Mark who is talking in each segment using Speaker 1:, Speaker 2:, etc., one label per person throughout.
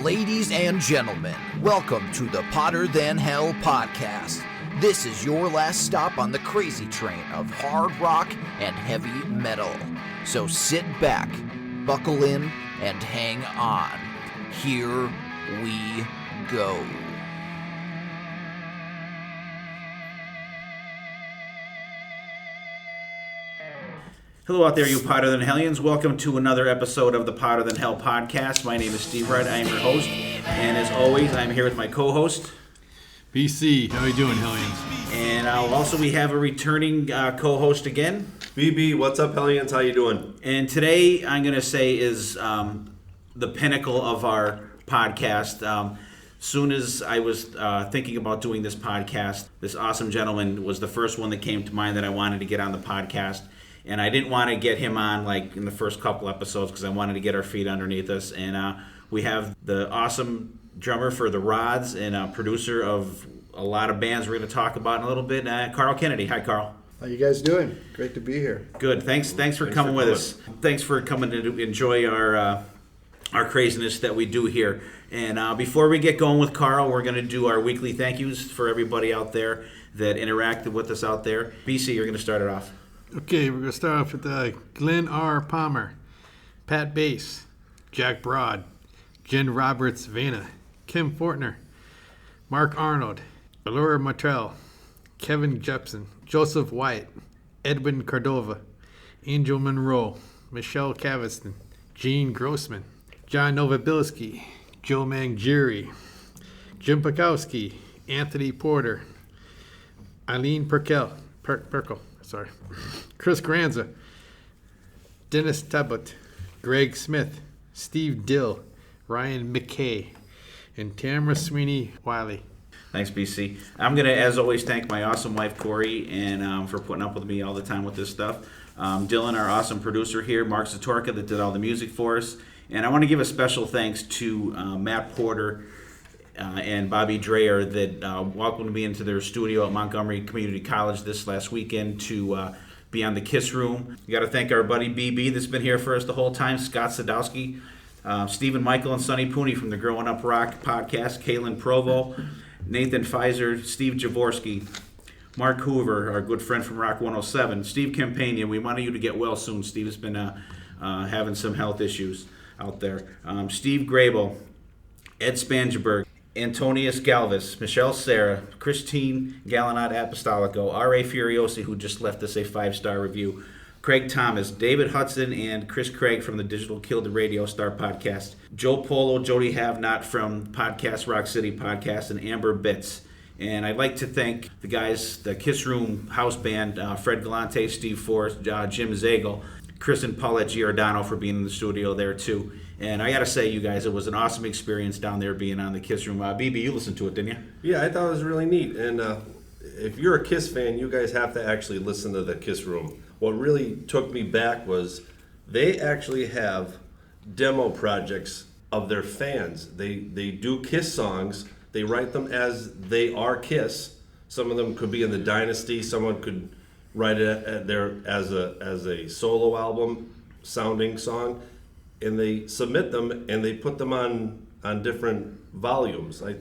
Speaker 1: Ladies and gentlemen, welcome to the Hotter Than Hell podcast. This is your last stop on the crazy train of hard rock and heavy metal. So sit back, buckle in, and hang on. Here we go.
Speaker 2: Hello out there, you Hotter Than Hellions. Welcome to another episode of the Hotter Than Hell podcast. My name is Steve Wright. I am your host. And as always, I'm here with my co-host,
Speaker 3: BC. How are you doing, Hellions?
Speaker 2: And also we have a returning co-host again.
Speaker 4: BB, what's up, Hellions? How you doing?
Speaker 2: And today, I'm going to say, is the pinnacle of our podcast. Soon as I was thinking about doing this podcast, this awesome gentleman was the first one that came to mind that I wanted to get on the podcast. And I didn't want to get him on like in the first couple episodes because I wanted to get our feet underneath us. And we have the awesome drummer for the Rods and producer of a lot of bands we're going to talk about in a little bit, Carl Canedy. Hi, Carl.
Speaker 5: How you guys doing? Great to be here.
Speaker 2: Good. Thanks for coming with us. Thanks for coming to enjoy our craziness that we do here. And before we get going with Carl, we're going to do our weekly thank yous for everybody out there that interacted with us out there. BC, you're going to start it off.
Speaker 3: Okay, we're going to start off with Glenn R. Palmer, Pat Bass, Jack Broad, Jen Roberts Vana, Kim Fortner, Mark Arnold, Allura Motrell, Kevin Jepson, Joseph White, Edwin Cordova, Angel Monroe, Michelle Caviston, Gene Grossman, John Novobilski, Joe Mangieri, Jim Pakowski, Anthony Porter, Eileen Perkel, Chris Granza, Dennis Tabut, Greg Smith, Steve Dill, Ryan McKay, and Tamara Sweeney Wiley.
Speaker 2: Thanks, BC. I'm going to, as always, thank my awesome wife, Corey, and for putting up with me all the time with this stuff. Dylan, our awesome producer here, Mark Zatorka, that did all the music for us. And I want to give a special thanks to Matt Porter and Bobby Dreyer that welcomed me into their studio at Montgomery Community College this last weekend to be on the Kiss Room. We got to thank our buddy BB that's been here for us the whole time, Scott Sadowski, Stephen Michael and Sonny Pooney from the Growing Up Rock podcast, Kaylin Provo, Nathan Pfizer, Steve Jaworski, Mark Hoover, our good friend from Rock 107, Steve Campagna. We wanted you to get well soon. Steve has been having some health issues out there. Steve Grable, Ed Spangenberg, Antonius Galvis, Michelle Serra, Christine Gallinat Apostolico, R.A. Furiosi, who just left us a 5-star review, Craig Thomas, David Hudson, and Chris Craig from the Digital Kill the Radio Star podcast, Joe Polo, Jody Havnot from Podcast Rock City podcast, and Amber Bitts. And I'd like to thank the guys, the Kiss Room house band, Fred Galante, Steve Forrest, Jim Zagel, Chris and Paulette Giordano for being in the studio there too. And I got to say, you guys, it was an awesome experience down there being on the Kiss Room. BB, you listened to it, didn't you?
Speaker 4: Yeah, I thought it was really neat. And if you're a Kiss fan, you guys have to actually listen to the Kiss Room. What really took me back was they actually have demo projects of their fans. They do Kiss songs. They write them as they are Kiss. Some of them could be in the Dynasty. Someone could write it as a solo album sounding song. And they submit them, and they put them on different volumes. I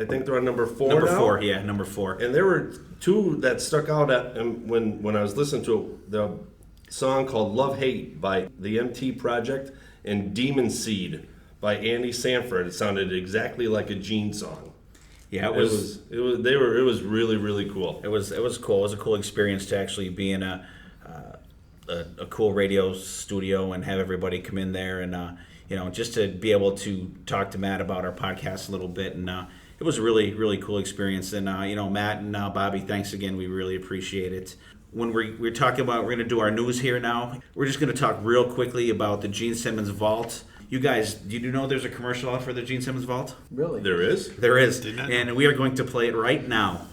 Speaker 4: think they're on number 4
Speaker 2: Number
Speaker 4: now.
Speaker 2: 4, yeah, number 4.
Speaker 4: And there were 2 that stuck out when I was listening to it. The song called Love Hate by the MT Project and Demon Seed by Andy Sanford. It sounded exactly like a Gene song.
Speaker 2: Yeah, it was
Speaker 4: really, really cool.
Speaker 2: It was cool. It was a cool experience to actually be in a cool radio studio and have everybody come in there and just to be able to talk to Matt about our podcast a little bit, and it was a really, really cool experience. And Matt and Bobby, thanks again. We really appreciate it. When we're talking about, we're going to do our news here now. We're just going to talk real quickly about the Gene Simmons Vault. You guys, did you know there's a commercial out for the Gene Simmons Vault?
Speaker 5: Really?
Speaker 4: There is?
Speaker 2: There is, and we are going to play it right now.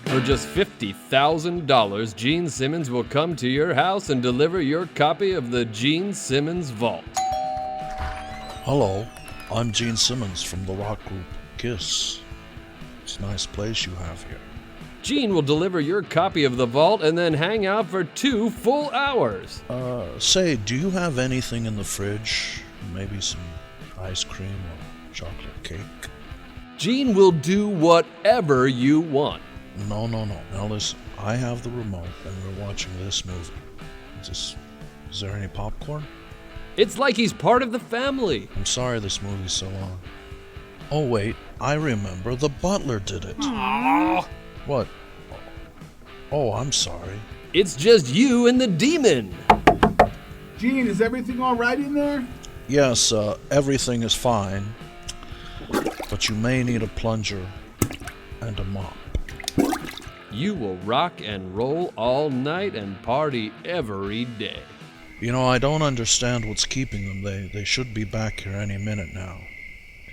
Speaker 6: For just $50,000, Gene Simmons will come to your house and deliver your copy of the Gene Simmons Vault.
Speaker 7: Hello, I'm Gene Simmons from the rock group Kiss. It's a nice place you have here.
Speaker 6: Gene will deliver your copy of the Vault and then hang out for 2 full hours.
Speaker 7: Say, do you have anything in the fridge? Maybe some ice cream or chocolate cake?
Speaker 6: Gene will do whatever you want.
Speaker 7: No. Now listen, I have the remote and we're watching this movie. Is there any popcorn?
Speaker 6: It's like he's part of the family.
Speaker 7: I'm sorry this movie's so long. Oh wait, I remember. The butler did it.
Speaker 6: Aww.
Speaker 7: What? Oh, I'm sorry.
Speaker 6: It's just you and the demon.
Speaker 8: Gene, is everything all right in there?
Speaker 7: Yes, everything is fine. But you may need a plunger and a mop.
Speaker 6: You will rock and roll all night and party every day.
Speaker 7: You know, I don't understand what's keeping them. They should be back here any minute now.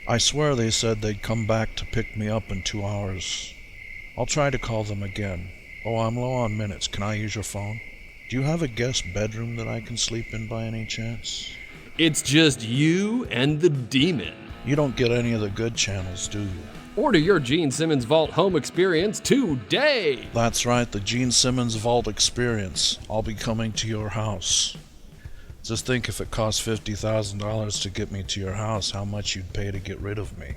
Speaker 7: I swear they said they'd come back to pick me up in 2 hours. I'll try to call them again. Oh, I'm low on minutes. Can I use your phone? Do you have a guest bedroom that I can sleep in by any chance?
Speaker 6: It's just you and the demon.
Speaker 7: You don't get any of the good channels, do you?
Speaker 6: Order your Gene Simmons Vault home experience today.
Speaker 7: That's right, the Gene Simmons Vault experience. I'll be coming to your house. Just think if it cost $50,000 to get me to your house, how much you'd pay to get rid of me.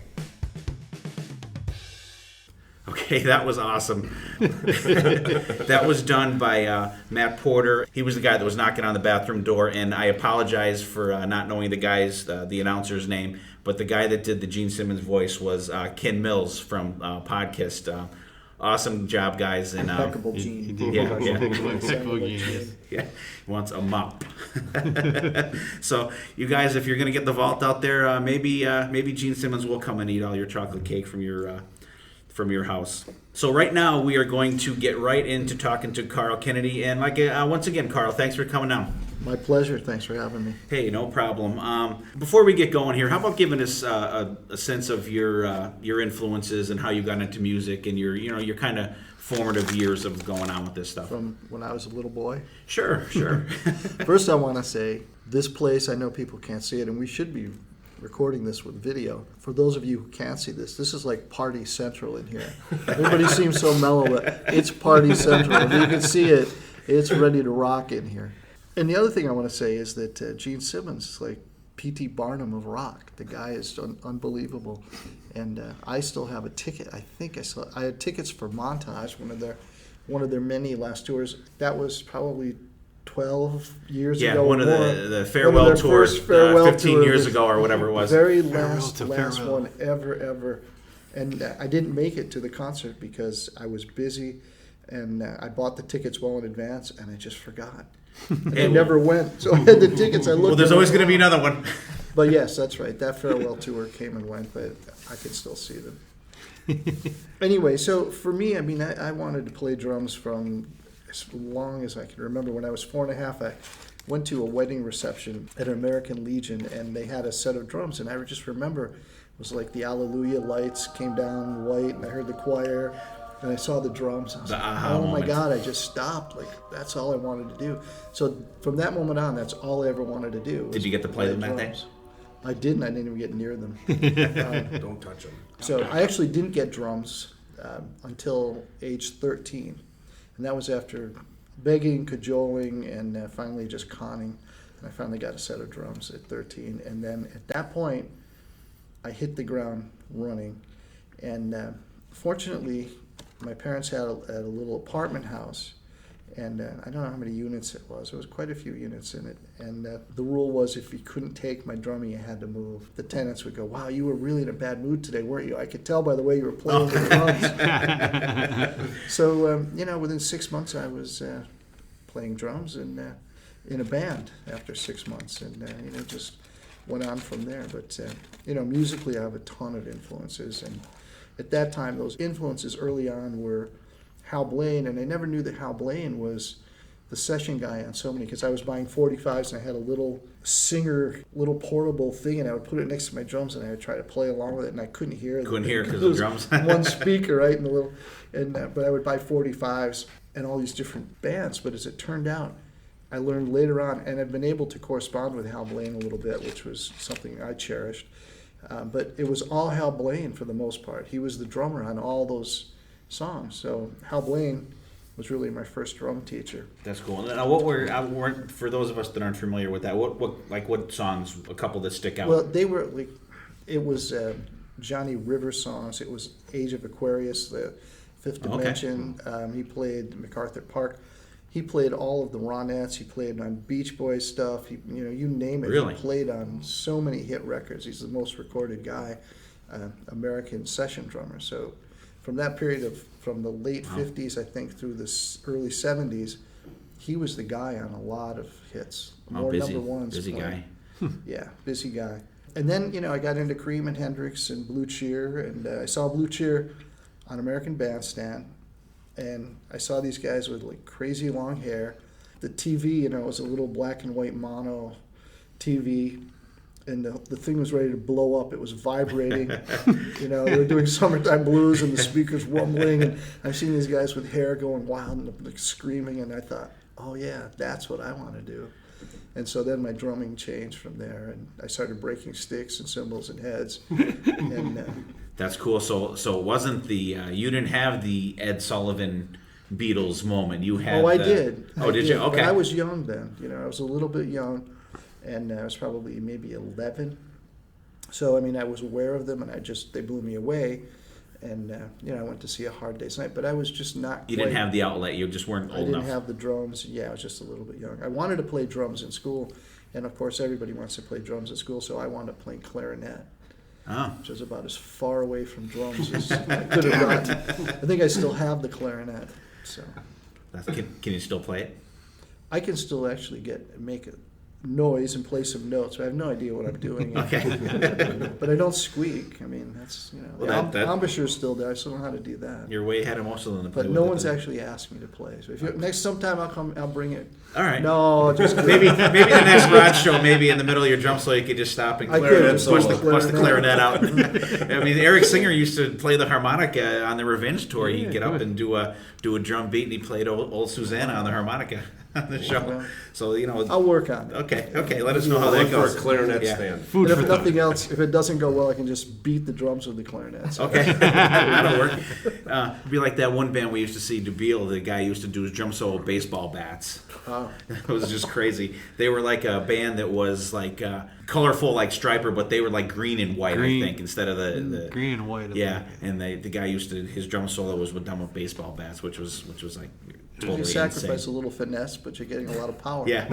Speaker 2: Okay, that was awesome. That was done by Matt Porter. He was the guy that was knocking on the bathroom door, and I apologize for not knowing the announcer's name, but the guy that did the Gene Simmons voice was Ken Mills from Podcast. Awesome job, guys. And
Speaker 5: Impeccable Gene.
Speaker 2: Yeah, he wants a mop. So, you guys, if you're going to get the vault out there, maybe Gene Simmons will come and eat all your chocolate cake from your house. So right now we are going to get right into talking to Carl Canedy, and once again, Carl, thanks for coming down.
Speaker 5: My pleasure. Thanks for having me.
Speaker 2: Hey, no problem. Before we get going here, how about giving us a sense of your influences and how you got into music and your kind of formative years of going on with this stuff?
Speaker 5: From when I was a little boy?
Speaker 2: Sure.
Speaker 5: First, I want to say this place, I know people can't see it, and we should be recording this with video. For those of you who can't see this is like party central in here. Everybody seems so mellow, but it's party central. If you can see it, it's ready to rock in here. And the other thing I want to say is that Gene Simmons is like P.T. Barnum of rock. The guy is unbelievable. And I still have a ticket. I had tickets for Montage, one of their many last tours. That was probably 12 years ago.
Speaker 2: Yeah, one of the farewell tours, 15 years ago or whatever it was.
Speaker 5: The very last one ever. And I didn't make it to the concert because I was busy, and I bought the tickets well in advance, and I just forgot. And I never went. So I had the tickets. I looked.
Speaker 2: Well, there's always going to be another one.
Speaker 5: But yes, that's right. That farewell tour came and went, but I could still see them. Anyway, so for me, I wanted to play drums from as long as I can remember. When I was 4.5, I went to a wedding reception at American Legion, and they had a set of drums, and I just remember it was like the Alleluia lights came down white, and I heard the choir, and I saw the drums. And I was like, oh my God, I just stopped. Like, that's all I wanted to do. So from that moment on, that's all I ever wanted to do.
Speaker 2: Did you get to play them that day?
Speaker 5: I didn't. I didn't even get near them.
Speaker 4: Don't touch them.
Speaker 5: So I actually didn't get drums until age 13. And that was after begging, cajoling, and finally just conning. And I finally got a set of drums at 13. And then at that point, I hit the ground running. And fortunately, my parents had a little apartment house. And I don't know how many units it was. There was quite a few units in it. And the rule was if you couldn't take my drumming, you had to move. The tenants would go, wow, you were really in a bad mood today, weren't you? I could tell by the way you were playing the drums. So, within 6 months, I was playing drums and in a band after 6 months. And, just went on from there. But, musically, I have a ton of influences. And at that time, those influences early on were Hal Blaine, and I never knew that Hal Blaine was the session guy on so many, because I was buying 45s and I had a little portable thing, and I would put it next to my drums and I would try to play along with it, and I couldn't hear.
Speaker 2: Couldn't hear because of the drums.
Speaker 5: One speaker, right, but I would buy 45s and all these different bands. But as it turned out, I learned later on, and I've been able to correspond with Hal Blaine a little bit, which was something I cherished. But it was all Hal Blaine for the most part. He was the drummer on all those songs. So Hal Blaine was really my first drum teacher.
Speaker 2: That's cool. Now, for those of us that aren't familiar with that, what songs, a couple that stick out?
Speaker 5: Well, they were like It was Johnny River songs. It was Age of Aquarius, the Fifth Dimension. He played MacArthur Park. He played all of the Ronettes. He played on Beach Boys stuff. He, you name it.
Speaker 2: Really?
Speaker 5: He played on so many hit records. He's the most recorded guy, American session drummer. So from that period from the late 50s, I think, through the early 70s, he was the guy on a lot of hits. More
Speaker 2: busy,
Speaker 5: number ones.
Speaker 2: busy guy.
Speaker 5: Yeah, busy guy. And then, I got into Cream and Hendrix and Blue Cheer, and I saw Blue Cheer on American Bandstand, and I saw these guys with like crazy long hair. The TV, was a little black and white mono TV, and the thing was ready to blow up. It was vibrating. They were doing Summertime Blues, and the speakers rumbling, and I've seen these guys with hair going wild and like screaming, and I thought, oh yeah, that's what I want to do. And so then my drumming changed from there, and I started breaking sticks and cymbals and heads. And
Speaker 2: That's cool. So it wasn't the you didn't have the Ed Sullivan Beatles moment. You had.
Speaker 5: I did.
Speaker 2: Oh, did you? Okay.
Speaker 5: But I was young then. I was a little bit young, and I was probably maybe 11. So I was aware of them, and they blew me away. And I went to see A Hard Day's Night, but I was just not.
Speaker 2: You didn't have the outlet. You just weren't old enough.
Speaker 5: I didn't have the drums. Yeah, I was just a little bit young. I wanted to play drums in school, and of course everybody wants to play drums at school. So I wound up playing clarinet, which was about as far away from drums as I could have got. I think I still have the clarinet. So.
Speaker 2: Can you still play it?
Speaker 5: I can still actually make a noise and play some notes. I have no idea what I'm doing.
Speaker 2: Okay.
Speaker 5: But I don't squeak. That's the embouchure's still there. I still know how to do that.
Speaker 2: You're way ahead of most of them to play
Speaker 5: but
Speaker 2: with.
Speaker 5: No one's actually asked me to play. So sometime I'll bring it.
Speaker 2: All right.
Speaker 5: No, just
Speaker 2: maybe the next garage show, maybe in the middle of your drum solo, you could just stop and push the clarinet out. Eric Singer used to play the harmonica on the Revenge tour. He'd get up and do a drum beat, and he played old Susanna on the harmonica on the show.
Speaker 5: Well,
Speaker 2: so
Speaker 5: I'll work on it.
Speaker 2: Okay. Let us know how that goes.
Speaker 4: For a clarinet stand.
Speaker 5: And if nothing else, if it doesn't go well, I can just beat the drums with the clarinet. So.
Speaker 2: Okay, that'll work. It'd be like that one band we used to see, DeBeal. The guy used to do his drum solo with baseball bats.
Speaker 5: Wow.
Speaker 2: It was just crazy. They were like a band that was like colorful, like Striper, but they were like green and white, I think, instead of the
Speaker 3: green and white.
Speaker 2: Yeah, and the guy used to, his drum solo was done with baseball bats, which was like totally
Speaker 5: You sacrifice
Speaker 2: insane.
Speaker 5: a little finesse, but you're getting a lot of power.
Speaker 2: Yeah,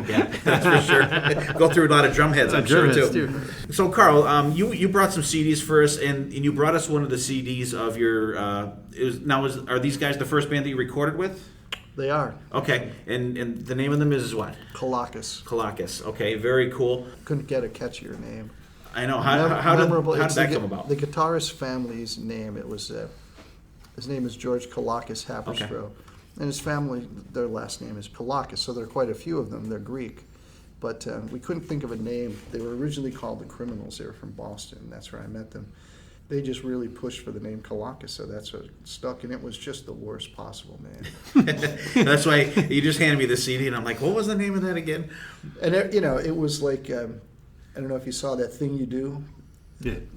Speaker 2: that's for sure. Go through a lot of drum heads, I'm sure, too. So, Carl, you brought some CDs for us, and you brought us one of the CDs of your. Are these guys the first band that you recorded with?
Speaker 5: They are.
Speaker 2: Okay, and the name of them is what?
Speaker 5: Colacus.
Speaker 2: Okay, very cool.
Speaker 5: Couldn't get a catchier name.
Speaker 2: I know. How did that come about?
Speaker 5: The guitarist family's name. It was his name is George Colacus Haberstroh.
Speaker 2: Okay.
Speaker 5: And his family, their last name is Colacus, so there are quite a few of them. They're Greek. But we couldn't think of a name. They were originally called the Criminals. They were from Boston, and that's where I met them. They just really pushed for the name Colacus, so that's what stuck, and it was just the worst possible name.
Speaker 2: That's why you just handed me the CD, and I'm like, what was the name of that again?
Speaker 5: And, it was like, I don't know if you saw That Thing You Do.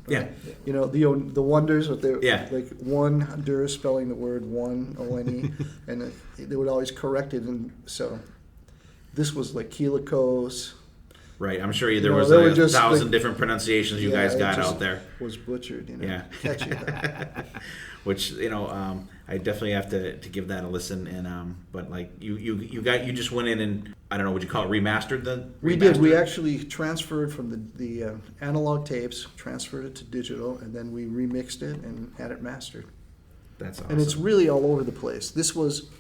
Speaker 2: Yeah.
Speaker 5: The wonders, like wonder, spelling the word one, O-N-E, and they would always correct it, and so this was like Keelikos.
Speaker 2: Right, I'm sure there was 1,000 different pronunciations you guys got out there.
Speaker 5: Was butchered,
Speaker 2: Yeah.
Speaker 5: Catchy.
Speaker 2: Which I definitely have to give that a listen. And but like you just went in and I don't know, would you call it remastered?
Speaker 5: We did. We actually transferred from the analog tapes, transferred it to digital, and then we remixed it and had it mastered.
Speaker 2: That's awesome.
Speaker 5: And it's really all over the place. This was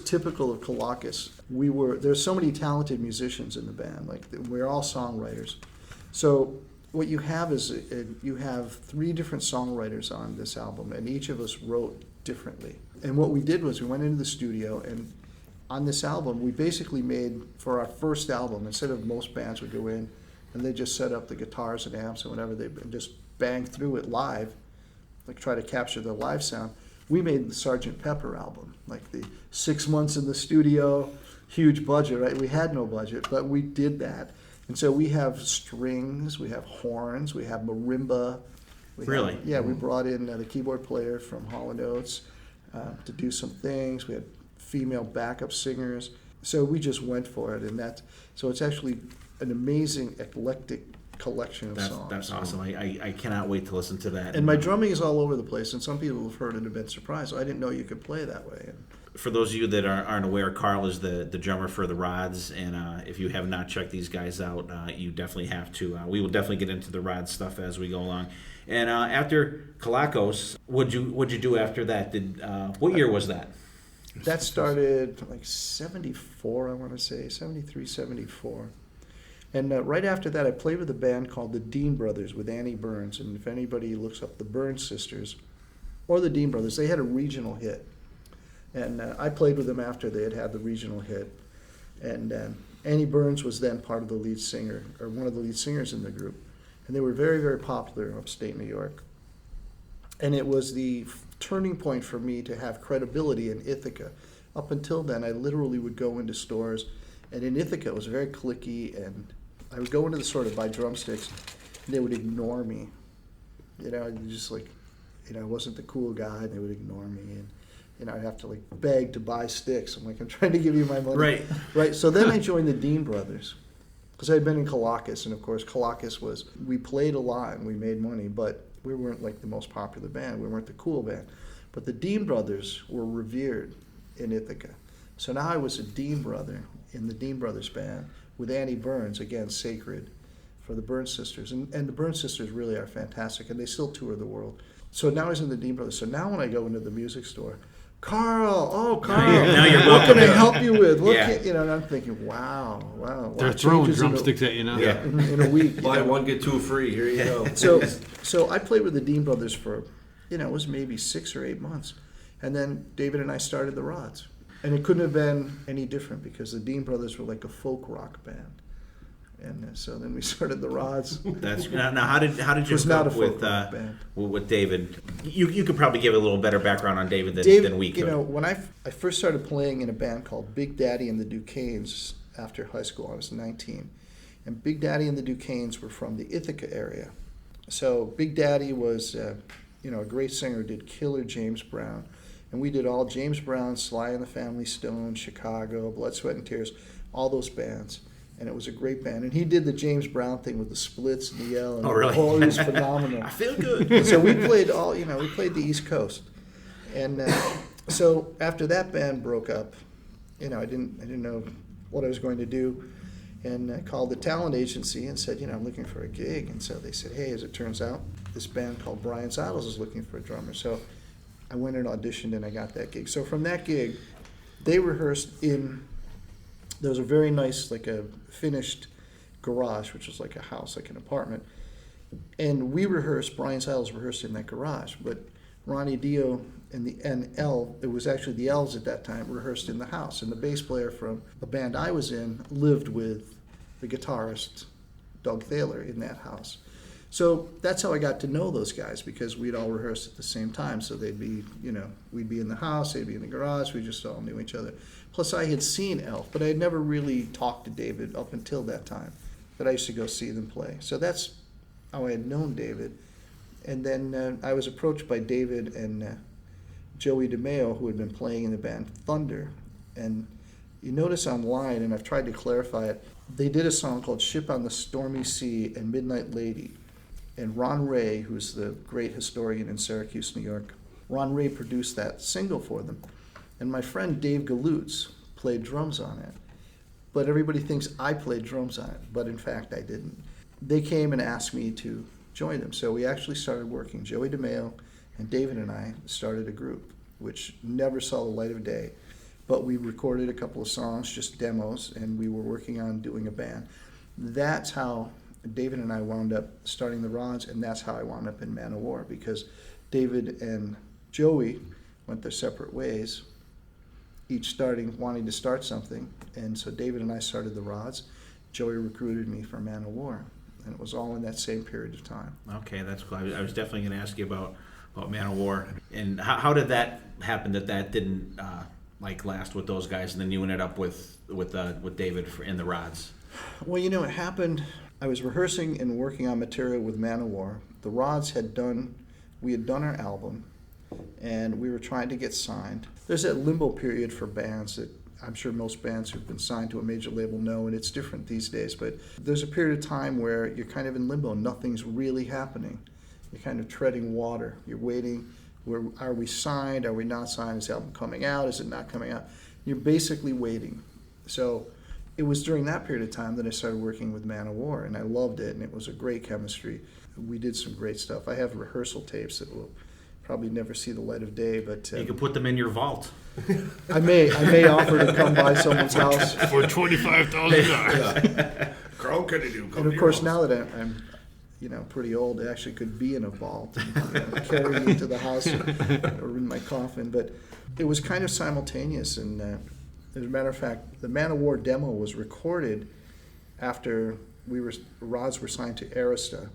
Speaker 5: typical of Colacus. There's so many talented musicians in the band. Like we're all songwriters. So what you have is you have 3 different songwriters on this album, and each of us wrote differently. And what we did was we went into the studio, and on this album we basically made, for our first album, instead of most bands would go in and they just set up the guitars and amps and whatever, and just bang through it live, like try to capture the live sound. We made the Sgt. Pepper album, like the 6 months in the studio, huge budget, right? We had no budget, but we did that. And so we have strings, we have horns, we have marimba.
Speaker 2: Really?
Speaker 5: We brought in the keyboard player from Hall & Oates to do some things. We had female backup singers. So we just went for it. So it's actually an amazing, eclectic collection of songs.
Speaker 2: That's awesome. I cannot wait to listen to that.
Speaker 5: And my drumming is all over the place, and some people have heard it and been surprised. I didn't know you could play that way.
Speaker 2: For those of you that aren't aware, Carl is the drummer for the Rods, and if you have not checked these guys out, you definitely have to. We will definitely get into the Rod stuff as we go along. And after Kalakos, what'd you do after that? What year was that?
Speaker 5: That started like 74, I want to say, 73, 74. And right after that, I played with a band called the Dean Brothers with Annie Burns. And if anybody looks up the Burns sisters or the Dean Brothers, they had a regional hit. And I played with them after they had the regional hit. And Annie Burns was then part of the lead singer, or one of the lead singers in the group. And they were very, very popular in upstate New York. And it was the turning point for me to have credibility in Ithaca. Up until then, I literally would go into stores, and in Ithaca it was very cliquey, and I would go into the store to buy drumsticks, and they would ignore me. Just like, I wasn't the cool guy, and they would ignore me. And I'd have to like beg to buy sticks. I'm like, I'm trying to give you my money. Right. So then I joined the Dean Brothers because I'd been in Kalakis, and of course Kalakis we played a lot and we made money, but we weren't like the most popular band. We weren't the cool band. But the Dean Brothers were revered in Ithaca. So now I was a Dean Brother in the Dean Brothers band with Annie Burns, again, sacred for the Burns sisters. And the Burns sisters really are fantastic, and they still tour the world. So now I was in the Dean Brothers. So now when I go into the music store, Carl,
Speaker 2: now you're
Speaker 5: what can I
Speaker 2: welcome.
Speaker 5: help you with?
Speaker 2: Yeah.
Speaker 5: And I'm thinking, wow.
Speaker 3: They're throwing drumsticks at you now.
Speaker 2: Yeah.
Speaker 5: In a week.
Speaker 4: Buy one, get two free. Here you go.
Speaker 5: So I played with the Dean Brothers for, it was maybe 6 or 8 months. And then David and I started the Rods. And it couldn't have been any different because the Dean Brothers were like a folk rock band. And so then we started the Rods.
Speaker 2: That's now. How did you
Speaker 5: was not
Speaker 2: hook
Speaker 5: a
Speaker 2: up
Speaker 5: folk rock band.
Speaker 2: with David? You could probably give a little better background on David than we could.
Speaker 5: When I first started playing in a band called Big Daddy and the Duquesnes after high school, I was 19. And Big Daddy and the Duquesnes were from the Ithaca area. So Big Daddy was, a great singer, did killer James Brown. And we did all James Brown, Sly and the Family Stone, Chicago, Blood, Sweat, and Tears, all those bands. And it was a great band. And he did the James Brown thing with the splits and the yell. And
Speaker 2: oh, really?
Speaker 5: It was phenomenal.
Speaker 2: I feel good.
Speaker 5: So we played we played the East Coast. And so after that band broke up, I didn't know what I was going to do. And I called the talent agency and said, I'm looking for a gig. And so they said, hey, as it turns out, this band called Brian's Idols is looking for a drummer. So I went and auditioned and I got that gig. So from that gig, they rehearsed there was a very nice, like a finished garage, which was like a house, like an apartment. And we rehearsed, Brian's Idols rehearsed in that garage. But Ronnie Dio and El, it was actually the Elves at that time, rehearsed in the house. And the bass player from the band I was in lived with the guitarist, Doug Thaler, in that house. So that's how I got to know those guys, because we'd all rehearse at the same time. So they'd be, we'd be in the house, they'd be in the garage, we just all knew each other. Plus I had seen Elf, but I had never really talked to David up until that time. But I used to go see them play. So that's how I had known David. And then I was approached by David and Joey DeMeo, who had been playing in the band Thunder. And you notice online, and I've tried to clarify it, they did a song called Ship on the Stormy Sea and Midnight Lady. And Ron Ray, who's the great historian in Syracuse, New York, Ron Ray produced that single for them. And my friend Dave Galutz played drums on it. But everybody thinks I played drums on it, but in fact I didn't. They came and asked me to join them. So we actually started working. Joey DeMeo and David and I started a group, which never saw the light of day. But we recorded a couple of songs, just demos, and we were working on doing a band. That's how David and I wound up starting the Rods, and that's how I wound up in Manowar, because David and Joey went their separate ways, each wanting to start something. And so David and I started the Rods. Joey recruited me for Manowar, and it was all in that same period of time.
Speaker 2: Okay, that's cool. I was definitely going to ask you about Manowar, and how did that happen that didn't last with those guys, and then you ended up with David in the Rods?
Speaker 5: Well, it happened. I was rehearsing and working on material with Manowar. The Rods we had done our album, and we were trying to get signed. There's that limbo period for bands that I'm sure most bands who've been signed to a major label know, and it's different these days, but there's a period of time where you're kind of in limbo. Nothing's really happening. You're kind of treading water. You're waiting. Are we signed? Are we not signed? Is the album coming out? Is it not coming out? You're basically waiting. So it was during that period of time that I started working with Manowar, and I loved it, and it was a great chemistry. We did some great stuff. I have rehearsal tapes that will probably never see the light of day, but
Speaker 2: You can put them in your vault.
Speaker 5: I may offer to come by someone's house.
Speaker 3: For $25,000.
Speaker 4: Carl Canedy,
Speaker 5: And of course, now that I'm pretty old, I actually could be in a vault and carry me to the house or in my coffin. But it was kind of simultaneous, and as a matter of fact, the Manowar demo was recorded after rods were signed to Arista,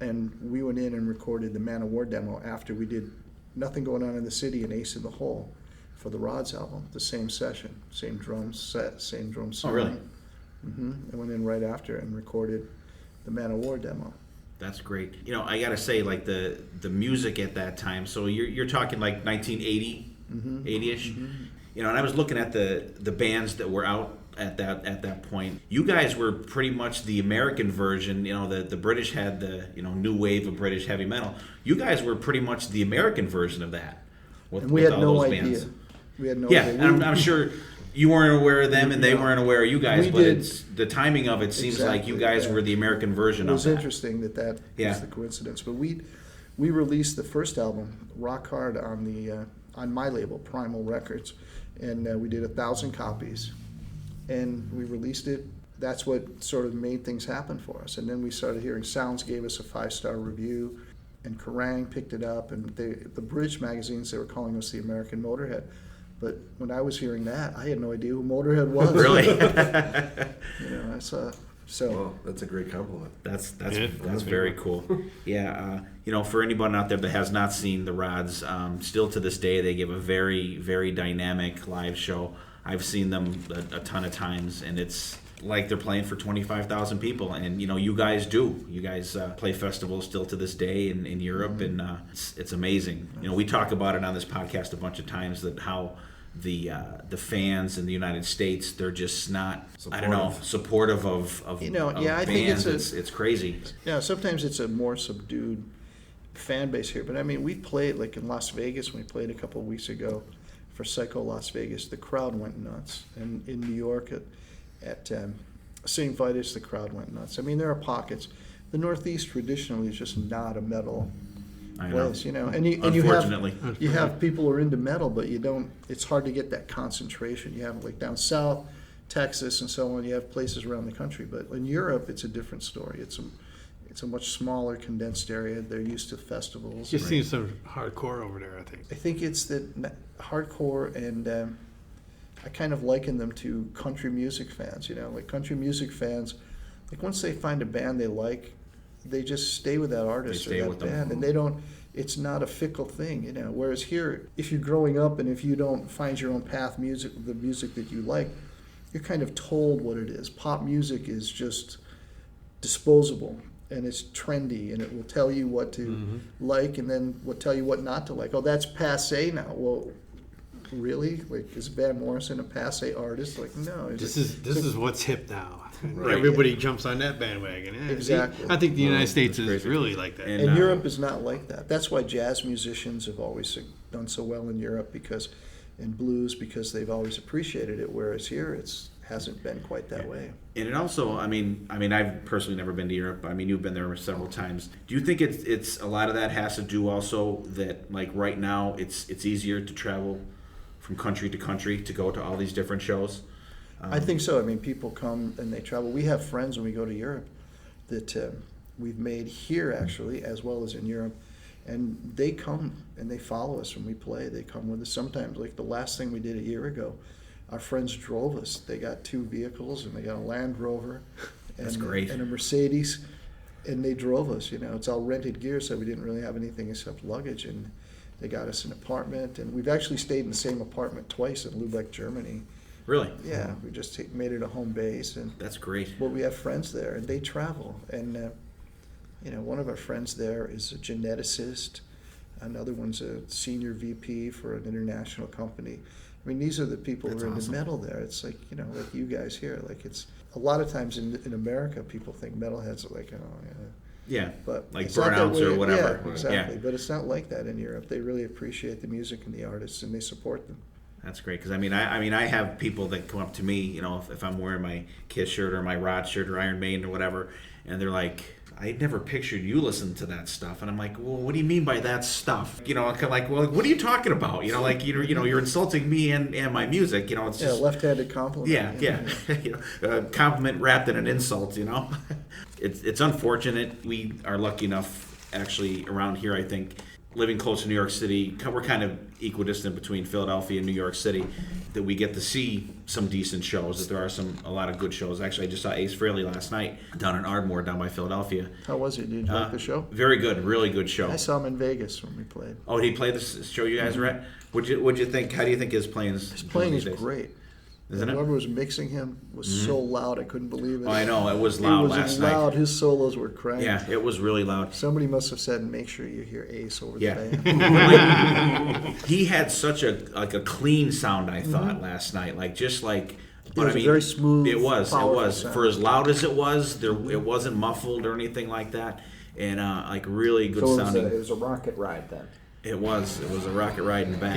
Speaker 5: and we went in and recorded the Manowar demo after we did Nothing Going On in the City and Ace in the Hole for the Rods album, the same session, same drum set, same drum song.
Speaker 2: Oh, really?
Speaker 5: Mm-hmm. I went in right after and recorded the Manowar demo.
Speaker 2: That's great. I gotta say, like the music at that time. So you're talking like 1980, 80ish. And I was looking at the bands that were out at that point. You guys were pretty much the American version. The British had the new wave of British heavy metal. You guys were pretty much the American version of that.
Speaker 5: And we had no idea. We had no idea.
Speaker 2: And I'm sure you weren't aware of them, and they weren't aware of you guys. But it's the timing of it seems like you guys were the American version of that.
Speaker 5: It was interesting that was the coincidence. But we released the first album, Rock Hard, on my label, Primal Records, and we did 1,000 copies, and we released it. That's what sort of made things happen for us. And then we started hearing Sounds gave us a 5-star review, and Kerrang picked it up, and the British magazines, they were calling us the American Motorhead. But when I was hearing that, I had no idea who Motorhead was.
Speaker 2: Really?
Speaker 5: I saw. So
Speaker 4: well, that's a great compliment.
Speaker 2: That's very cool. Yeah, for anyone out there that has not seen the Rods, still to this day they give a very, very dynamic live show. I've seen them a ton of times, and it's like they're playing for 25,000 people. And you guys do. You guys play festivals still to this day in Europe, and it's amazing. We talk about it on this podcast a bunch of times, that how the fans in the United States, they're just not supportive of
Speaker 5: I
Speaker 2: bands.
Speaker 5: think
Speaker 2: it's crazy.
Speaker 5: Yeah, sometimes it's a more subdued fan base here, but I mean, we played like in Las Vegas. We played a couple of weeks ago for Psycho Las Vegas. The crowd went nuts, and in New York at St. Vitus, the crowd went nuts. I mean, there are pockets. The Northeast traditionally is just not a metal place, and you have people who are into metal, but you don't. It's hard to get that concentration. You have like down south, Texas, and so on. You have places around the country, but in Europe, it's a different story. It's a much smaller, condensed area. They're used to festivals.
Speaker 3: You've seen some hardcore over there, I think.
Speaker 5: I think it's the hardcore, and I kind of liken them to country music fans. Like country music fans, like once they find a band they like, they just stay with that artist or that band, and they don't. It's not a fickle thing, Whereas here, if you're growing up and if you don't find your own path, the music that you like, you're kind of told what it is. Pop music is just disposable, and it's trendy, and it will tell you what to like, and then will tell you what not to like. Oh, that's passé now. Well, really? Like, is Van Morrison a passé artist? Like, no.
Speaker 3: This is what's hip now.
Speaker 5: Right.
Speaker 3: Everybody jumps on that bandwagon. Yeah,
Speaker 5: exactly.
Speaker 3: I think the United States is really like that.
Speaker 5: And Europe is not like that. That's why jazz musicians have always done so well in Europe, and blues, because they've always appreciated it, whereas here it hasn't been quite that way.
Speaker 2: And it also, I mean, I've personally never been to Europe. I mean, you've been there several times. Do you think it's a lot of that has to do also that, like, right now it's easier to travel from country to country to go to all these different shows?
Speaker 5: I think so. I mean, people come and they travel. We have friends when we go to Europe that we've made here, actually, as well as in Europe. And they come and they follow us when we play. They come with us sometimes. Like the last thing we did a year ago, our friends drove us. They got 2 vehicles, and they got a Land Rover
Speaker 2: That's great.
Speaker 5: And a Mercedes, and they drove us. It's all rented gear, so we didn't really have anything except luggage. And they got us an apartment, and we've actually stayed in the same apartment twice in Lübeck, Germany.
Speaker 2: Really?
Speaker 5: Yeah, we just made it a home base, and
Speaker 2: that's great.
Speaker 5: Well, we have friends there, and they travel, and one of our friends there is a geneticist. Another one's a senior VP for an international company, I mean, these are the people
Speaker 2: That's
Speaker 5: who are
Speaker 2: awesome.
Speaker 5: into metal there. It's like, you know, like you guys here. Like, it's a lot of times in America, people think metalheads are like, oh, yeah.
Speaker 2: Yeah,
Speaker 5: But
Speaker 2: like
Speaker 5: it's not that
Speaker 2: burnouts or
Speaker 5: way.
Speaker 2: whatever.
Speaker 5: Yeah, exactly. But it's not like that in Europe. They really appreciate the music and the artists, and they support them.
Speaker 2: That's great because I have people that come up to me, you know, if I'm wearing my Kiss shirt or my Rod shirt or Iron Maiden or whatever, and they're like, I never pictured you listening to that stuff, and I'm like, well, what do you mean by that stuff? You know, I'm like, well, what are you talking about? You know, like you're insulting me and my music. You know, it's just
Speaker 5: left-handed compliment.
Speaker 2: Yeah. You know, compliment wrapped in an insult. You know, it's unfortunate. We are lucky enough, actually, around here. I think living close to New York City, we're kind of equidistant between Philadelphia and New York City, that we get to see some decent shows, that there are a lot of good shows. Actually, I just saw Ace Frehley last night down in Ardmore, down by Philadelphia.
Speaker 5: How was it? Did you like the show?
Speaker 2: Very good, really good show.
Speaker 5: I saw him in Vegas when we played.
Speaker 2: Oh, did he play this show you guys were at? What'd you think? How do you think his playing is?
Speaker 5: His playing is
Speaker 2: these days?
Speaker 5: great.
Speaker 2: Isn't it?
Speaker 5: Whoever was mixing him was so loud, I couldn't believe it.
Speaker 2: Oh, I know, it was loud last night.
Speaker 5: Loud. His solos were cranked.
Speaker 2: Yeah, it was really loud.
Speaker 5: Somebody must have said, make sure you hear Ace over the band.
Speaker 2: He had such a clean sound, I thought, last night.
Speaker 5: It was a very smooth,
Speaker 2: It was.
Speaker 5: powerful sound.
Speaker 2: For as loud as it was, it wasn't muffled or anything like that, and really good sounding.
Speaker 9: It was a rocket ride then.
Speaker 2: It was a rocket ride in the back.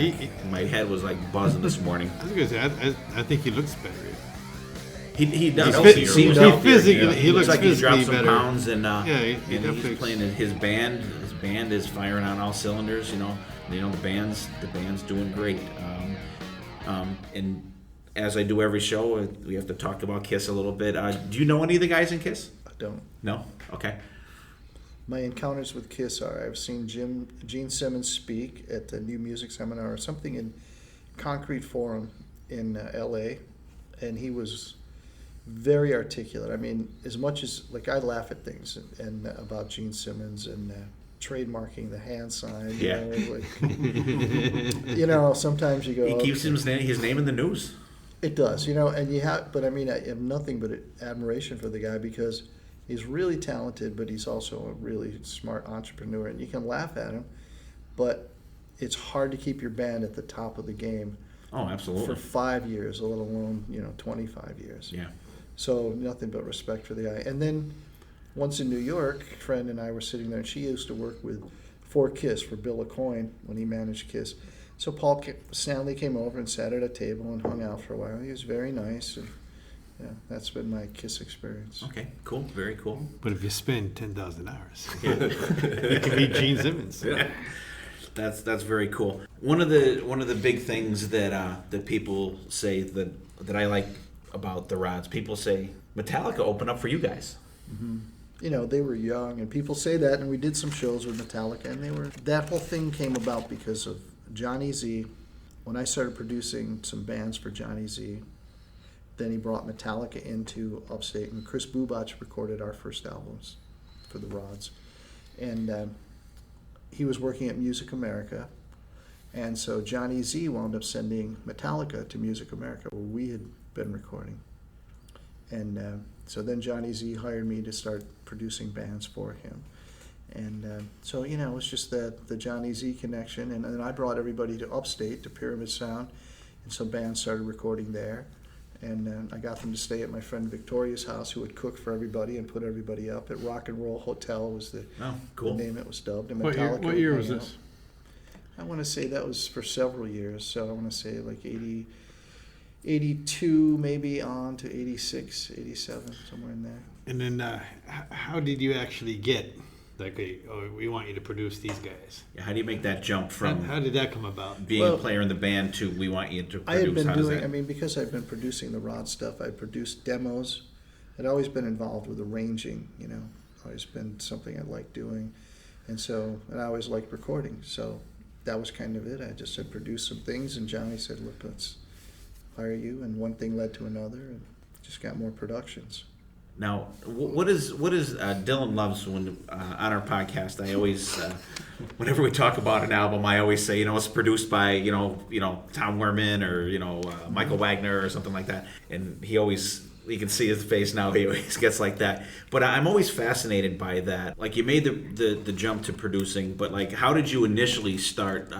Speaker 2: My head was like buzzing this morning.
Speaker 3: I was gonna say, I think he looks better.
Speaker 2: He does.
Speaker 3: He looks
Speaker 2: like he's dropped
Speaker 3: physically
Speaker 2: some
Speaker 3: better.
Speaker 2: pounds, and
Speaker 3: he
Speaker 2: and
Speaker 3: definitely-
Speaker 2: he's playing his band. His band is firing on all cylinders. You know the band's doing great. And as I do every show, we have to talk about Kiss a little bit. Do you know any of the guys in Kiss?
Speaker 5: I don't.
Speaker 2: No. Okay.
Speaker 5: My encounters with Kiss are I've seen Gene Simmons speak at the New Music Seminar or something in Concrete Forum in L.A., and he was very articulate. I mean, as much as, like, I laugh at things and about Gene Simmons and trademarking the hand sign.
Speaker 2: Yeah.
Speaker 5: You know, sometimes you go,
Speaker 2: He keeps his name in the news.
Speaker 5: It does, you know, and but I mean, I have nothing but admiration for the guy because he's really talented, but he's also a really smart entrepreneur, and you can laugh at him, but it's hard to keep your band at the top of the game.
Speaker 2: Oh, absolutely.
Speaker 5: For 5 years, let alone 25 years.
Speaker 2: Yeah.
Speaker 5: So nothing but respect for the guy. And then once in New York, a friend and I were sitting there, and she used to work for Kiss, for Bill Aucoin when he managed Kiss. So Paul Stanley came over and sat at a table and hung out for a while. He was very nice. And, yeah, that's been my Kiss experience.
Speaker 2: Okay, cool, very cool.
Speaker 3: But if you spend 10,000 hours, you can meet Gene Simmons.
Speaker 2: Yeah. That's very cool. One of the big things that people say that I like about the Rods, people say Metallica opened up for you guys.
Speaker 5: Mm-hmm. You know, they were young, and people say that, and we did some shows with Metallica, and that whole thing came about because of Johnny Z. When I started producing some bands for Johnny Z, then he brought Metallica into Upstate, and Chris Bubach recorded our first albums for the Rods. And he was working at Music America, and so Johnny Z wound up sending Metallica to Music America, where we had been recording. And so then Johnny Z hired me to start producing bands for him. And so, it was just the Johnny Z connection. And then I brought everybody to Upstate, to Pyramid Sound, and some bands started recording there. And I got them to stay at my friend Victoria's house, who would cook for everybody and put everybody up at Rock and Roll Hotel was the name it was dubbed. And
Speaker 3: What
Speaker 5: Metallica
Speaker 3: year
Speaker 5: would
Speaker 3: was
Speaker 5: hang
Speaker 3: this?
Speaker 5: out. I want to say that was for several years. So I want to say like 82 maybe on to 86, 87, somewhere in there.
Speaker 3: And then how did you actually get, like, we want you to produce these guys?
Speaker 2: Yeah, how do you make that jump from
Speaker 3: How did that come about?
Speaker 2: being a player in the band to we want you to produce?
Speaker 5: I had been
Speaker 2: How does
Speaker 5: doing,
Speaker 2: that-
Speaker 5: because I've been producing the Rod stuff, I produced demos. I'd always been involved with arranging, always been something I liked doing. And I always liked recording. So that was kind of it. I just had produced some things, and Johnny said, look, let's hire you. And one thing led to another, and just got more productions.
Speaker 2: Now, what is Dylan loves when on our podcast? I always, whenever we talk about an album, I always say, it's produced by Tom Werman or Michael Wagner or something like that. And he always, you can see his face now. He always gets like that. But I'm always fascinated by that. Like, you made the jump to producing, but like, how did you initially start?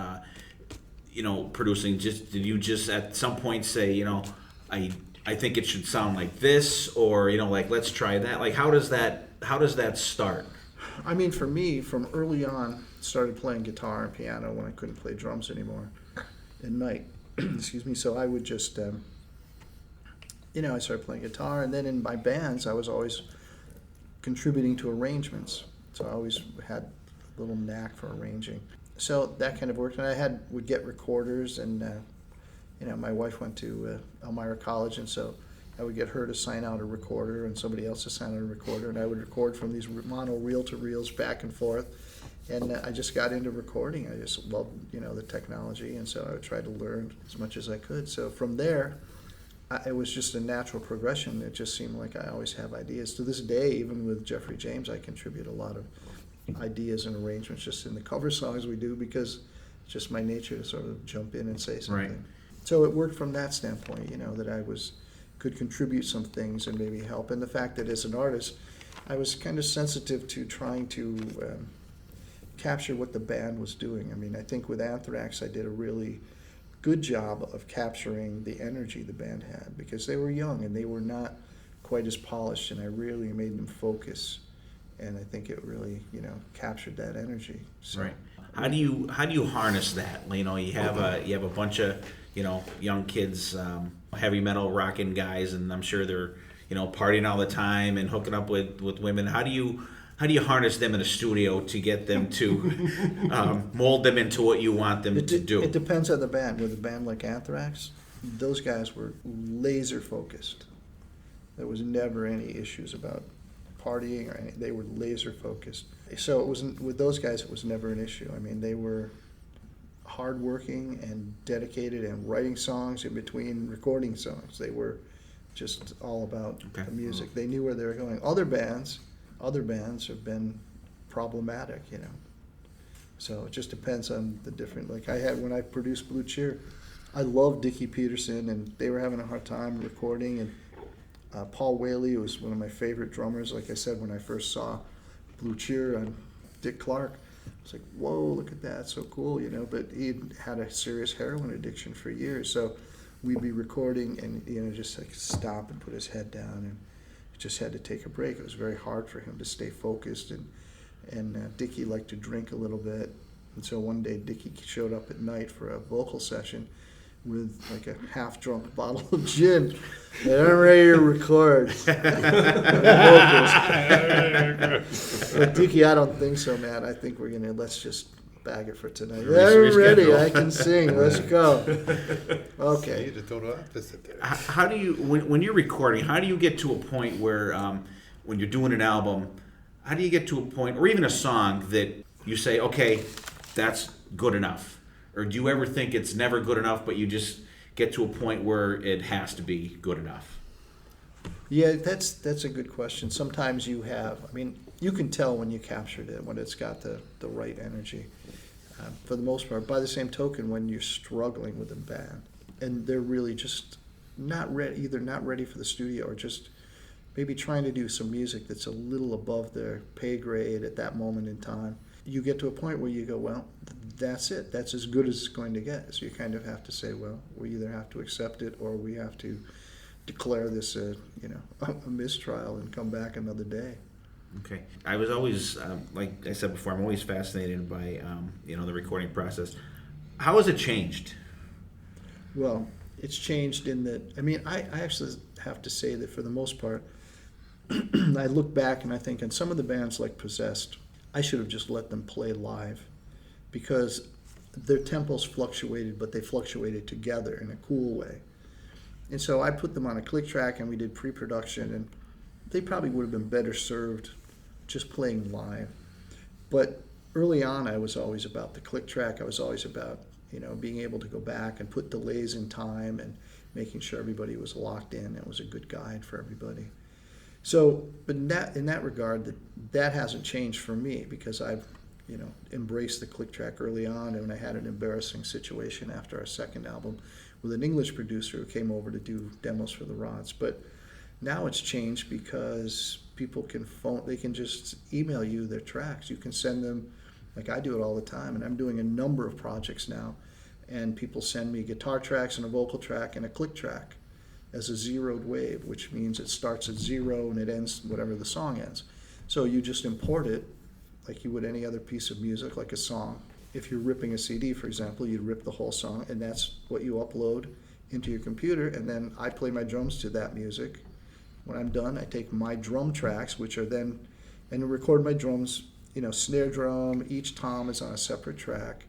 Speaker 2: producing? Did you just at some point say, I think it should sound like this, or like let's try that? Like how does that start?
Speaker 5: I mean, for me, from early on, started playing guitar and piano when I couldn't play drums anymore at night. Excuse me. So I would just, I started playing guitar, and then in my bands, I was always contributing to arrangements. So I always had a little knack for arranging. So that kind of worked, and would get recorders, and my wife went to Elmira College, and so I would get her to sign out a recorder and somebody else to sign out a recorder, and I would record from these mono reel-to-reels back and forth. And I just got into recording. I just loved, the technology, and so I would try to learn as much as I could. So from there, it was just a natural progression. It just seemed like I always have ideas. To this day, even with Jeffrey James, I contribute a lot of ideas and arrangements just in the cover songs we do, because it's just my nature to sort of jump in and say something.
Speaker 2: Right.
Speaker 5: So it worked from that standpoint, that I could contribute some things and maybe help. And the fact that as an artist, I was kind of sensitive to trying to capture what the band was doing. I mean, I think with Anthrax, I did a really good job of capturing the energy the band had, because they were young and they were not quite as polished, and I really made them focus. And I think it really, captured that energy. So,
Speaker 2: right. How do you harness that? You have a bunch of young kids, heavy metal rocking guys, and I'm sure they're partying all the time and hooking up with women. How do you harness them in a studio to get them to mold them into what you want them to do?
Speaker 5: It depends on the band. With a band like Anthrax, those guys were laser focused. There was never any issues about partying or anything. They were laser focused. So it wasn't with those guys. It was never an issue. I mean, they were hardworking and dedicated and writing songs in between recording songs. They were just all about the music. They knew where they were going. Other bands have been problematic, So it just depends on the different. Like when I produced Blue Cheer, I loved Dickie Peterson, and they were having a hard time recording, and Paul Whaley was one of my favorite drummers. Like I said, when I first saw Blue Cheer on Dick Clark, I was like, whoa, look at that, so cool, But he had a serious heroin addiction for years. So we'd be recording and, just like stop and put his head down, and just had to take a break. It was very hard for him to stay focused. And Dickie liked to drink a little bit. And so one day Dickie showed up at night for a vocal session with like a half-drunk bottle of gin, and I'm ready to record vocals. But Dickie, I don't think so, man. I think let's just bag it for tonight. I'm ready. I can sing. Let's go. Okay.
Speaker 2: How do you, when you're recording, how do you get to a point where, when you're doing an album, how do you get to a point, or even a song, that you say, okay, that's good enough? Or do you ever think it's never good enough, but you just get to a point where it has to be good enough?
Speaker 5: Yeah, that's a good question. Sometimes you can tell when you captured it, when it's got the right energy. For the most part, by the same token, when you're struggling with a band and they're really just not ready, either not ready for the studio or just maybe trying to do some music that's a little above their pay grade at that moment in time, you get to a point where you go, well, that's it. That's as good as it's going to get. So you kind of have to say, well, we either have to accept it or we have to declare this a mistrial and come back another day.
Speaker 2: Okay. I was always, like I said before, I'm always fascinated by, the recording process. How has it changed?
Speaker 5: Well, it's changed in that, I actually have to say that for the most part, I look back and I think in some of the bands like Possessed, I should have just let them play live, because their tempos fluctuated, but they fluctuated together in a cool way. And so I put them on a click track and we did pre-production, and they probably would have been better served just playing live. But early on, I was always about the click track. I was always about, being able to go back and put delays in time and making sure everybody was locked in. It was a good guide for everybody. So, but in that regard, that hasn't changed for me, because I've, embraced the click track early on, and I had an embarrassing situation after our second album with an English producer who came over to do demos for the Rods. But now it's changed because people can they can just email you their tracks. You can send them, like I do it all the time, and I'm doing a number of projects now, and people send me guitar tracks and a vocal track and a click track as a zeroed wave, which means it starts at 0 and it ends whatever the song ends. So you just import it like you would any other piece of music, like a song. If you're ripping a CD, for example, you'd rip the whole song, and that's what you upload into your computer, and then I play my drums to that music. When I'm done, I take my drum tracks, which are then, and record my drums, snare drum, each tom is on a separate track,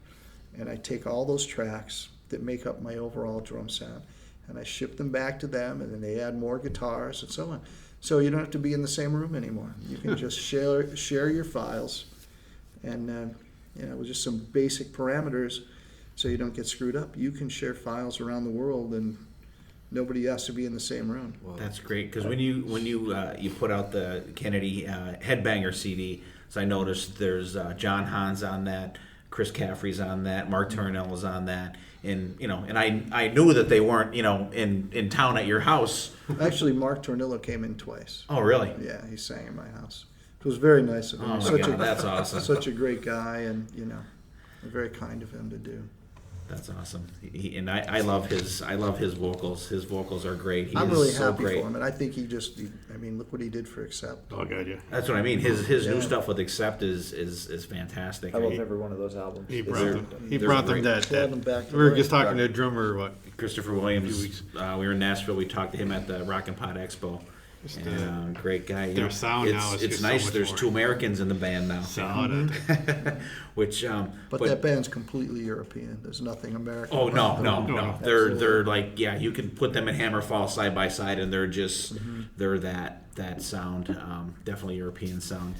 Speaker 5: and I take all those tracks that make up my overall drum sound, and I ship them back to them, and then they add more guitars and so on. So you don't have to be in the same room anymore. You can just share your files, and with just some basic parameters, so you don't get screwed up. You can share files around the world, and nobody has to be in the same room.
Speaker 2: That's great, because when you put out the Kennedy Headbanger CD, so I noticed there's John Hahn's on that, Chris Caffrey's on that, Mark Tornello's on that, and I knew that they weren't in town at your house.
Speaker 5: Actually, Mark Tornillo came in twice.
Speaker 2: Oh, really?
Speaker 5: Yeah, he sang in my house. It was very nice of him.
Speaker 2: Oh my God, that's awesome.
Speaker 5: Such a great guy, and very kind of him to do.
Speaker 2: That's awesome. I love his vocals. His vocals are great.
Speaker 5: I'm really
Speaker 2: so
Speaker 5: happy
Speaker 2: great.
Speaker 5: for him, and I think look what he did for Accept.
Speaker 3: Oh, God, yeah.
Speaker 2: That's what I mean. His new stuff with Accept is fantastic.
Speaker 9: I love every one of those albums.
Speaker 3: He brought them
Speaker 2: great.
Speaker 3: that.
Speaker 5: Brought them back to
Speaker 3: We were
Speaker 5: life.
Speaker 3: just talking to a drummer,
Speaker 2: Christopher Williams. We were in Nashville. We talked to him at the Rock and Pod Expo. And, great guy.
Speaker 3: Their sound now is
Speaker 2: it's
Speaker 3: just
Speaker 2: nice.
Speaker 3: so much
Speaker 2: There's
Speaker 3: more
Speaker 2: 2 Americans in the band now.
Speaker 3: solid.
Speaker 2: Which,
Speaker 5: But that band's completely European. There's nothing American.
Speaker 2: oh
Speaker 5: about them.
Speaker 2: no. They're like, yeah, you can put them in Hammerfall side by side, and they're just they're that sound. Definitely European sound.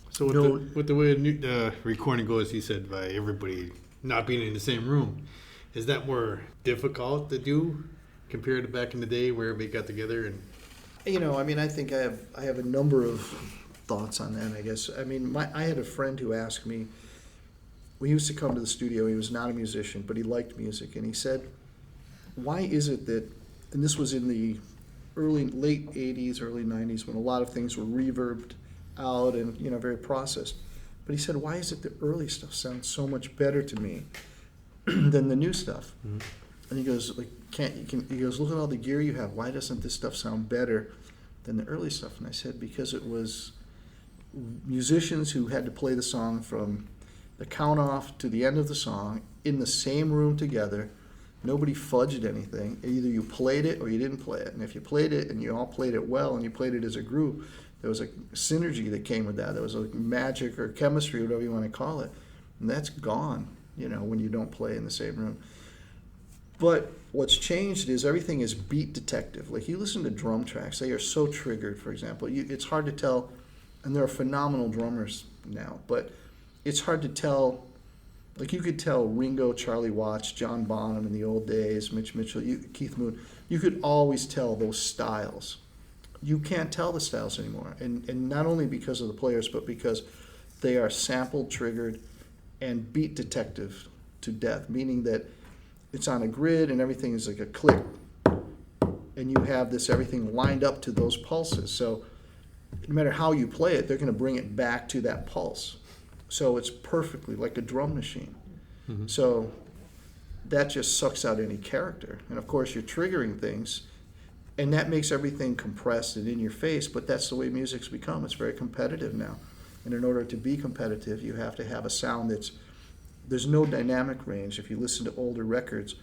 Speaker 3: So with the way the recording goes, he said by everybody not being in the same room, is that more difficult to do compared to back in the day where everybody got together and?
Speaker 5: I think I have a number of thoughts on that, I guess. I had a friend who asked me, we used to come to the studio, he was not a musician, but he liked music, and he said, why is it that, and this was in the late 80s, early 90s, when a lot of things were reverbed out and, very processed. But he said, why is it the early stuff sounds so much better to me than the new stuff? Mm-hmm. And he goes, he goes, look at all the gear you have. Why doesn't this stuff sound better than the early stuff? And I said, because it was musicians who had to play the song from the count off to the end of the song in the same room together. Nobody fudged anything. Either you played it or you didn't play it. And if you played it and you all played it well and you played it as a group, there was a synergy that came with that. There was a magic or chemistry, whatever you want to call it. And that's gone, when you don't play in the same room. But what's changed is everything is beat detective. Like you listen to drum tracks, they are so triggered, for example. It's hard to tell, and there are phenomenal drummers now, but it's hard to tell. Like you could tell Ringo, Charlie Watts, John Bonham in the old days, Mitch Mitchell, Keith Moon. You could always tell those styles. You can't tell the styles anymore. And not only because of the players, but because they are sampled, triggered, and beat detective to death, meaning that it's on a grid and everything is like a click, and you have everything lined up to those pulses. So no matter how you play it, they're going to bring it back to that pulse. So it's perfectly like a drum machine. Mm-hmm. So that just sucks out any character. And of course you're triggering things, and that makes everything compressed and in your face, but that's the way music's become. It's very competitive now. And in order to be competitive, you have to have a sound there's no dynamic range. If you listen to older records,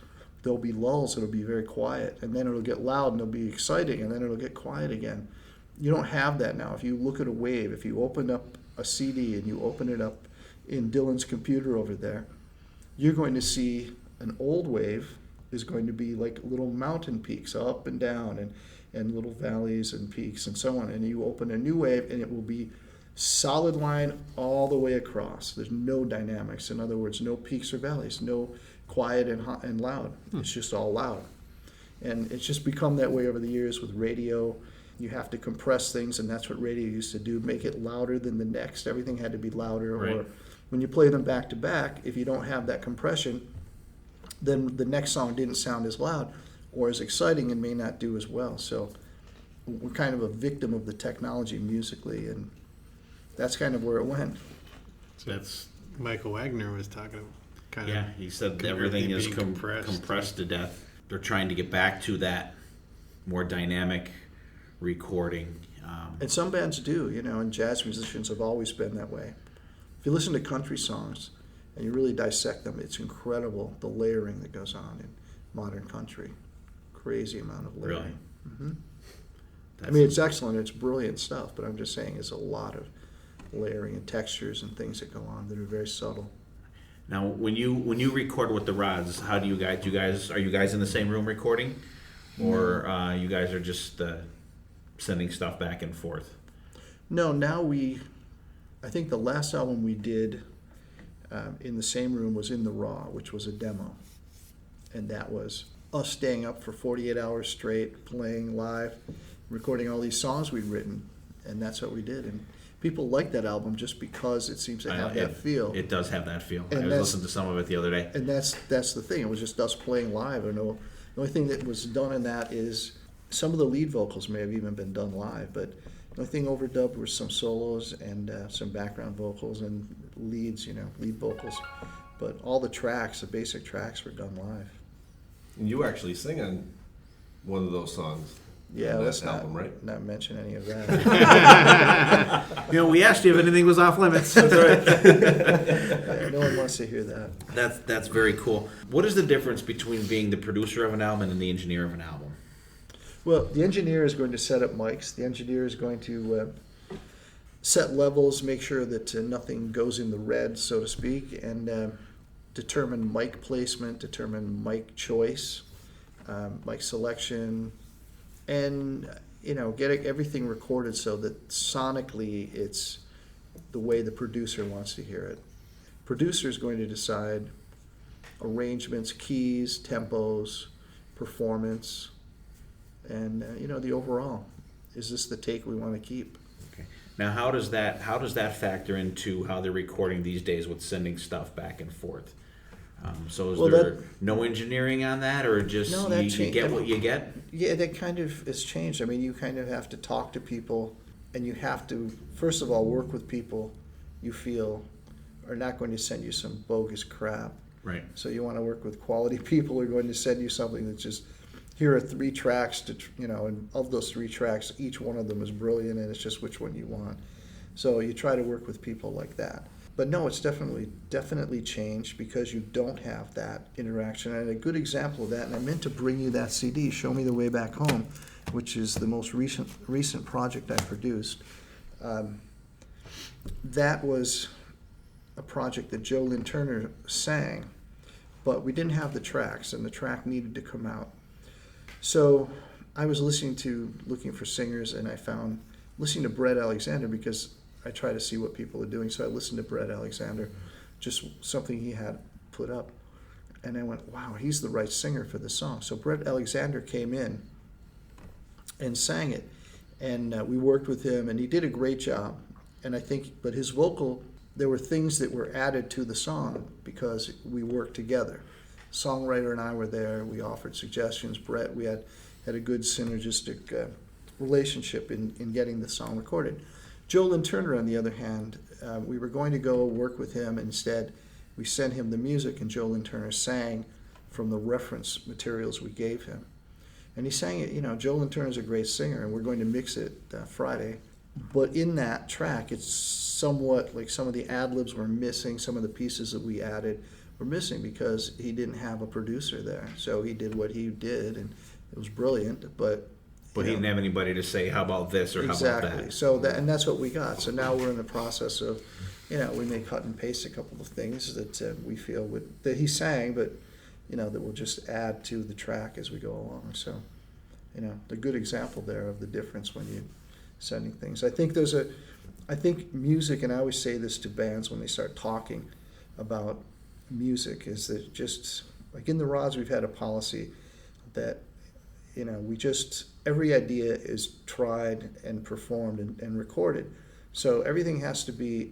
Speaker 5: there'll be lulls, it'll be very quiet, and then it'll get loud and it'll be exciting, and then it'll get quiet again. You don't have that now. If you look at a wave, if you open up a CD and you open it up in Dylan's computer over there, you're going to see an old wave is going to be like little mountain peaks up and down and little valleys and peaks and so on. And you open a new wave and it will be solid line all the way across. There's no dynamics. In other words, no peaks or valleys, no quiet and hot and loud. It's just all loud. And it's just become that way over the years with radio. You have to compress things, and that's what radio used to do, make it louder than the next. Everything had to be louder.
Speaker 2: Right.
Speaker 5: Or when you play them back to back, if you don't have that compression, then the next song didn't sound as loud or as exciting and may not do as well. So we're kind of a victim of the technology musically, and that's kind of where it went.
Speaker 3: So that's Michael Wagner was talking kind
Speaker 2: Yeah,
Speaker 3: of.
Speaker 2: he said
Speaker 3: Everything
Speaker 2: everything is
Speaker 3: being
Speaker 2: compressed to death. They're trying to get back to that more dynamic recording.
Speaker 5: And some bands do, and jazz musicians have always been that way. If you listen to country songs and you really dissect them, it's incredible the layering that goes on in modern country. Crazy amount of layering.
Speaker 2: Really?
Speaker 5: I mean, it's excellent, it's brilliant stuff, but I'm just saying there's a lot of layering and textures and things that go on that are very subtle.
Speaker 2: Now, when you record with the rods, how do you guys? Are you guys in the same room recording, or you guys are just sending stuff back and forth?
Speaker 5: No, now I think the last album we did in the same room was In the Raw, which was a demo. And that was us staying up for 48 hours straight, playing live, recording all these songs we'd written. And that's what we did. And people like that album just because it seems to have that feel.
Speaker 2: It does have that feel.
Speaker 5: And
Speaker 2: I was listening to some of it the other day.
Speaker 5: And that's the thing. It was just us playing live. The only thing that was done in that is some of the lead vocals may have even been done live, but the only thing overdubbed were some solos and some background vocals and leads, lead vocals. But all the tracks, the basic tracks, were done live.
Speaker 4: And you actually sing on one of those songs.
Speaker 5: Yeah,
Speaker 4: on
Speaker 5: let's
Speaker 4: that album, right?
Speaker 5: not mention any of that.
Speaker 2: We asked you if anything was off limits. That's right.
Speaker 5: Yeah, no one wants to hear that.
Speaker 2: That's very cool. What is the difference between being the producer of an album and the engineer of an album?
Speaker 5: Well, the engineer is going to set up mics. The engineer is going to set levels, make sure that nothing goes in the red, so to speak, and determine mic placement, determine mic choice, mic selection, and get everything recorded so that sonically it's the way the producer wants to hear it. Producer is going to decide arrangements, keys, tempos, performance, and the overall. Is this the take we want to keep?
Speaker 2: Okay. Now, how does that factor into how they're recording these days with sending stuff back and forth? So is there no engineering on that, or just you get what you get?
Speaker 5: Yeah, that kind of has changed. I mean, you kind of have to talk to people, and you have to, first of all, work with people you feel are not going to send you some bogus crap.
Speaker 2: Right.
Speaker 5: So you want to work with quality people who are going to send you something that's just, here are 3 tracks, and of those 3 tracks, each one of them is brilliant, and it's just which one you want. So you try to work with people like that. But no, it's definitely changed because you don't have that interaction. And a good example of that, and I meant to bring you that CD, Show Me the Way Back Home, which is the most recent project I produced. That was a project that Joe Lynn Turner sang, but we didn't have the tracks, and the track needed to come out. So I was looking for singers, and I found, listening to Brett Alexander, because I try to see what people are doing. So I listened to Brett Alexander, just something he had put up. And I went, wow, he's the right singer for the song. So Brett Alexander came in and sang it. And we worked with him, and he did a great job. And I think, but his vocal, there were things that were added to the song because we worked together. Songwriter and I were there. We offered suggestions. Brett, we had a good synergistic relationship in getting the song recorded. Joe Lynn Turner, on the other hand, we were going to go work with him. Instead, we sent him the music, and Joe Lynn Turner sang from the reference materials we gave him. And he sang it, Joe Lynn Turner's a great singer, and we're going to mix it Friday. But in that track, it's somewhat like some of the ad-libs were missing, some of the pieces that we added were missing because he didn't have a producer there. So he did what he did, and it was brilliant, but
Speaker 2: he didn't have anybody to say, how about this or
Speaker 5: exactly.
Speaker 2: How about that?
Speaker 5: So and that's what we got. So now we're in the process of, we may cut and paste a couple of things that we feel that he sang, but that we'll just add to the track as we go along. So, the good example there of the difference when you're sending things. I think music, and I always say this to bands when they start talking about music, is that just like in the Rods, we've had a policy that every idea is tried and performed and recorded. So everything has to be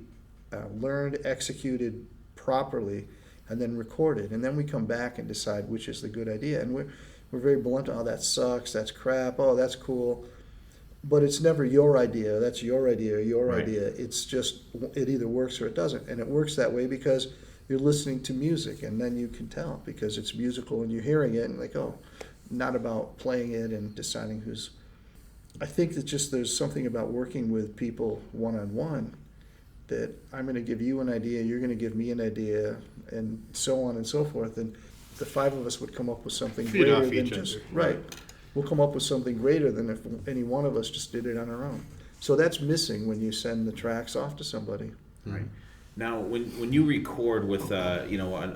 Speaker 5: learned, executed properly, and then recorded. And then we come back and decide which is the good idea. And we're very blunt, oh, that sucks, that's crap, oh, that's cool. But it's never your idea, that's your idea or your
Speaker 2: Right.
Speaker 5: idea. It's just, it either works or it doesn't. And it works that way because you're listening to music, and then you can tell because it's musical and you're hearing it and like, oh, not about playing it and deciding who's. I think that just there's something about working with people one-on-one that I'm going to give you an idea, you're going to give me an idea, and so on and so forth. And the five of us would come up with something
Speaker 3: Feed
Speaker 5: greater
Speaker 3: off
Speaker 5: than
Speaker 3: each
Speaker 5: just
Speaker 3: other.
Speaker 5: right. We'll come up with something greater than if any one of us just did it on our own. So that's missing when you send the tracks off to somebody.
Speaker 2: Right. Now, when you record with a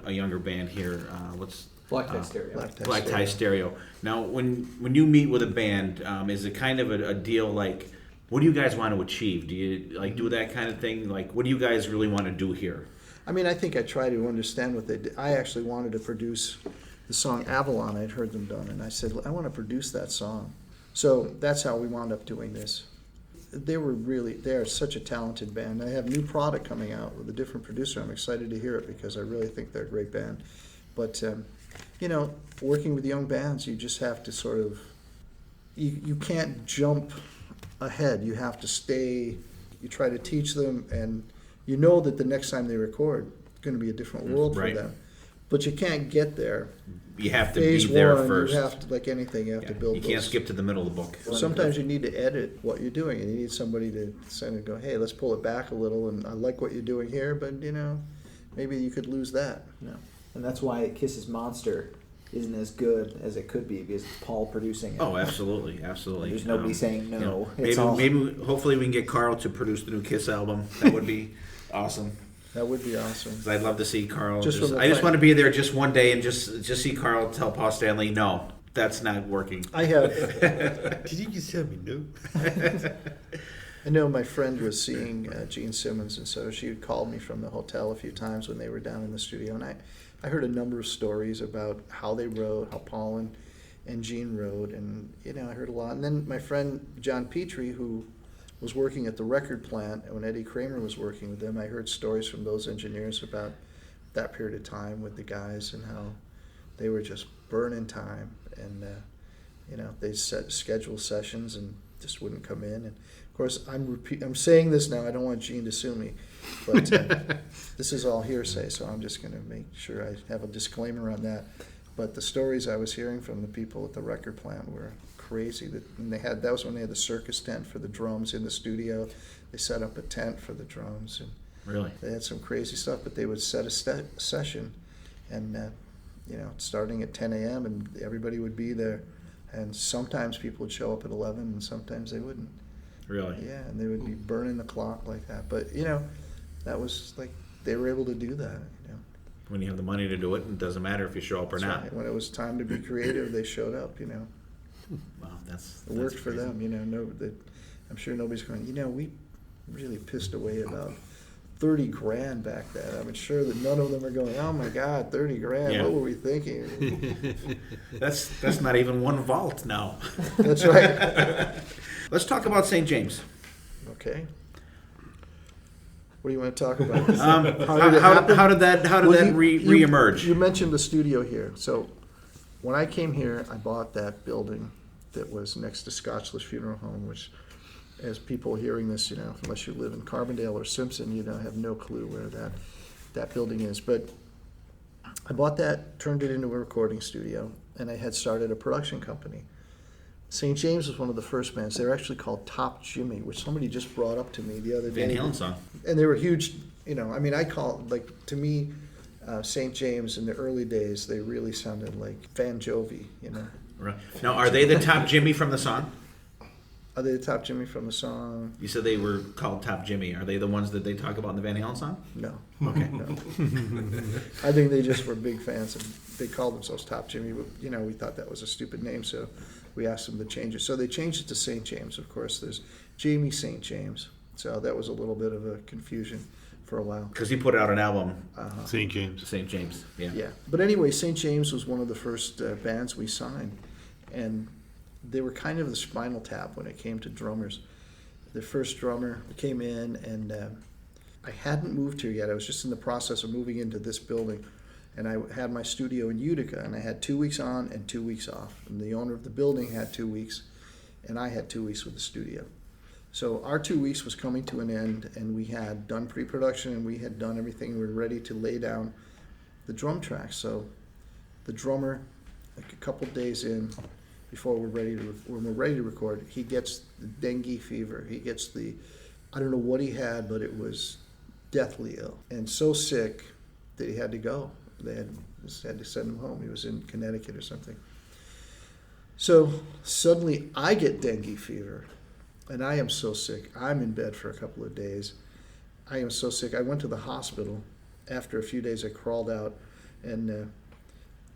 Speaker 2: younger band here, what's
Speaker 9: Black Tie Stereo.
Speaker 2: Black Tie Stereo. Now, when you meet with a band, is it kind of a deal like, what do you guys want to achieve? Do you like do that kind of thing? Like, what do you guys really want to do here?
Speaker 5: I mean, I think I try to understand what they did. I actually wanted to produce the song Avalon. I'd heard them done, and I said, I want to produce that song. So that's how we wound up doing this. They are such a talented band. I have new product coming out with a different producer. I'm excited to hear it because I really think they're a great band. But, working with young bands, you just have to sort of, you can't jump ahead. You have to stay, you try to teach them, and you know that the next time they record, it's going to be a different world
Speaker 2: Right.
Speaker 5: for them. But you can't get there.
Speaker 2: You have to
Speaker 5: Phase
Speaker 2: be there
Speaker 5: one,
Speaker 2: first.
Speaker 5: You have to, like anything, you have to build
Speaker 2: You can't
Speaker 5: those.
Speaker 2: skip to the middle of the book.
Speaker 5: Sometimes you need to edit what you're doing, and you need somebody to send and go, hey, let's pull it back a little, and I like what you're doing here, but, maybe you could lose that.
Speaker 9: And that's why Kiss's Monster isn't as good as it could be because it's Paul producing it.
Speaker 2: Oh, absolutely.
Speaker 9: There's nobody saying no.
Speaker 2: Maybe, hopefully, we can get Carl to produce the new Kiss album. That would be awesome.
Speaker 5: That would be awesome.
Speaker 2: 'Cause I'd love to see Carl.
Speaker 5: Just from the
Speaker 2: I just
Speaker 5: fact-
Speaker 2: want to be there just one day and just see Carl tell Paul Stanley, no, that's not working.
Speaker 5: I have.
Speaker 3: Did you just tell me no?
Speaker 5: I know my friend was seeing Gene Simmons, and so she had called me from the hotel a few times when they were down in the studio, and I heard a number of stories about how they wrote, how Paul and Gene wrote, and I heard a lot. And then my friend John Petrie, who was working at the record plant, and when Eddie Kramer was working with them, I heard stories from those engineers about that period of time with the guys and how they were just burning time, and they set schedule sessions and just wouldn't come in. And of course, I'm saying this now. I don't want Gene to sue me, but this is all hearsay, so I'm just going to make sure I have a disclaimer on that. But the stories I was hearing from the people at the record plant were crazy. That was when they had the circus tent for the drums in the studio. They set up a tent for the drums, and
Speaker 2: Really?
Speaker 5: they had some crazy stuff. But they would set a session, and starting at 10 a.m. and everybody would be there. And sometimes people would show up at 11, and sometimes they wouldn't.
Speaker 2: Really?
Speaker 5: Yeah, and they would be burning the clock like that. But that was like they were able to do that.
Speaker 2: When you have the money to do it, it doesn't matter if you show up or
Speaker 5: That's
Speaker 2: not.
Speaker 5: right. When it was time to be creative, they showed up.
Speaker 2: Wow, that's
Speaker 5: It worked for
Speaker 2: crazy.
Speaker 5: them. I'm sure nobody's going, we really pissed away about $30,000 back then. I'm sure that none of them are going, oh my God, $30,000.
Speaker 2: Yeah.
Speaker 5: What were we thinking?
Speaker 2: That's not even one vault now.
Speaker 5: That's right.
Speaker 2: Let's talk about St. James.
Speaker 5: Okay. What do you want to talk about?
Speaker 2: How did that reemerge?
Speaker 5: You mentioned the studio here. So when I came here, I bought that building that was next to Scotchless Funeral Home, which, as people hearing this, unless you live in Carbondale or Simpson, have no clue where that building is. But I bought that, turned it into a recording studio, and I had started a production company. St. James was one of the first bands. They were actually called Top Jimmy, which somebody just brought up to me the other day.
Speaker 2: Van Halen song.
Speaker 5: And they were huge, I call it, to me, St. James in the early days, they really sounded like Van Jovi,
Speaker 2: Right. Now, are they the Top Jimmy from the song?
Speaker 5: Are they the Top Jimmy from the song?
Speaker 2: You said they were called Top Jimmy. Are they the ones that they talk about in the Van Halen song?
Speaker 5: No.
Speaker 2: Okay.
Speaker 5: No. I think they just were big fans, and they called themselves Top Jimmy, but, we thought that was a stupid name, so we asked them to change it. So they changed it to St. James, of course. There's Jamie St. James. So that was a little bit of a confusion for a while.
Speaker 2: Because he put out an album,
Speaker 3: St. James.
Speaker 2: St. James. Yeah.
Speaker 5: Yeah. But anyway, St. James was one of the first bands we signed. And they were kind of the Spinal Tap when it came to drummers. The first drummer came in, and I hadn't moved here yet. I was just in the process of moving into this building. And I had my studio in Utica, and I had 2 weeks on and 2 weeks off. And the owner of the building had 2 weeks, and I had 2 weeks with the studio. So our 2 weeks was coming to an end, and we had done pre-production, and we had done everything. We were ready to lay down the drum tracks. So the drummer, like a couple days in, before when we're ready to record, he gets the dengue fever. He gets I don't know what he had, but it was deathly ill and so sick that he had to go. They just had to send him home. He was in Connecticut or something. So suddenly I get dengue fever, and I am so sick. I'm in bed for a couple of days. I am so sick. I went to the hospital. After a few days, I crawled out, and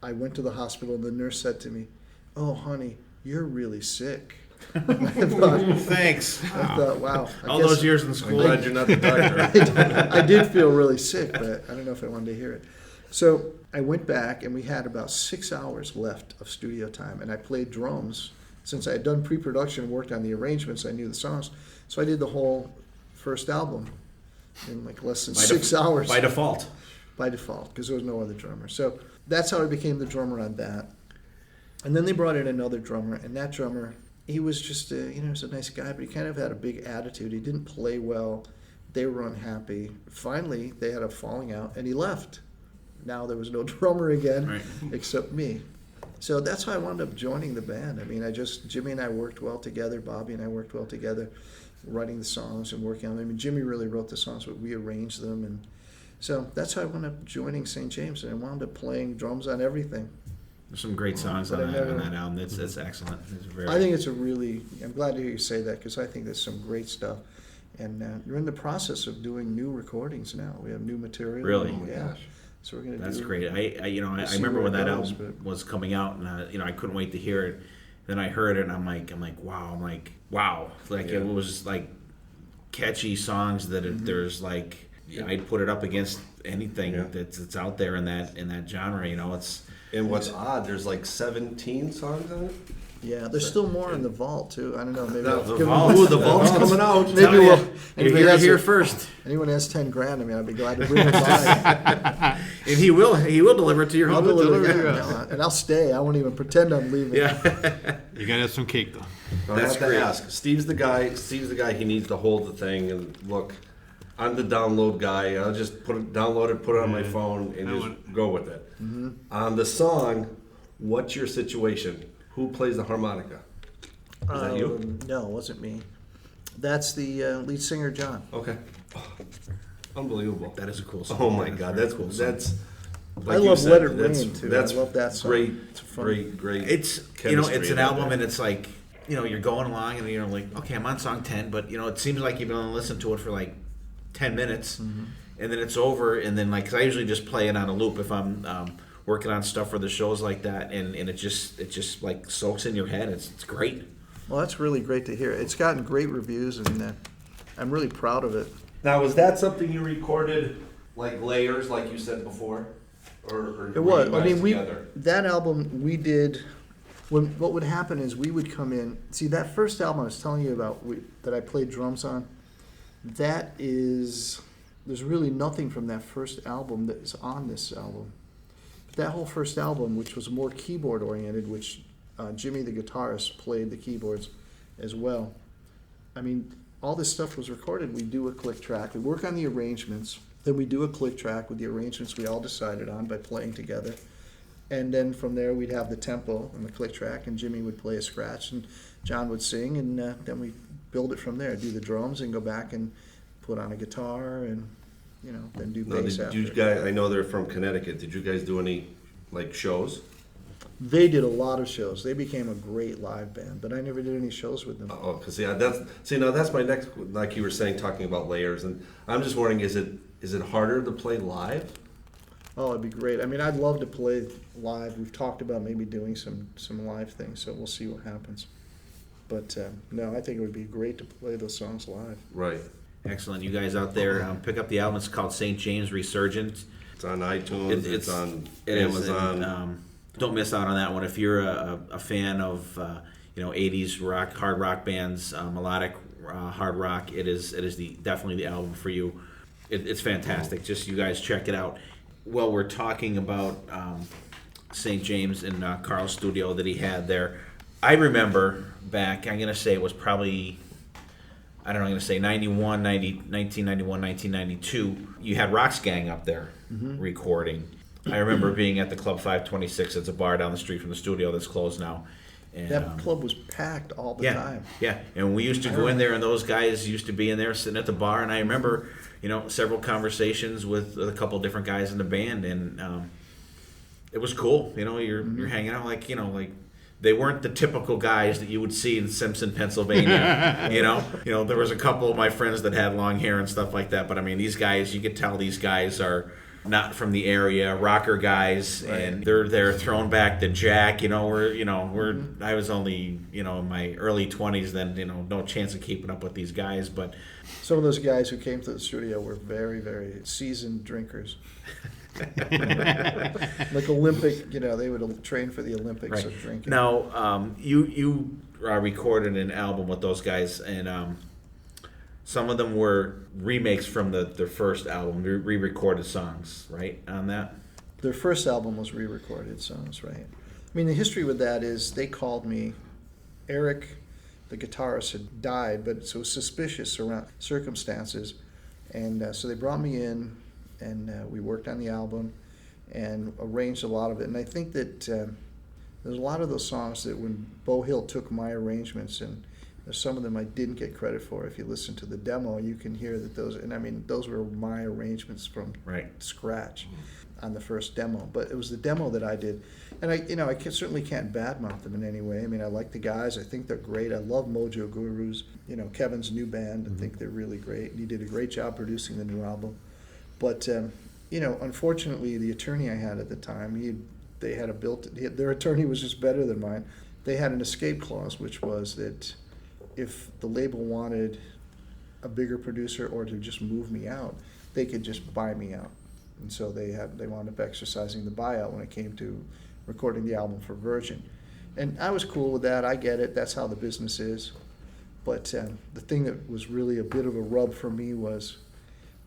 Speaker 5: I went to the hospital, and the nurse said to me, "Oh, honey, you're really sick." I thought,
Speaker 2: Thanks.
Speaker 5: I thought, wow.
Speaker 2: All those years in school.
Speaker 4: I'm glad you're not the doctor.
Speaker 5: I did feel really sick, but I don't know if I wanted to hear it. So I went back, and we had about 6 hours left of studio time, and I played drums. Since I had done pre-production and worked on the arrangements, I knew the songs. So I did the whole first album in like less than 6 hours.
Speaker 2: By default.
Speaker 5: By default, because there was no other drummer. So that's how I became the drummer on that. And then they brought in another drummer, and that drummer, he was just he was a nice guy, but he kind of had a big attitude. He didn't play well. They were unhappy. Finally, they had a falling out, and he left. Now there was no drummer again,
Speaker 2: Right.
Speaker 5: except me. So that's how I wound up joining the band. I mean, Jimmy and I worked well together. Bobby and I worked well together, writing the songs and working on them. I mean, Jimmy really wrote the songs, but we arranged them. And so that's how I wound up joining St. James, and I wound up playing drums on everything.
Speaker 2: There's some great songs on that album. That's excellent.
Speaker 5: I think it's I'm glad to hear you say that, because I think there's some great stuff. And you're in the process of doing new recordings now. We have new material.
Speaker 2: Really?
Speaker 5: Yeah. So we're going to
Speaker 2: That's
Speaker 5: do.
Speaker 2: great. I
Speaker 5: see
Speaker 2: remember
Speaker 5: where
Speaker 2: when
Speaker 5: it
Speaker 2: that
Speaker 5: goes,
Speaker 2: album was coming out, and I couldn't wait to hear it. Then I heard it, and I'm like, wow. Like it was like catchy songs that there's like I'd put it up against anything that's out there in that genre. It's.
Speaker 4: And what's odd, there's like 17 songs on it.
Speaker 5: Yeah, there's still more in the vault too. I don't know. Maybe
Speaker 4: The vault's coming out.
Speaker 5: Maybe
Speaker 2: You're here first.
Speaker 5: Anyone has $10,000, I mean, I'd be glad to bring it by.
Speaker 2: And he will deliver it to your home.
Speaker 5: And I'll stay. I won't even pretend I'm leaving.
Speaker 2: Yeah.
Speaker 3: You gotta have some cake though.
Speaker 4: That's great. Ask. Steve's the guy. He needs to hold the thing and look. I'm the download guy. I'll just download it, put it on my phone, and just go with it. Mm-hmm. On the song, what's your situation? Who plays the harmonica? Is that you?
Speaker 5: No, it wasn't me. That's the lead singer, John.
Speaker 4: Okay. Oh, unbelievable.
Speaker 2: That is a cool song.
Speaker 4: Oh my God, that's cool. That's.
Speaker 5: I love Let It Rain too. I love that song.
Speaker 4: Great.
Speaker 5: It's fun.
Speaker 4: Great.
Speaker 2: It's it's an album, and it's like you're going along, and you're like, okay, I'm on song 10, but it seems like you've only listened to it for like 10 minutes, and then it's over, and then cause I usually just play it on a loop if I'm working on stuff for the shows like that, and it just like soaks in your head. It's great.
Speaker 5: Well, that's really great to hear. It's gotten great reviews, and I'm really proud of it.
Speaker 4: Now, was that something you recorded like layers, like you said before, or
Speaker 5: It was.
Speaker 4: were
Speaker 5: I
Speaker 4: you
Speaker 5: mean,
Speaker 4: guys together?
Speaker 5: that album we did. What would happen is we would come in. See, that first album I was telling you about that I played drums on. There's really nothing from that first album that is on this album. But that whole first album, which was more keyboard oriented, which Jimmy the guitarist played the keyboards as well. I mean, all this stuff was recorded. We do a click track. We work on the arrangements. Then we do a click track with the arrangements we all decided on by playing together. And then from there we'd have the tempo and the click track, and Jimmy would play a scratch, and John would sing, and then we build it from there. Do the drums and go back and put on a guitar, and then do bass after.
Speaker 4: Did you guys? I know they're from Connecticut. Did you guys do any shows?
Speaker 5: They did a lot of shows. They became a great live band, but I never did any shows with them.
Speaker 4: Oh, because that's my next. Like you were saying, talking about layers, and I'm just wondering, is it harder to play live?
Speaker 5: Oh, it'd be great. I mean, I'd love to play live. We've talked about maybe doing some live things, so we'll see what happens. But no, I think it would be great to play those songs live.
Speaker 4: Right.
Speaker 2: Excellent. You guys out there, pick up the album. It's called St. James Resurgence.
Speaker 4: It's on iTunes. It's on
Speaker 2: Amazon. And, don't miss out on that one. If you're a fan of 80s rock, hard rock bands, melodic hard rock, it is definitely the album for you. It's fantastic. Just you guys check it out. Well, we're talking about St. James and Carl's studio that he had there. I remember back, I'm going to say it was probably I don't know, I'm going to say 1991, 1992, you had Rock's Gang up there recording. I remember being at the Club 526. It's a bar down the street from the studio that's closed now. And,
Speaker 5: That club was packed all the time.
Speaker 2: Yeah, and we used to go in there, and those guys used to be in there sitting at the bar. And I remember, several conversations with a couple different guys in the band, and it was cool. You're hanging out like they weren't the typical guys that you would see in Simpson, Pennsylvania. There was a couple of my friends that had long hair and stuff like that. But I mean, these guys, you could tell these guys are not from the area, rocker guys, and they're thrown back to Jack. I was only in my early 20s then. No chance of keeping up with these guys. But
Speaker 5: some of those guys who came to the studio were very, very seasoned drinkers. Like Olympic, they would train for the Olympics of drinking.
Speaker 2: Now, you recorded an album with those guys, and some of them were remakes from their first album, re-recorded songs, right, on that?
Speaker 5: Their first album was re-recorded songs, right? I mean, the history with that is they called me. Eric, the guitarist, had died, but so it was suspicious around circumstances, and so they brought me in, and we worked on the album and arranged a lot of it. And I think that there's a lot of those songs that when Beau Hill took my arrangements, and there's some of them I didn't get credit for. If you listen to the demo, you can hear that those were my arrangements from scratch on the first demo. But it was the demo that I did. And I certainly can't badmouth them in any way. I mean, I like the guys. I think they're great. I love Mojo Gurus, Kevin's new band. I think they're really great. He did a great job producing the new album. But, unfortunately, the attorney I had at the time, their attorney was just better than mine. They had an escape clause, which was that if the label wanted a bigger producer or to just move me out, they could just buy me out. And so they wound up exercising the buyout when it came to recording the album for Virgin. And I was cool with that. I get it. That's how the business is. But the thing that was really a bit of a rub for me was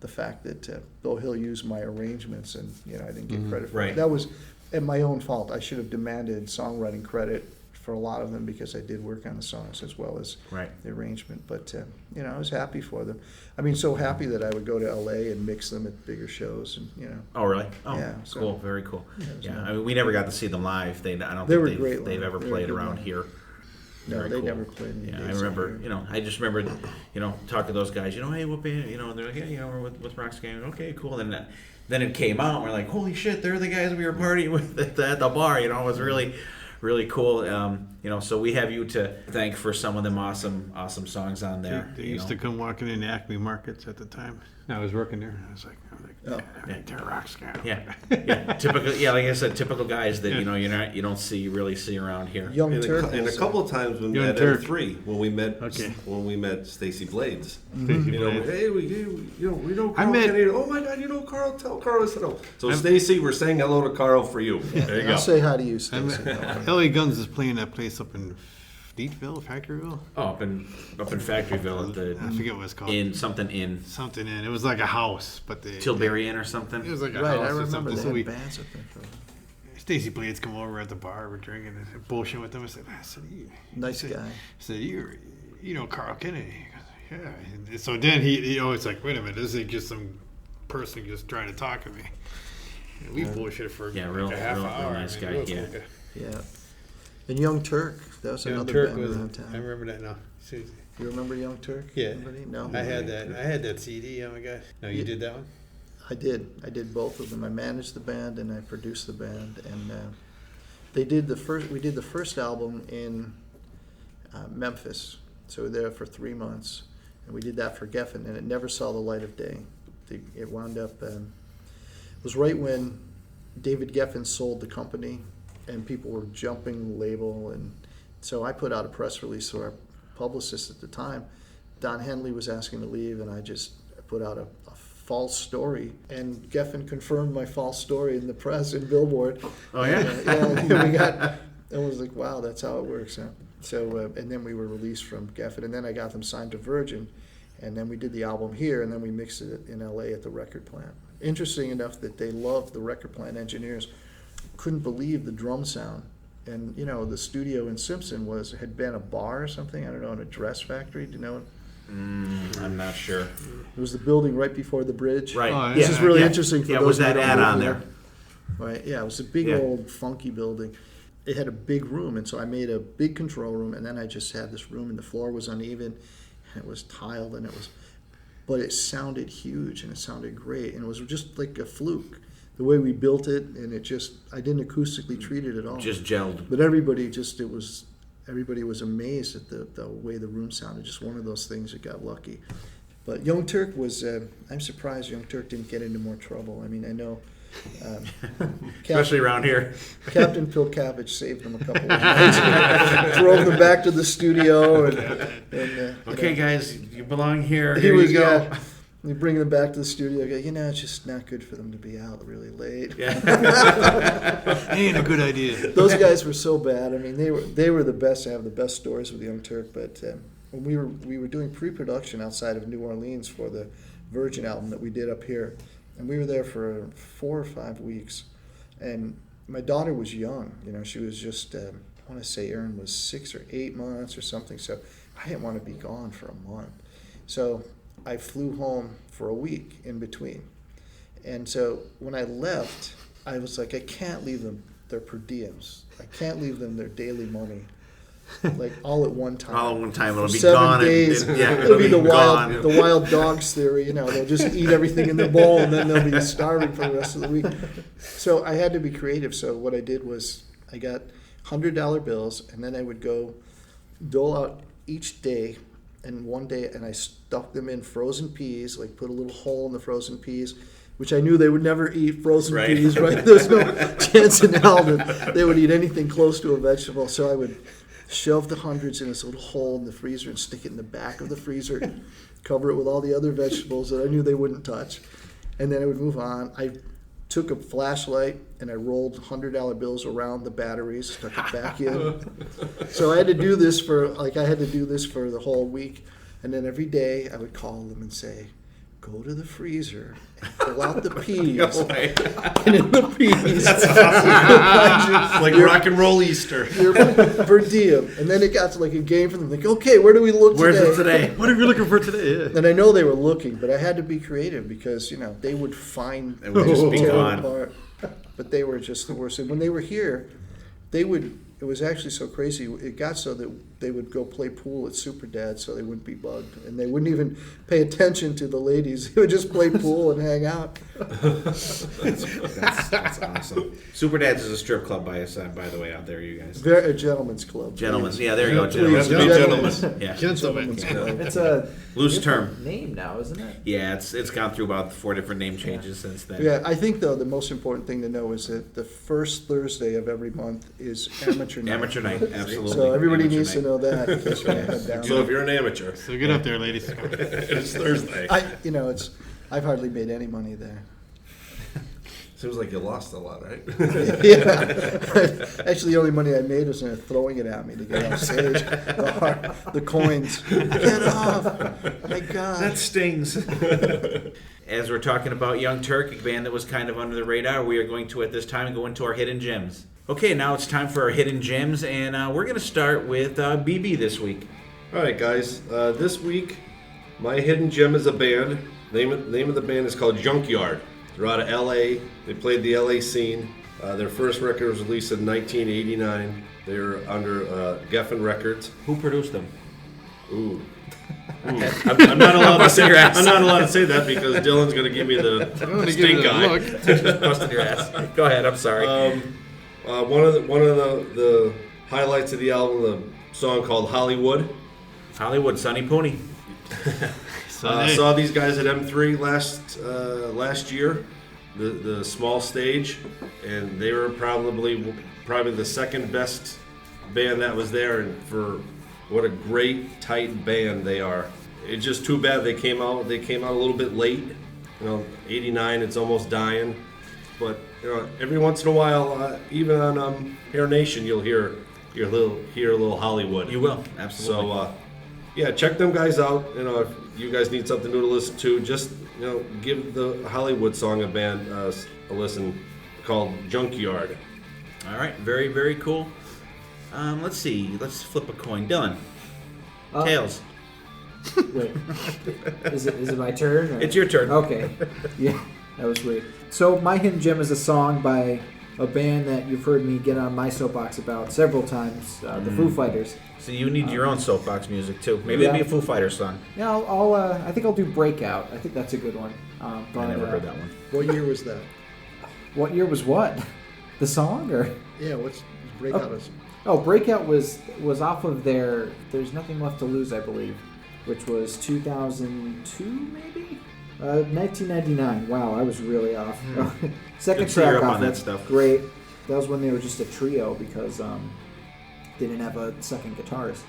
Speaker 5: the fact that Beau Hill used my arrangements, and I didn't get credit for it. That was at my own fault. I should have demanded songwriting credit for a lot of them because I did work on the songs as well as the arrangement. But I was happy for them. I mean, so happy that I would go to LA and mix them at bigger shows, and
Speaker 2: Oh, really? Oh,
Speaker 5: yeah,
Speaker 2: cool. Very cool.
Speaker 5: Yeah,
Speaker 2: I mean, we never got to see them live. I don't
Speaker 5: They were
Speaker 2: think
Speaker 5: great
Speaker 2: they've
Speaker 5: live.
Speaker 2: ever
Speaker 5: They were
Speaker 2: played
Speaker 5: good
Speaker 2: around
Speaker 5: live.
Speaker 2: here.
Speaker 5: No,
Speaker 2: Very
Speaker 5: they
Speaker 2: cool.
Speaker 5: never played any
Speaker 2: Yeah,
Speaker 5: days
Speaker 2: I remember.
Speaker 5: here.
Speaker 2: I just remember, talking to those guys. Hey, what band? They're like, yeah, we're with Rock's Gang. Okay, cool. And then it came out, and we're like, holy shit, they're the guys we were partying with at the bar. It was really, really cool. So we have you to thank for some of them awesome songs on there.
Speaker 3: They used to come walking in Acme Markets at the time. I was working there. I was like, they're Rock's Gang.
Speaker 2: Yeah. Typical. Yeah, like I said, typical guys that you don't really see around here.
Speaker 5: Young Turk.
Speaker 4: And a couple of times when we
Speaker 3: Young
Speaker 4: met
Speaker 3: Turk.
Speaker 4: M3, when we met Stacy Blades,
Speaker 3: Blades.
Speaker 4: hey, we know
Speaker 3: I
Speaker 4: Carl
Speaker 3: met-
Speaker 4: Canedy. Oh my God, Carl. Tell Carl I said hello. So Stacy, we're saying hello to Carl for you. There you
Speaker 5: I'll
Speaker 4: go.
Speaker 5: say hi to you, Stacey.
Speaker 3: LA Guns is playing that place up in Deatville, Factoryville.
Speaker 2: Oh, up in Factoryville at
Speaker 3: I forget what it's called.
Speaker 2: something in
Speaker 3: Something in. It was like a house, but
Speaker 2: Tilbury Inn or something.
Speaker 3: It was like a
Speaker 5: Right,
Speaker 3: house
Speaker 5: I
Speaker 3: or
Speaker 5: remember
Speaker 3: something.
Speaker 5: they
Speaker 3: So
Speaker 5: had
Speaker 3: we,
Speaker 5: bands up there.
Speaker 3: Stacy Blades come over at the bar. We're drinking and bullshit with them. I said,
Speaker 5: Nice guy.
Speaker 3: I said, you know Carl Canedy? He goes, yeah. And so then it's like, wait a minute, this is just some person just trying to talk to me. And we bullshitted for
Speaker 2: real
Speaker 3: a half hour.
Speaker 2: nice guy.
Speaker 3: real
Speaker 2: Yeah.
Speaker 3: cool guy.
Speaker 5: Yeah. And Young Turk. That was
Speaker 3: Young
Speaker 5: another
Speaker 3: Turk
Speaker 5: band
Speaker 3: was.
Speaker 5: around town.
Speaker 3: I remember that now. Seriously.
Speaker 5: You remember Young Turk?
Speaker 3: Yeah.
Speaker 5: Anybody? No.
Speaker 3: I had that CD. Oh my god. No, you did that one.
Speaker 5: I did both of them. I managed the band and I produced the band, and we did the first album in Memphis. So we were there for 3 months, and we did that for Geffen, and it never saw the light of day. It wound up. It was right when David Geffen sold the company, and people were jumping the label, and so I put out a press release to our publicist at the time. Don Henley was asking to leave, and I just put out a false story, and Geffen confirmed my false story in the press in Billboard.
Speaker 2: Oh yeah.
Speaker 5: I was like, wow, that's how it works. Huh? So and then we were released from Geffen, and then I got them signed to Virgin, and then we did the album here, and then we mixed it in LA at the record plant. Interesting enough that they loved the record plant engineers, couldn't believe the drum sound. And the studio in Simpson had been a bar or something, I don't know, in a dress factory. Do you know
Speaker 2: I'm not sure.
Speaker 5: It was the building right before the bridge.
Speaker 2: Right.
Speaker 3: Oh,
Speaker 5: This is really interesting for those
Speaker 2: was
Speaker 5: who
Speaker 2: that
Speaker 5: don't
Speaker 2: ad
Speaker 5: live
Speaker 2: on
Speaker 5: here.
Speaker 2: there?
Speaker 5: Right, yeah, it was a big old funky building. It had a big room, and so I made a big control room, and then I just had this room, and the floor was uneven, and it was tiled, and but it sounded huge, and it sounded great, and it was just like a fluke, the way we built it, and I didn't acoustically treat it at all.
Speaker 2: Just gelled.
Speaker 5: But everybody was amazed at the way the room sounded. Just one of those things that got lucky. But Young Turk was, I'm surprised Young Turk didn't get into more trouble. I mean, I know.
Speaker 2: Especially around here.
Speaker 5: Captain Phil Cabbage saved them a couple of nights. Drove them back to the studio.
Speaker 2: Okay, guys, you belong here.
Speaker 5: He
Speaker 2: Here
Speaker 5: was,
Speaker 2: you go.
Speaker 5: You bring them back to the studio. Go, it's just not good for them to be out really late.
Speaker 3: Ain't a good idea.
Speaker 5: Those guys were so bad. I mean, they were the best. I have the best stories with Young Turk. But when we were doing pre-production outside of New Orleans for the Virgin album that we did up here, and we were there for 4 or 5 weeks, and my daughter was young. She was just I want to say Erin was 6 or 8 months or something. So I didn't want to be gone for a month. So I flew home for a week in between. And so when I left, I was like, I can't leave them their per diems. I can't leave them their daily money, like all at one time.
Speaker 2: All at one time, it'll be
Speaker 5: 7
Speaker 2: gone.
Speaker 5: days. It'll be the wild dogs theory. They'll just eat everything in their bowl, and then they'll be starving for the rest of the week. So I had to be creative. So what I did was I got $100 bills, and then I would go dole out each day. And one day, and I stuck them in frozen peas, like put a little hole in the frozen peas, which I knew they would never eat frozen peas, right? There's no chance in hell that they would eat anything close to a vegetable. So I would shove the hundreds in this little hole in the freezer and stick it in the back of the freezer, cover it with all the other vegetables that I knew they wouldn't touch. And then I would move on. I took a flashlight and I rolled $100 bills around the batteries, stuck it back in. So I had to do this for the whole week. And then every day I would call them and say, go to the freezer and pull out the peas. And in the peas,
Speaker 4: That's awesome. Like rock and roll Easter.
Speaker 5: your per diem. And then it got to like a game for them. Like, okay, where do we look
Speaker 2: Where's
Speaker 5: today?
Speaker 2: it today?
Speaker 3: What are you looking for today? Yeah.
Speaker 5: And I know they were looking, but I had to be creative because, they would find
Speaker 2: It would just be
Speaker 5: tear
Speaker 2: gone.
Speaker 5: apart. But they were just the worst. And when they were here, it was actually so crazy. It got so that they would go play pool at Super Dad so they wouldn't be bugged. And they wouldn't even pay attention to the ladies. They would just play pool and hang out.
Speaker 2: That's awesome. Super Dad's is a strip club by the way, out there, you guys.
Speaker 5: A gentleman's club.
Speaker 2: Gentlemen.
Speaker 5: Yes.
Speaker 2: Yeah, there you go.
Speaker 5: Please,
Speaker 2: Gentlemen.
Speaker 5: gentlemen.
Speaker 2: Yeah.
Speaker 5: Gentleman's club.
Speaker 9: It's a
Speaker 2: Loose
Speaker 9: different
Speaker 2: term.
Speaker 9: name now, isn't it?
Speaker 2: Yeah, it's gone through about 4 different name changes since then.
Speaker 5: Yeah, I think, though, the most important thing to know is that the first Thursday of every month is amateur night.
Speaker 2: Amateur night, absolutely.
Speaker 5: So everybody
Speaker 2: Amateur
Speaker 5: needs to
Speaker 2: night.
Speaker 5: know that in case you want to head down.
Speaker 4: So if you're an amateur,
Speaker 3: So get up there, ladies.
Speaker 4: it's Thursday.
Speaker 5: I've hardly made any money there.
Speaker 4: Seems like you lost a lot, right?
Speaker 5: Yeah. Actually, the only money I made was throwing it at me to get off stage. The coins. Get off! Oh my God.
Speaker 2: That stings. As we're talking about Young Turk, a band that was kind of under the radar, we are going to, at this time, go into our hidden gems. Okay, now it's time for our hidden gems, and we're going to start with BB this week.
Speaker 4: All right, guys. This week, my hidden gem is a band. Name of the band is called Junkyard. They're out of L.A. They played the L.A. scene. Their first record was released in 1989. They're under Geffen Records.
Speaker 2: Who produced them?
Speaker 4: Ooh. I'm not allowed to say. I'm not allowed to say that because Dylan's going to give me the stink eye.
Speaker 2: Just busted your ass. Go ahead, I'm sorry.
Speaker 4: One of the highlights of the album, the song called Hollywood.
Speaker 2: Hollywood, Sonny Pooney.
Speaker 4: Saw these guys at M3 last year, the small stage, and they were probably the second best band that was there. And for what a great tight band they are. It's just too bad they came out a little bit late. 89, it's almost dying. But every once in a while, even on Hair Nation, you'll hear a little Hollywood.
Speaker 2: You will, absolutely.
Speaker 4: So yeah, check them guys out. If you guys need something new to listen to, just give the Hollywood song a listen, called Junkyard.
Speaker 2: All right, very, very cool. Let's see. Let's flip a coin. Dylan. Tails.
Speaker 9: Wait, is it my turn? Or?
Speaker 2: It's your turn.
Speaker 9: Okay. Yeah, that was weird. So My Hidden Gem is a song by a band that you've heard me get on my soapbox about several times, the Foo Fighters.
Speaker 2: So you need your own soapbox music too. Maybe it'll be a Foo Fighters song.
Speaker 9: Yeah, I think I'll do Breakout. I think that's a good one. But,
Speaker 2: I never heard that one.
Speaker 5: What year was that?
Speaker 9: What year was what? The song or?
Speaker 5: Yeah, what's Breakout is?
Speaker 9: Oh, Breakout was off of their There's Nothing Left to Lose, I believe, which was 2002 maybe? 1999. Wow, I was really off. Second
Speaker 2: Good
Speaker 9: track
Speaker 2: up
Speaker 9: off
Speaker 2: on that
Speaker 9: it.
Speaker 2: stuff.
Speaker 9: Great. That was when they were just a trio because they didn't have a second guitarist.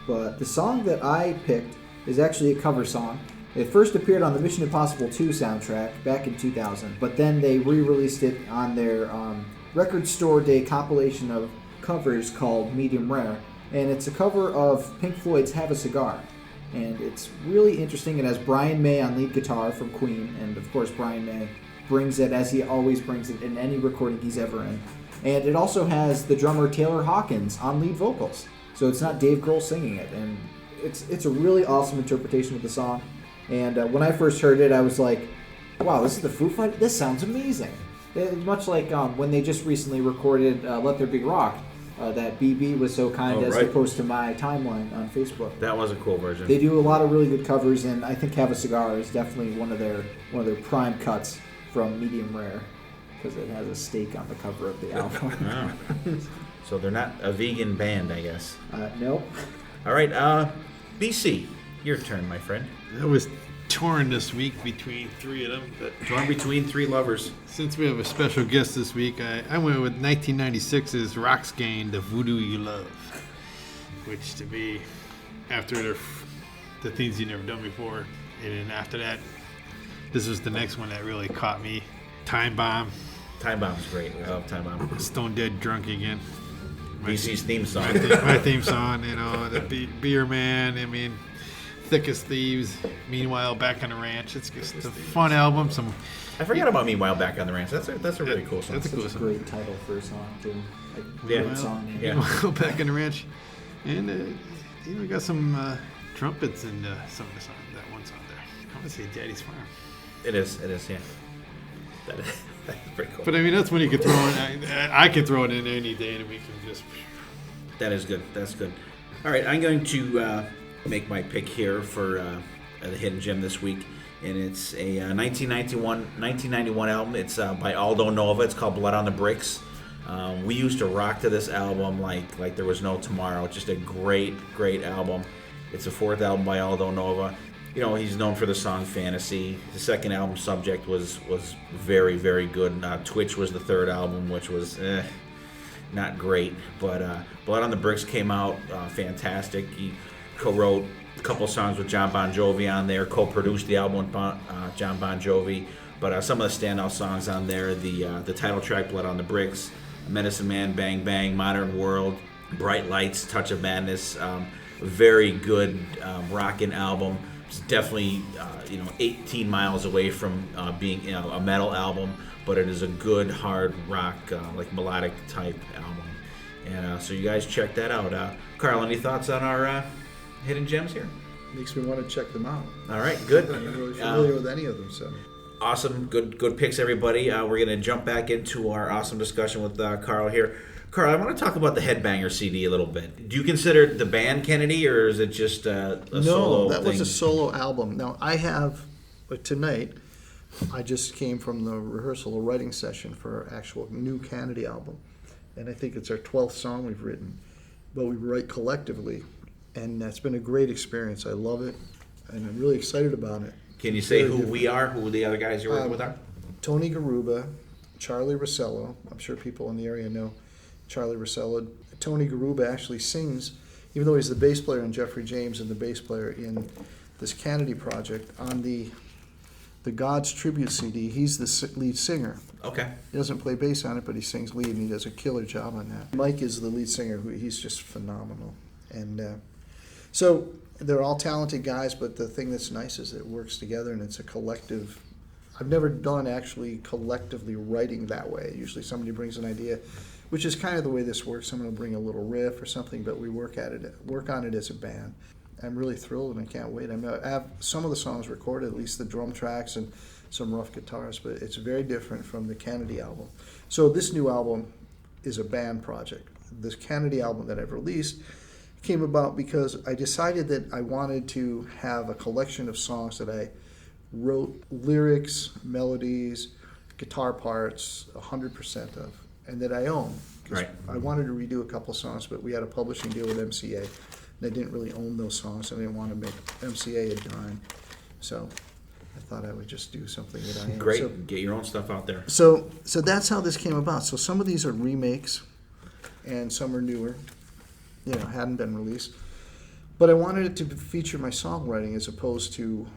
Speaker 9: But the song that I picked is actually a cover song. It first appeared on the Mission Impossible 2 soundtrack back in 2000, but then they re-released it on their Record Store Day compilation of covers called Medium Rare, and it's a cover of Pink Floyd's Have a Cigar. And it's really interesting. It has Brian May on lead guitar from Queen, and of course Brian May brings it as he always brings it in any recording he's ever in. And it also has the drummer Taylor Hawkins on lead vocals, so it's not Dave Grohl singing it, and it's a really awesome interpretation of the song. And when I first heard it, I was like, wow, this is the Foo Fighters? This sounds amazing. Much like when they just recently recorded Let There Be Rock, that BB was so kind as to post to my timeline on Facebook.
Speaker 2: That was a cool version.
Speaker 9: They do a lot of really good covers, and I think Have a Cigar is definitely one of their prime cuts from Medium Rare, because it has a steak on the cover of the album.
Speaker 2: Oh. So they're not a vegan band, I guess.
Speaker 9: Nope.
Speaker 2: All right, BC, your turn, my friend.
Speaker 3: I was torn this week between three of them, but
Speaker 2: Torn between three lovers.
Speaker 3: since we have a special guest this week, I went with 1996's Roxane, The Voodoo You Love, which to me, after the things you never done before, and then after that, this was the next one that really caught me. Time Bomb,
Speaker 2: Time Bomb's great. I love Time Bomb.
Speaker 3: Stone Dead Drunk Again.
Speaker 2: BC's theme song.
Speaker 3: My theme song, the Beer Man, I mean, Thick as Thieves, Meanwhile Back on the Ranch. It's just a fun album.
Speaker 2: I forgot about Meanwhile Back on the Ranch. That's a really cool song.
Speaker 3: That's a cool
Speaker 9: Such a
Speaker 3: song.
Speaker 9: great title for a song, too.
Speaker 2: Yeah.
Speaker 9: Great song name.
Speaker 2: Yeah.
Speaker 3: Meanwhile Back on the Ranch. And we got some trumpets in some of the songs, that one song there. I want to say Daddy's Farm.
Speaker 2: It is, yeah. That's pretty cool.
Speaker 3: But I mean, that's when you could throw it. I could throw it in any day, and we can just.
Speaker 2: That is good. That's good. All right, I'm going to make my pick here for the Hidden Gem this week, and it's a 1991 album. It's by Aldo Nova. It's called Blood on the Bricks. We used to rock to this album like there was no tomorrow. Just a great album. It's the fourth album by Aldo Nova. You know, he's known for the song Fantasy. The second album, Subject, was very, very good. Twitch was the third album, which was not great. But Blood on the Bricks came out fantastic. He co-wrote a couple songs with John Bon Jovi on there, co-produced the album with John Bon Jovi. But some of the standout songs on there, the title track, Blood on the Bricks, Medicine Man, Bang Bang, Modern World, Bright Lights, Touch of Madness. Very good rockin' album. It's definitely 18 miles away from being a metal album, but it is a good hard rock, like melodic type album. And so you guys check that out. Carl, any thoughts on our hidden gems here?
Speaker 5: Makes me want to check them out.
Speaker 2: All right, good.
Speaker 5: I'm not really familiar with any of them, so.
Speaker 2: Awesome, good picks, everybody. We're going to jump back into our awesome discussion with Carl here. Carl, I want to talk about the Headbanger CD a little bit. Do you consider the band Kennedy, or is it just a solo
Speaker 5: No, that
Speaker 2: thing?
Speaker 5: was a solo album. Now, I have, tonight, I just came from the rehearsal, a writing session for our actual new Canedy album. And I think it's our 12th song we've written. But we write collectively. And that's been a great experience. I love it. And I'm really excited about it.
Speaker 2: Can you say
Speaker 5: Very
Speaker 2: who
Speaker 5: different.
Speaker 2: we are, who the other guys you're working with are?
Speaker 5: Tony Garuba, Charlie Rossello. I'm sure people in the area know Charlie Rossello. Tony Garuba actually sings, even though he's the bass player in Jeffrey James and the bass player in this Canedy project, on the God's Tribute CD, he's the lead singer.
Speaker 2: Okay.
Speaker 5: He doesn't play bass on it, but he sings lead, and he does a killer job on that. Mike is the lead singer, he's just phenomenal. And so they're all talented guys, but the thing that's nice is it works together, and it's a collective. I've never done actually collectively writing that way. Usually somebody brings an idea, which is kind of the way this works. Someone will bring a little riff or something, but we work on it as a band. I'm really thrilled and I can't wait. I mean, I have some of the songs recorded, at least the drum tracks and some rough guitars, but it's very different from the Canedy album. So this new album is a band project. This Canedy album that I've released came about because I decided that I wanted to have a collection of songs that I wrote lyrics, melodies, guitar parts 100% of, and that I own.
Speaker 2: Right.
Speaker 5: I wanted to redo a couple songs, but we had a publishing deal with MCA. And I didn't really own those songs, and I didn't want to make MCA a dime. So I thought I would just do something that I own.
Speaker 2: Great.
Speaker 5: So,
Speaker 2: Get your own stuff out there.
Speaker 5: so that's how this came about. So some of these are remakes, and some are newer. Hadn't been released. But I wanted it to feature my songwriting as opposed to,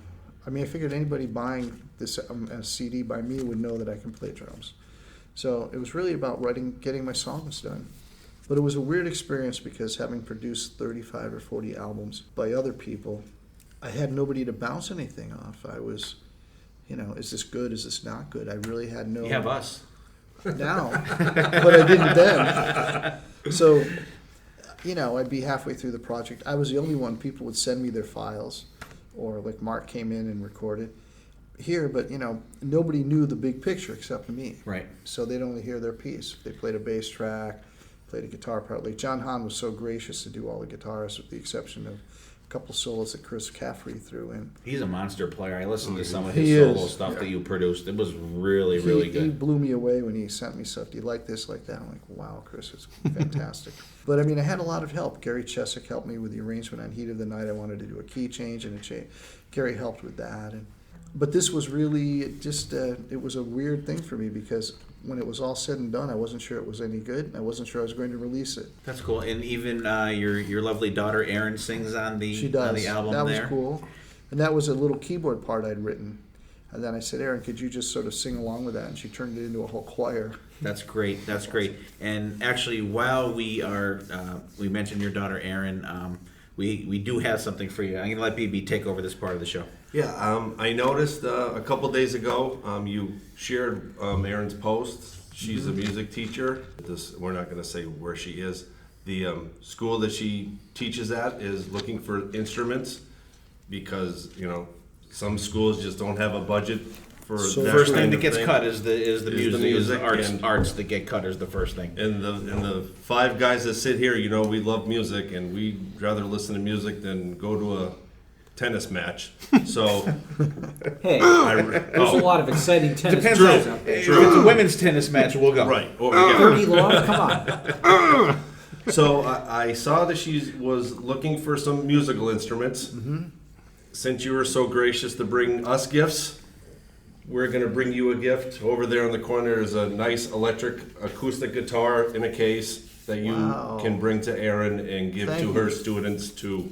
Speaker 5: I figured anybody buying this a CD by me would know that I can play drums. So it was really about getting my songs done. But it was a weird experience because having produced 35 or 40 albums by other people, I had nobody to bounce anything off. I was, is this good? Is this not good? I really had no...
Speaker 2: You have us.
Speaker 5: Now, but I didn't then. So, I'd be halfway through the project. I was the only one. People would send me their files, or like Mark came in and recorded here, but nobody knew the big picture except me.
Speaker 2: Right.
Speaker 5: So they'd only hear their piece. They played a bass track, played a guitar part. Like John Hahn was so gracious to do all the guitars, with the exception of a couple solos that Chris Caffrey threw in.
Speaker 2: He's a monster player. I listened to some of
Speaker 5: He
Speaker 2: his solo
Speaker 5: is.
Speaker 2: stuff that you produced. It was really, really
Speaker 5: He
Speaker 2: good.
Speaker 5: blew me away when he sent me stuff. Do you like this, like that? I'm like, wow, Chris, it's fantastic. But I had a lot of help. Gary Chesick helped me with the arrangement on Heat of the Night. I wanted to do a key change and a change. Gary helped with that. But this was really just, it was a weird thing for me because when it was all said and done, I wasn't sure it was any good. I wasn't sure I was going to release it.
Speaker 2: That's cool. And even your lovely daughter Erin sings on the
Speaker 5: She does.
Speaker 2: on the album
Speaker 5: that
Speaker 2: there.
Speaker 5: was cool. And that was a little keyboard part I'd written. And then I said, Erin, could you just sort of sing along with that? And she turned it into a whole choir.
Speaker 2: That's great. That's great. And actually, while we are, we mentioned your daughter Erin. We do have something for you. I'm going to let BB take over this part of the show.
Speaker 4: Yeah, I noticed a couple days ago you shared Erin's post. She's a music teacher. We're not going to say where she is. The school that she teaches at is looking for instruments because some schools just don't have a budget for
Speaker 5: So
Speaker 4: that
Speaker 2: First thing
Speaker 4: kind
Speaker 2: that
Speaker 4: of
Speaker 2: gets
Speaker 4: thing.
Speaker 2: cut is the music. Is the
Speaker 4: and-
Speaker 2: arts that get cut is the first thing.
Speaker 4: And the five guys that sit here, we love music, and we'd rather listen to music than go to a tennis match. So,
Speaker 9: Hey, there's a lot of exciting tennis
Speaker 2: Depends
Speaker 9: matches
Speaker 2: on
Speaker 9: out there.
Speaker 2: if it's a women's tennis match, we'll go.
Speaker 4: right. Oh,
Speaker 9: 30 long, come on.
Speaker 4: So I saw that she was looking for some musical instruments.
Speaker 5: Mm-hmm.
Speaker 4: Since you were so gracious to bring us gifts, we're going to bring you a gift. Over there in the corner is a nice electric acoustic guitar in a case that you
Speaker 5: Wow.
Speaker 4: can bring to Erin and give
Speaker 5: Thank
Speaker 4: to
Speaker 5: you.
Speaker 4: her students to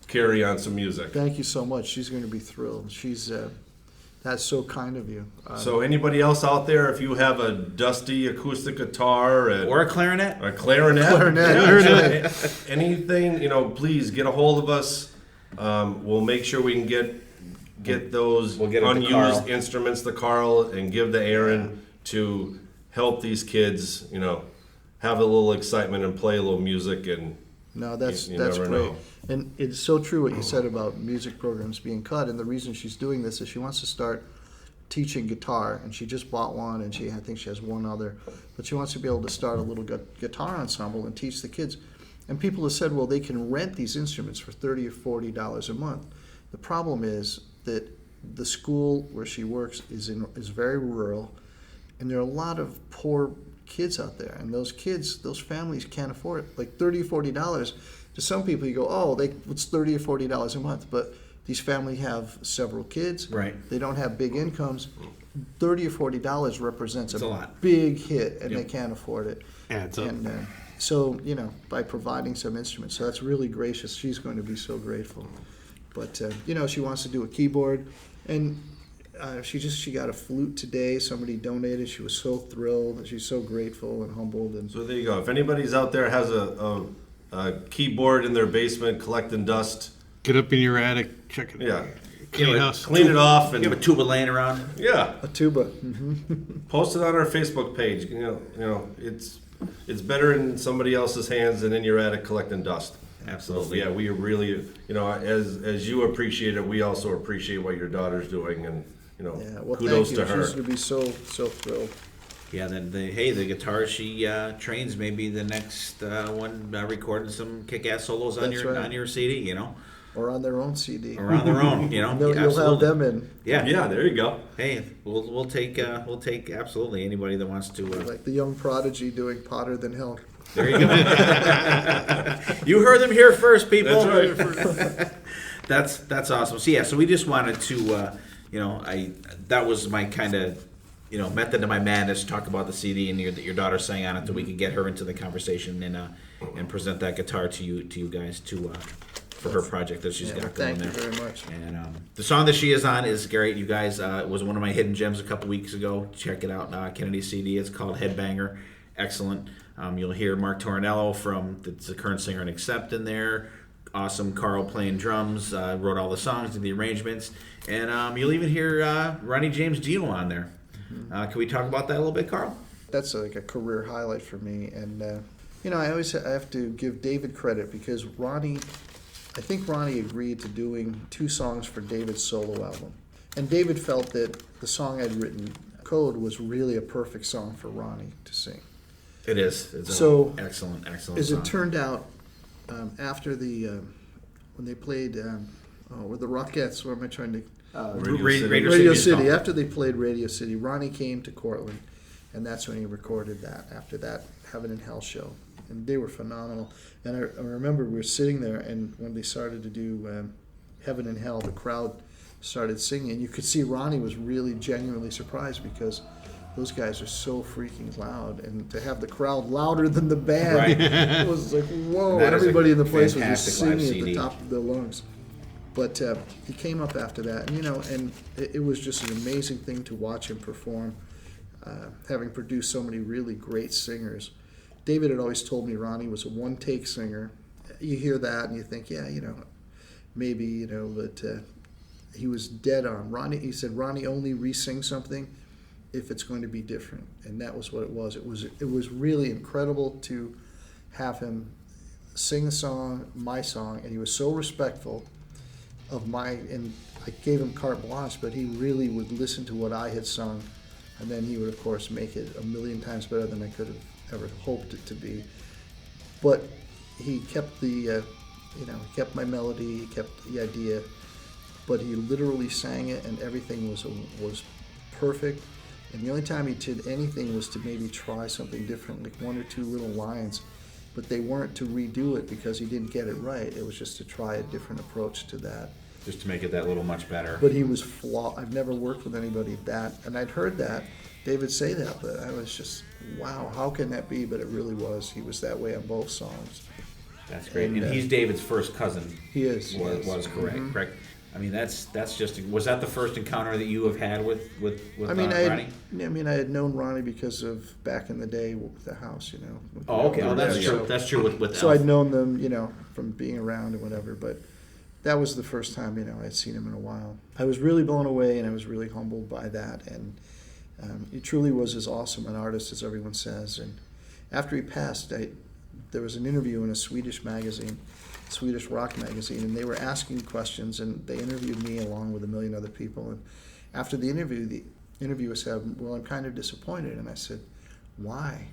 Speaker 4: carry on some music.
Speaker 5: Thank you so much. She's going to be thrilled. That's so kind of you.
Speaker 4: So anybody else out there, if you have a dusty acoustic guitar
Speaker 2: Or a clarinet.
Speaker 4: or a clarinet,
Speaker 5: Clarinet.
Speaker 4: anything, please get a hold of us. We'll make sure we can get those
Speaker 2: We'll get it to
Speaker 4: unused
Speaker 2: Carl.
Speaker 4: instruments to Carl and give to Aaron to help these kids, have a little excitement and play a little music. And
Speaker 5: No, that's
Speaker 4: You
Speaker 5: that's
Speaker 4: never
Speaker 5: great.
Speaker 4: know.
Speaker 5: And it's so true what you said about music programs being cut. And the reason she's doing this is she wants to start teaching guitar, and she just bought one, and I think she has one other. But she wants to be able to start a little guitar ensemble and teach the kids. And people have said, well, they can rent these instruments for $30 or $40 a month. The problem is that the school where she works is very rural, and there are a lot of poor kids out there, and those families can't afford it. Like $30 or $40 to some people, you go, oh, it's $30 or $40 a month, but these families have several kids.
Speaker 2: Right.
Speaker 5: They don't have big incomes. $30 or $40 represents
Speaker 2: It's a lot.
Speaker 5: big hit, and
Speaker 2: Yep.
Speaker 5: they can't afford it.
Speaker 3: Adds up.
Speaker 5: And so, by providing some instruments, so that's really gracious. She's going to be so grateful. But she wants to do a keyboard, and she got a flute today. Somebody donated. She was so thrilled, and she's so grateful and humbled. And
Speaker 4: so there you go. If anybody's out there has a keyboard in their basement collecting dust,
Speaker 3: Get up in your attic, check it.
Speaker 4: yeah,
Speaker 3: Clean house.
Speaker 4: clean it off, and
Speaker 2: You have a tuba laying around.
Speaker 4: yeah,
Speaker 5: a tuba.
Speaker 4: post it on our Facebook page. It's better in somebody else's hands than in your attic collecting dust.
Speaker 2: Absolutely.
Speaker 4: Yeah, we really, as you appreciate it, we also appreciate what your daughter's doing, and
Speaker 5: Yeah, well,
Speaker 4: kudos
Speaker 5: thank you.
Speaker 4: to her.
Speaker 5: She's going to be so thrilled.
Speaker 2: Yeah, then the guitar she trains maybe the next one recording some kick-ass solos on
Speaker 5: That's
Speaker 2: your
Speaker 5: right.
Speaker 2: on your CD,
Speaker 5: Or on their own CD.
Speaker 2: or on their own,
Speaker 5: You'll have
Speaker 2: Absolutely.
Speaker 5: them in.
Speaker 2: Yeah,
Speaker 4: there you go.
Speaker 2: Hey, we'll take absolutely anybody that wants to.
Speaker 5: Like the young prodigy doing Potter Than Hell.
Speaker 2: There you go. You heard them here first, people.
Speaker 4: That's right.
Speaker 2: That's awesome. So we just wanted to, that was my kind of, method to my madness. Talk about the CD and your daughter sang on it, so we could get her into the conversation and present that guitar to you guys for her project that she's got going
Speaker 5: Thank you
Speaker 2: there.
Speaker 5: very much.
Speaker 2: And the song that she is on is great. You guys, it was one of my hidden gems a couple weeks ago. Check it out. Kennedy CD. It's called Headbanger. Excellent. You'll hear Mark Tornello from the current singer in Accept in there. Awesome. Carl playing drums. Wrote all the songs, did the arrangements, and you'll even hear Ronnie James Dio on there. Can we talk about that a little bit, Carl?
Speaker 5: That's like a career highlight for me. And, I always have to give David credit because I think Ronnie agreed to doing 2 songs for David's solo album. And David felt that the song I'd written, Code, was really a perfect song for Ronnie to sing.
Speaker 2: It is. It's
Speaker 5: So,
Speaker 2: excellent
Speaker 5: As
Speaker 2: song.
Speaker 5: it turned out, after when they played, with the Rockettes, what am I trying to... Radio City. After they played Radio City, Ronnie came to Cortland, and that's when he recorded that, after that Heaven and Hell show. And they were phenomenal. And I remember we were sitting there, and when they started to do Heaven and Hell, the crowd started singing. You could see Ronnie was really genuinely surprised because those guys are so freaking loud. And to have the crowd louder than the band, it was like, whoa.
Speaker 2: That is
Speaker 5: Everybody
Speaker 2: a
Speaker 5: in the place was just
Speaker 2: fantastic live
Speaker 5: singing at the
Speaker 2: CD.
Speaker 5: top of their lungs. But he came up after that, and it was just an amazing thing to watch him perform, having produced so many really great singers. David had always told me Ronnie was a one-take singer. You hear that and you think, yeah, maybe, but he was dead on. He said Ronnie only re-sings something if it's going to be different, and that was what it was. It was really incredible to have him sing the song, my song, and he was so respectful of and I gave him carte blanche, but he really would listen to what I had sung, and then he would, of course, make it a million times better than I could have ever hoped it to be. But he kept he kept my melody, he kept the idea, but he literally sang it, and everything was perfect. And the only time he did anything was to maybe try something different, like 1 or 2 little lines. But they weren't to redo it because he didn't get it right. It was just to try a different approach to that.
Speaker 2: Just to make it that little much better.
Speaker 5: But he was flawed. I've never worked with anybody that, and I'd heard that, David say that, but I was just, wow, how can that be? But it really was. He was that way on both songs.
Speaker 2: That's great. And
Speaker 5: And,
Speaker 2: he's David's first cousin.
Speaker 5: He is.
Speaker 2: Was correct.
Speaker 5: Mhm.
Speaker 2: Correct. I mean, that's just. Was that the first encounter that you have had with Ronnie?
Speaker 5: I had known Ronnie because of back in the day with the house, with
Speaker 2: Oh, okay.
Speaker 5: the
Speaker 2: Oh, that's
Speaker 5: radio.
Speaker 2: true. That's true with
Speaker 5: So
Speaker 2: Elf.
Speaker 5: I'd known them, from being around and whatever, but that was the first time, I'd seen him in a while. I was really blown away, and I was really humbled by that, and he truly was as awesome an artist as everyone says. And after he passed, there was an interview in a Swedish magazine, Swedish rock magazine, and they were asking questions, and they interviewed me along with a million other people. And after the interviewer said, well, I'm kind of disappointed. And I said, why?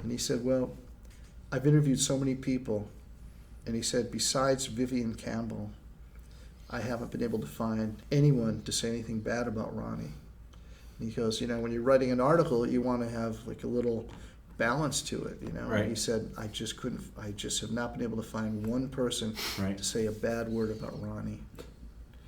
Speaker 5: And he said, well, I've interviewed so many people, and he said, besides Vivian Campbell, I haven't been able to find anyone to say anything bad about Ronnie. And he goes, when you're writing an article, you want to have like a little balance to it,
Speaker 2: Right.
Speaker 5: And he said, I just have not been able to find one person
Speaker 2: Right.
Speaker 5: to say a bad word about Ronnie.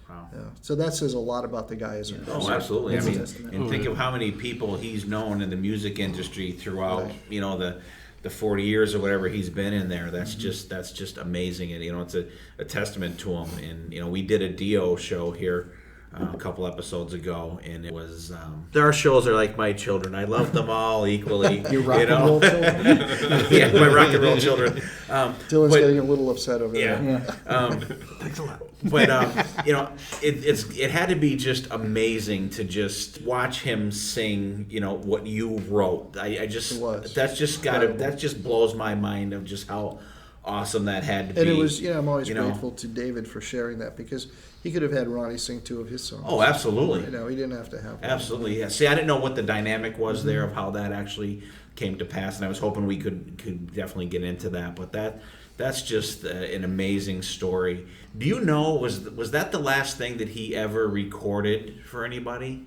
Speaker 2: Wow.
Speaker 5: Yeah. So that says a lot about the guy as a person.
Speaker 2: Oh, absolutely. I
Speaker 9: That's a
Speaker 2: mean,
Speaker 9: testament.
Speaker 2: and think of how many people he's known in the music industry throughout,
Speaker 5: Right.
Speaker 2: the 40 years or whatever he's been in there. That's just amazing. And, it's a testament to him. And, we did a Dio show here a couple episodes ago, and it was, our shows are like my children. I love them all equally.
Speaker 9: Your rock and roll children?
Speaker 2: Yeah, my rock and roll children.
Speaker 5: Dylan's getting a little upset over there.
Speaker 9: Yeah.
Speaker 3: Thanks a lot.
Speaker 2: But it had to be just amazing to just watch him sing. What you wrote. I just
Speaker 5: It was.
Speaker 2: that's just got to that just blows my mind of just how awesome that had to be.
Speaker 5: And it was, I'm always
Speaker 2: you know,
Speaker 5: grateful to David for sharing that, because he could have had Ronnie sing 2 of his songs.
Speaker 2: Oh, absolutely.
Speaker 5: He didn't have to have one.
Speaker 2: Absolutely, yeah. See, I didn't know what the dynamic was there of how that actually came to pass, and I was hoping we could definitely get into that. But that's just an amazing story. Do you know, was that the last thing that he ever recorded for anybody?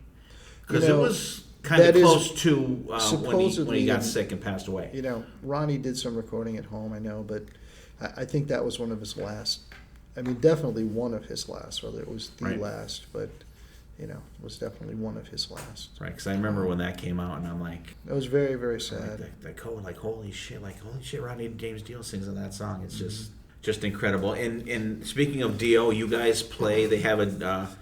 Speaker 2: Because it was kind of close to when he got sick and passed away.
Speaker 5: Ronnie did some recording at home, I know, but I think that was one of his last. I mean, definitely one of his last, whether it was the last, but it was definitely one of his last.
Speaker 2: Right, because I remember when that came out, and I'm like,
Speaker 5: it was very, very sad.
Speaker 2: Like holy shit, Ronnie James Dio sings on that song. It's just incredible. And speaking of Dio, you guys play. They have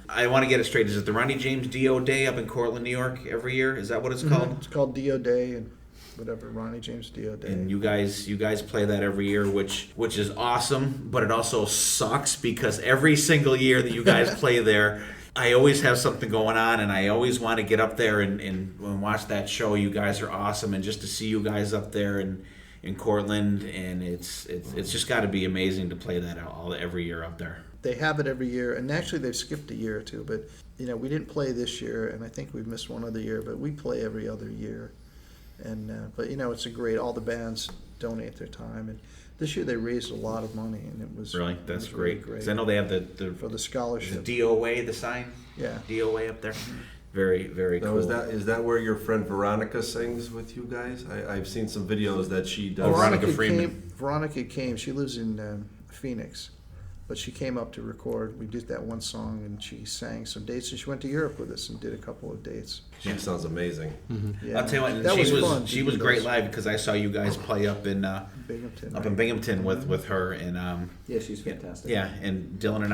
Speaker 2: I want to get it straight. Is it the Ronnie James Dio Day up in Cortland, New York, every year? Is that what it's called?
Speaker 5: It's called Dio Day, and whatever, Ronnie James Dio Day.
Speaker 2: And you guys play that every year, which is awesome, but it also sucks because every single year that you guys play there, I always have something going on, and I always want to get up there and watch that show. You guys are awesome, and just to see you guys up there in Cortland, and it's just got to be amazing to play that every year up there.
Speaker 5: They have it every year, and actually they've skipped a year or two, but we didn't play this year, and I think we've missed one other year, but we play every other year. And but it's a great. All the bands donate their time, and this year they raised a lot of money, and it was
Speaker 2: really that's great.
Speaker 5: Really
Speaker 2: Because I know they have the
Speaker 5: for the scholarship.
Speaker 2: The DOA, the sign.
Speaker 5: Yeah,
Speaker 2: DOA up there. Very, very cool.
Speaker 4: Is that where your friend Veronica sings with you guys? I've seen some videos that she does.
Speaker 2: Veronica Freeman.
Speaker 5: Veronica came. She lives in Phoenix, but she came up to record. We did that one song, and she sang some dates. And she went to Europe with us and did a couple of dates.
Speaker 4: She sounds amazing.
Speaker 5: Mm-hmm. Yeah.
Speaker 2: I'll tell you what, she was great live, because I saw you guys play up in Binghamton. In Binghamton with her, and
Speaker 9: yeah, she's fantastic.
Speaker 2: Yeah, and Dylan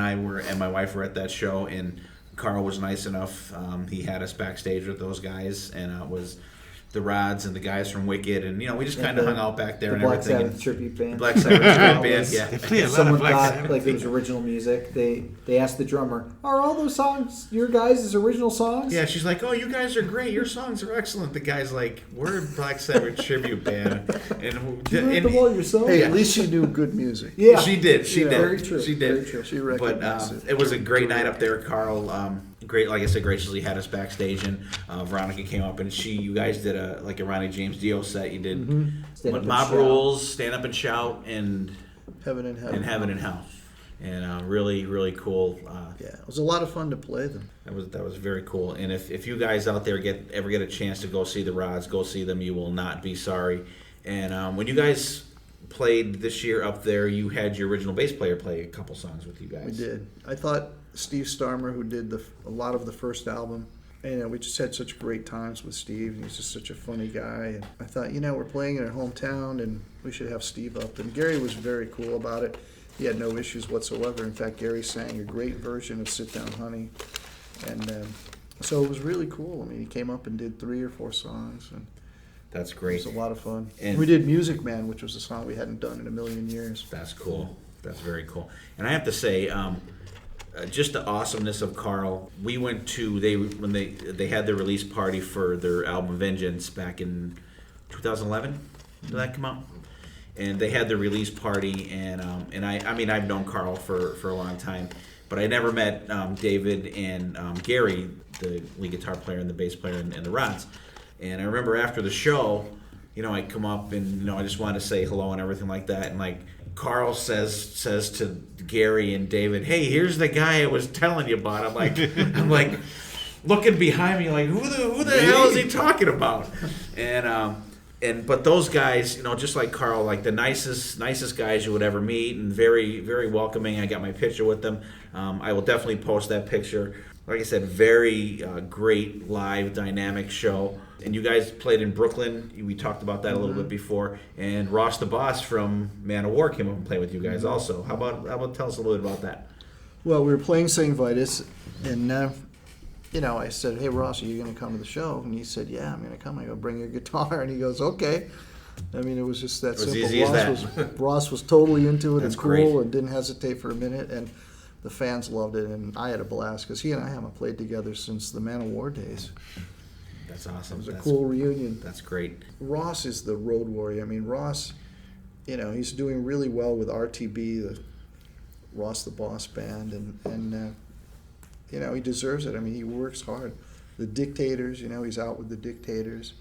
Speaker 2: and my wife were at that show, and Carl was nice enough. He had us backstage with those guys, and it was the Rods and the guys from Wicked, and we just kind of hung out back there and
Speaker 9: Black
Speaker 2: everything.
Speaker 9: Sabbath tribute band.
Speaker 2: Black Sabbath tribute band, yeah.
Speaker 9: Someone thought like it was original music. They asked the drummer, "Are all those songs your guys' original songs?"
Speaker 2: Yeah, she's like, "Oh, you guys are great. Your songs are excellent." The guy's like, "We're a Black Sabbath tribute band," and
Speaker 9: you wrote them all yourself.
Speaker 5: Hey, at least she knew good music.
Speaker 9: Yeah,
Speaker 2: she did. She did.
Speaker 9: Very true.
Speaker 2: She did.
Speaker 9: Very true.
Speaker 5: She recognized
Speaker 2: But it was a great night up there. Carl, great, like I said, graciously had us backstage, and Veronica came up, and you guys did a Ronnie James Dio set. You did Mob Rules, Stand Up and Shout, and
Speaker 5: Heaven and Hell.
Speaker 2: Heaven and Hell. And really, really cool.
Speaker 5: Yeah, it was a lot of fun to play them.
Speaker 2: That was very cool. And if you guys out there ever get a chance to go see the Rods, go see them. You will not be sorry. And when you guys played this year up there, you had your original bass player play a couple songs with you guys.
Speaker 5: We did. I thought Steve Starmer, who did a lot of the first album, and we just had such great times with Steve. He's just such a funny guy. And I thought, we're playing in our hometown, and we should have Steve up. And Gary was very cool about it. He had no issues whatsoever. In fact, Gary sang a great version of Sit Down Honey. And so it was really cool. I mean, he came up and did 3 or 4 songs. And
Speaker 2: that's great.
Speaker 5: It was a lot of fun.
Speaker 2: And
Speaker 5: we did Music Man, which was a song we hadn't done in a million years.
Speaker 2: That's cool. That's very cool. And I have to say, just the awesomeness of Carl. We went to when they had their release party for their album Vengeance back in 2011. Did that come out? And they had their release party, and I mean I've known Carl for a long time, but I never met David and Gary, the lead guitar player and the bass player and the Rods. And I remember after the show, I come up and I just wanted to say hello and everything like that, and Carl says to Gary and David, "Hey, here's the guy I was telling you about." I'm like looking behind me like, who the hell is he talking about? But those guys, just like Carl, like the nicest guys you would ever meet, and very, very welcoming. I got my picture with them. I will definitely post that picture. Like I said, very great live dynamic show. And you guys played in Brooklyn. We talked about that a little bit before. And Ross the Boss from Manowar came up and played with you guys also. How about tell us a little bit about that?
Speaker 5: Well, we were playing St. Vitus, and I said, "Hey, Ross, are you going to come to the show?" And he said, "Yeah, I'm going to come." I go, "Bring your guitar." And he goes, "Okay." I mean, it was just that simple.
Speaker 2: Easy as that.
Speaker 5: Ross was totally into it.
Speaker 2: That's
Speaker 5: and cool
Speaker 2: great.
Speaker 5: And didn't hesitate for a minute. And the fans loved it, and I had a blast because he and I haven't played together since the Manowar days.
Speaker 2: That's awesome.
Speaker 5: It was a cool reunion.
Speaker 2: That's great.
Speaker 5: Ross is the road warrior. I mean, Ross he's doing really well with RTB, the Ross the Boss band, and he deserves it. I mean, he works hard. The Dictators, he's out with the Dictators.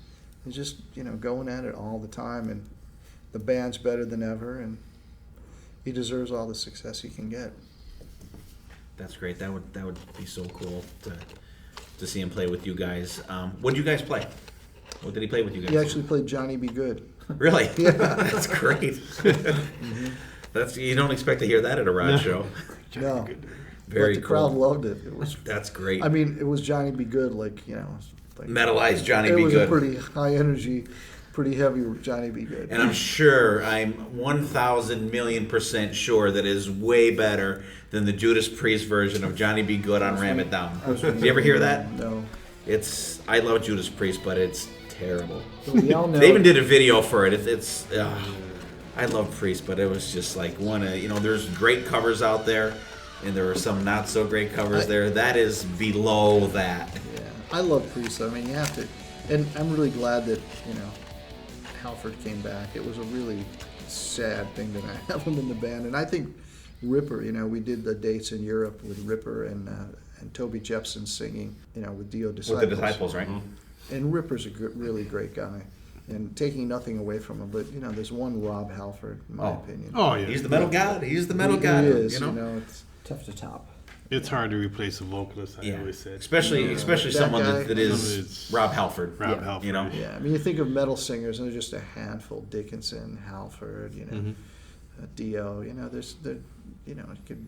Speaker 5: He's just, going at it all the time, and the band's better than ever, and he deserves all the success he can get.
Speaker 2: That's great. That would be so cool to see him play with you guys. What did you guys play? What did he play with you guys?
Speaker 5: He actually played Johnny Be Good.
Speaker 2: Really? Yeah. That's great. Mm-hmm. You don't expect to hear that at a Rod show.
Speaker 5: No.
Speaker 2: Very
Speaker 5: but the
Speaker 2: cool.
Speaker 5: crowd loved it.
Speaker 2: That's great.
Speaker 5: I mean, it was Johnny Be Good, like
Speaker 2: metalized Johnny Be Good.
Speaker 5: It was a pretty high energy, pretty heavy Johnny Be Good.
Speaker 2: And I'm 1,000,000,000% sure that is way better than the Judas Priest version of Johnny Be Good on Ram It Down. Did you ever hear that?
Speaker 5: No.
Speaker 2: I love Judas Priest, but it's terrible.
Speaker 9: So we all know
Speaker 2: they even did a video for it. I love Priest, but it was just like there's great covers out there, and there were some not so great covers there. That is below that.
Speaker 5: Yeah, I love Priest. I mean, you have to, and I'm really glad that Halford came back. It was a really sad thing that I have him in the band, and I think Ripper. We did the dates in Europe with Ripper and Toby Jepson singing. With Dio Disciples.
Speaker 2: With the Disciples, right?
Speaker 5: And Ripper's a really great guy. And taking nothing away from him, but there's one Rob Halford, in my opinion.
Speaker 3: Oh yeah,
Speaker 2: he's the metal god. He's the metal god.
Speaker 5: He is.
Speaker 9: It's tough to top.
Speaker 3: It's hard to replace a vocalist. I always said,
Speaker 2: especially someone
Speaker 5: guy,
Speaker 2: that is Rob Halford.
Speaker 3: Halford.
Speaker 5: Yeah, I mean, you think of metal singers, and there's just a handful: Dickinson, Halford, Dio. It could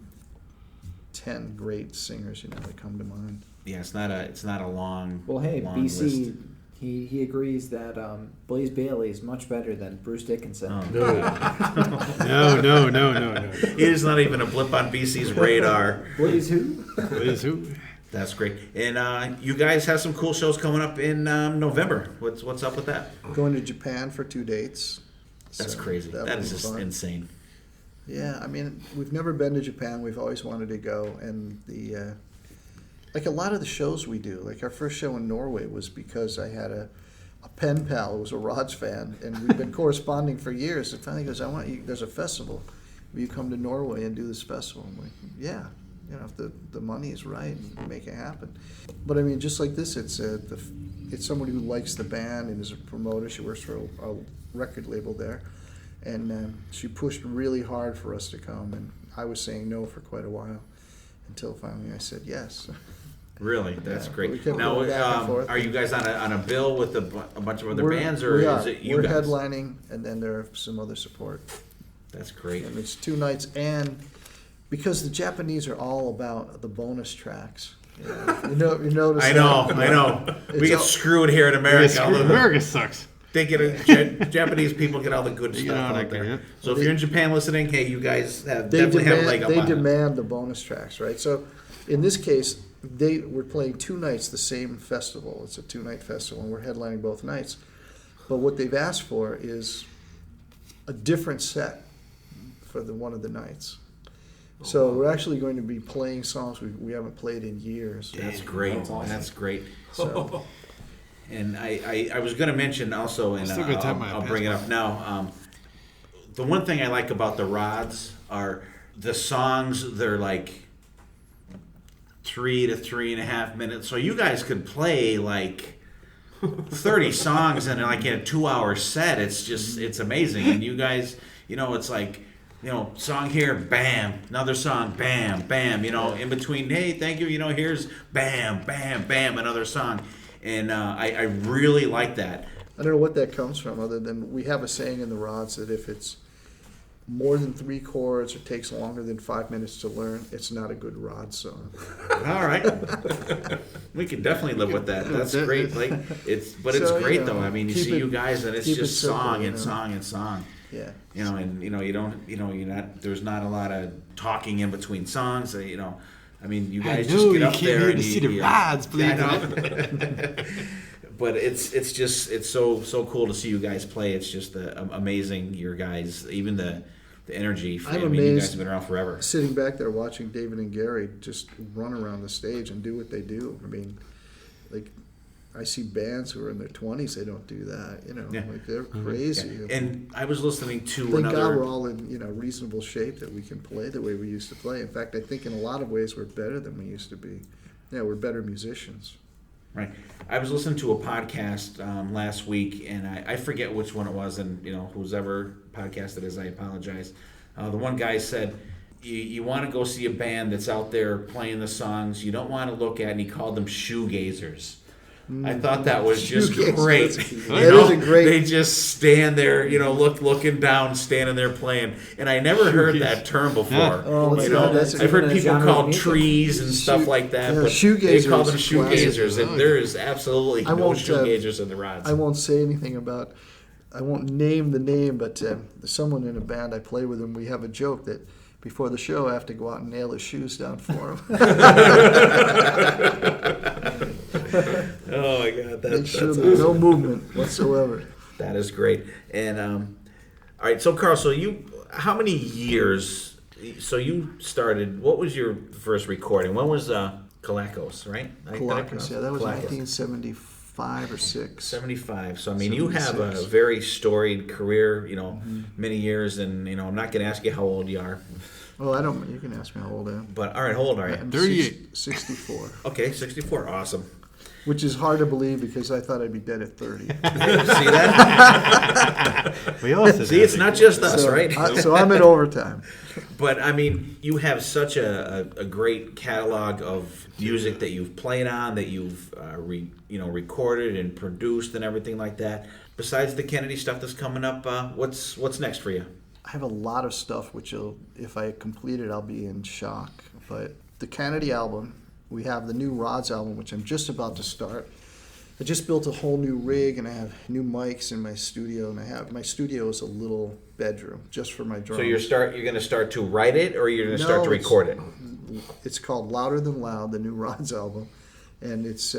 Speaker 5: 10 great singers, that come to mind.
Speaker 2: Yeah, it's not a long.
Speaker 9: Well, hey,
Speaker 2: long
Speaker 9: BC.
Speaker 2: list.
Speaker 9: He agrees that Blaze Bayley is much better than Bruce Dickinson.
Speaker 3: Oh. No.
Speaker 2: He is not even a blip on BC's radar.
Speaker 9: Blaze who?
Speaker 3: Blaze who?
Speaker 2: That's great. And you guys have some cool shows coming up in November. What's up with that?
Speaker 5: Going to Japan for 2 dates.
Speaker 2: That's crazy. That is just insane.
Speaker 5: Yeah, I mean, we've never been to Japan. We've always wanted to go, and like a lot of the shows we do, like our first show in Norway was because I had a pen pal who was a Rods fan, and we've been corresponding for years. And finally he goes, there's a festival. Will you come to Norway and do this festival? I'm like, yeah. If the money is right, make it happen. But I mean, just like this, it's somebody who likes the band and is a promoter. She works for a record label there. And she pushed really hard for us to come, and I was saying no for quite a while until finally I said yes.
Speaker 2: Really, that's great.
Speaker 5: Now,
Speaker 2: are you guys on a bill with a bunch of other bands, or is it you
Speaker 5: guys? We're
Speaker 2: guys?
Speaker 5: headlining, and then there are some other support.
Speaker 2: That's great.
Speaker 5: And it's 2 nights, and because the Japanese are all about the bonus tracks. You notice?
Speaker 2: I know. We get screwed here in America.
Speaker 3: America sucks.
Speaker 2: They Japanese people get all the good stuff out there.
Speaker 3: Yeah.
Speaker 2: So if you're in Japan listening, hey, you guys definitely have a leg up on it.
Speaker 5: They demand the bonus tracks, right? So in this case, we're playing 2 nights, the same festival. It's a 2-night festival, and we're headlining both nights. But what they've asked for is a different set for one of the nights. So we're actually going to be playing songs we haven't played in years.
Speaker 2: That's great.
Speaker 9: That's awesome.
Speaker 2: That's great.
Speaker 5: So.
Speaker 2: And I was going to mention also, and I'll bring it up now. The one thing I like about the Rods are the songs. They're like 3 to 3.5 minutes. So you guys could play like 30 songs in like in a 2-hour set. It's amazing. And you guys, it's like, song here, bam, another song, bam, bam, in between, hey, thank you, here's bam, bam, bam, another song. And I really like that.
Speaker 5: I don't know what that comes from, other than we have a saying in the Rods that if it's more than 3 chords or takes longer than 5 minutes to learn, it's not a good Rod song.
Speaker 2: All right, we can definitely live with that. That's great. Like it's great though. I mean, you see you guys, and it's just song and song and song.
Speaker 5: Yeah.
Speaker 2: There's not a lot of talking in between songs. I mean, you guys just get up there and
Speaker 3: see the Rods, please.
Speaker 2: But it's so cool to see you guys play. It's just amazing, your guys, even the energy.
Speaker 5: I'm
Speaker 2: amazed. You guys have been around forever.
Speaker 5: Sitting back there watching David and Gary just run around the stage and do what they do. I mean, like, I see bands who are in their 20s, they don't do that.
Speaker 2: Yeah.
Speaker 5: Like they're crazy.
Speaker 2: Yeah. And I was listening to
Speaker 5: Thank
Speaker 2: another.
Speaker 5: God we're all in reasonable shape that we can play the way we used to play. In fact, I think in a lot of ways we're better than we used to be. Yeah, we're better musicians.
Speaker 2: Right. I was listening to a podcast last week, and I forget which one it was, and whose ever podcast it is, I apologize. The one guy said, you want to go see a band that's out there playing the songs you don't want to look at, and he called them shoegazers. I thought that was just great.
Speaker 5: That is a great.
Speaker 2: They just stand there, looking down, standing there playing. And I never heard that term before.
Speaker 9: Oh, that's
Speaker 2: I've heard
Speaker 9: a
Speaker 2: people
Speaker 9: genre
Speaker 2: called
Speaker 9: of music.
Speaker 2: trees and stuff like that,
Speaker 5: Yeah,
Speaker 2: but
Speaker 5: shoegazers
Speaker 2: they call them
Speaker 5: is classic.
Speaker 2: shoegazers, and there is absolutely no shoegazers in the rods.
Speaker 5: I won't say anything about. I won't name the name, but someone in a band I play with him, we have a joke that before the show I have to go out and nail his shoes down for him.
Speaker 2: Oh my God,
Speaker 5: Make sure there's no movement whatsoever.
Speaker 2: That is great. And all right, so Carl, how many years? So you started. What was your first recording? When was Kalakos, right?
Speaker 5: Kalakos, yeah, that was 1975 or 6.
Speaker 2: 75. So I mean, you have a very storied career. Many years, and I'm not going to ask you how old you are.
Speaker 5: Well, I don't. You can ask me how old I am.
Speaker 2: But all right, how old are you?
Speaker 5: I'm
Speaker 3: 38.
Speaker 5: 64.
Speaker 2: Okay, 64. Awesome.
Speaker 5: Which is hard to believe because I thought I'd be dead at 30.
Speaker 2: See that?
Speaker 3: We all said
Speaker 2: See, it's not just us, right?
Speaker 5: So I'm in overtime.
Speaker 2: But I mean, you have such a great catalog of music that you've played on, that you've recorded and produced and everything like that. Besides the Canedy stuff that's coming up, what's next for you?
Speaker 5: I have a lot of stuff which, if I complete it, I'll be in shock. But the Canedy album, we have the new Rods album, which I'm just about to start. I just built a whole new rig, and I have new mics in my studio, and my studio is a little bedroom just for my drums.
Speaker 2: So you're going to start to write it, or you're going to start to record it?
Speaker 5: It's called Louder Than Loud, the new Rods album, and it's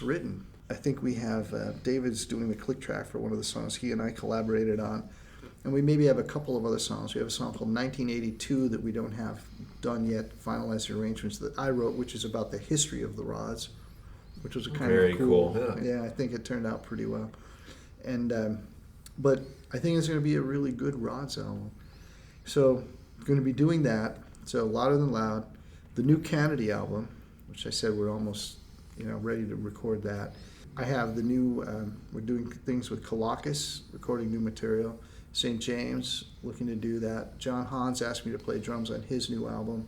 Speaker 5: written. I think we have David's doing the click track for one of the songs he and I collaborated on, and we maybe have a couple of other songs. We have a song called 1982 that we don't have done yet, finalized the arrangements that I wrote, which is about the history of the Rods, which was a kind
Speaker 2: Very
Speaker 5: of cool.
Speaker 4: Yeah.
Speaker 5: I think it turned out pretty well. And but I think it's going to be a really good Rods album. So I'm going to be doing that. So Louder Than Loud, the new Canedy album, which I said we're almost ready to record that. I have the new. We're doing things with Kalakos, recording new material. St. James, looking to do that. John Hans asked me to play drums on his new album.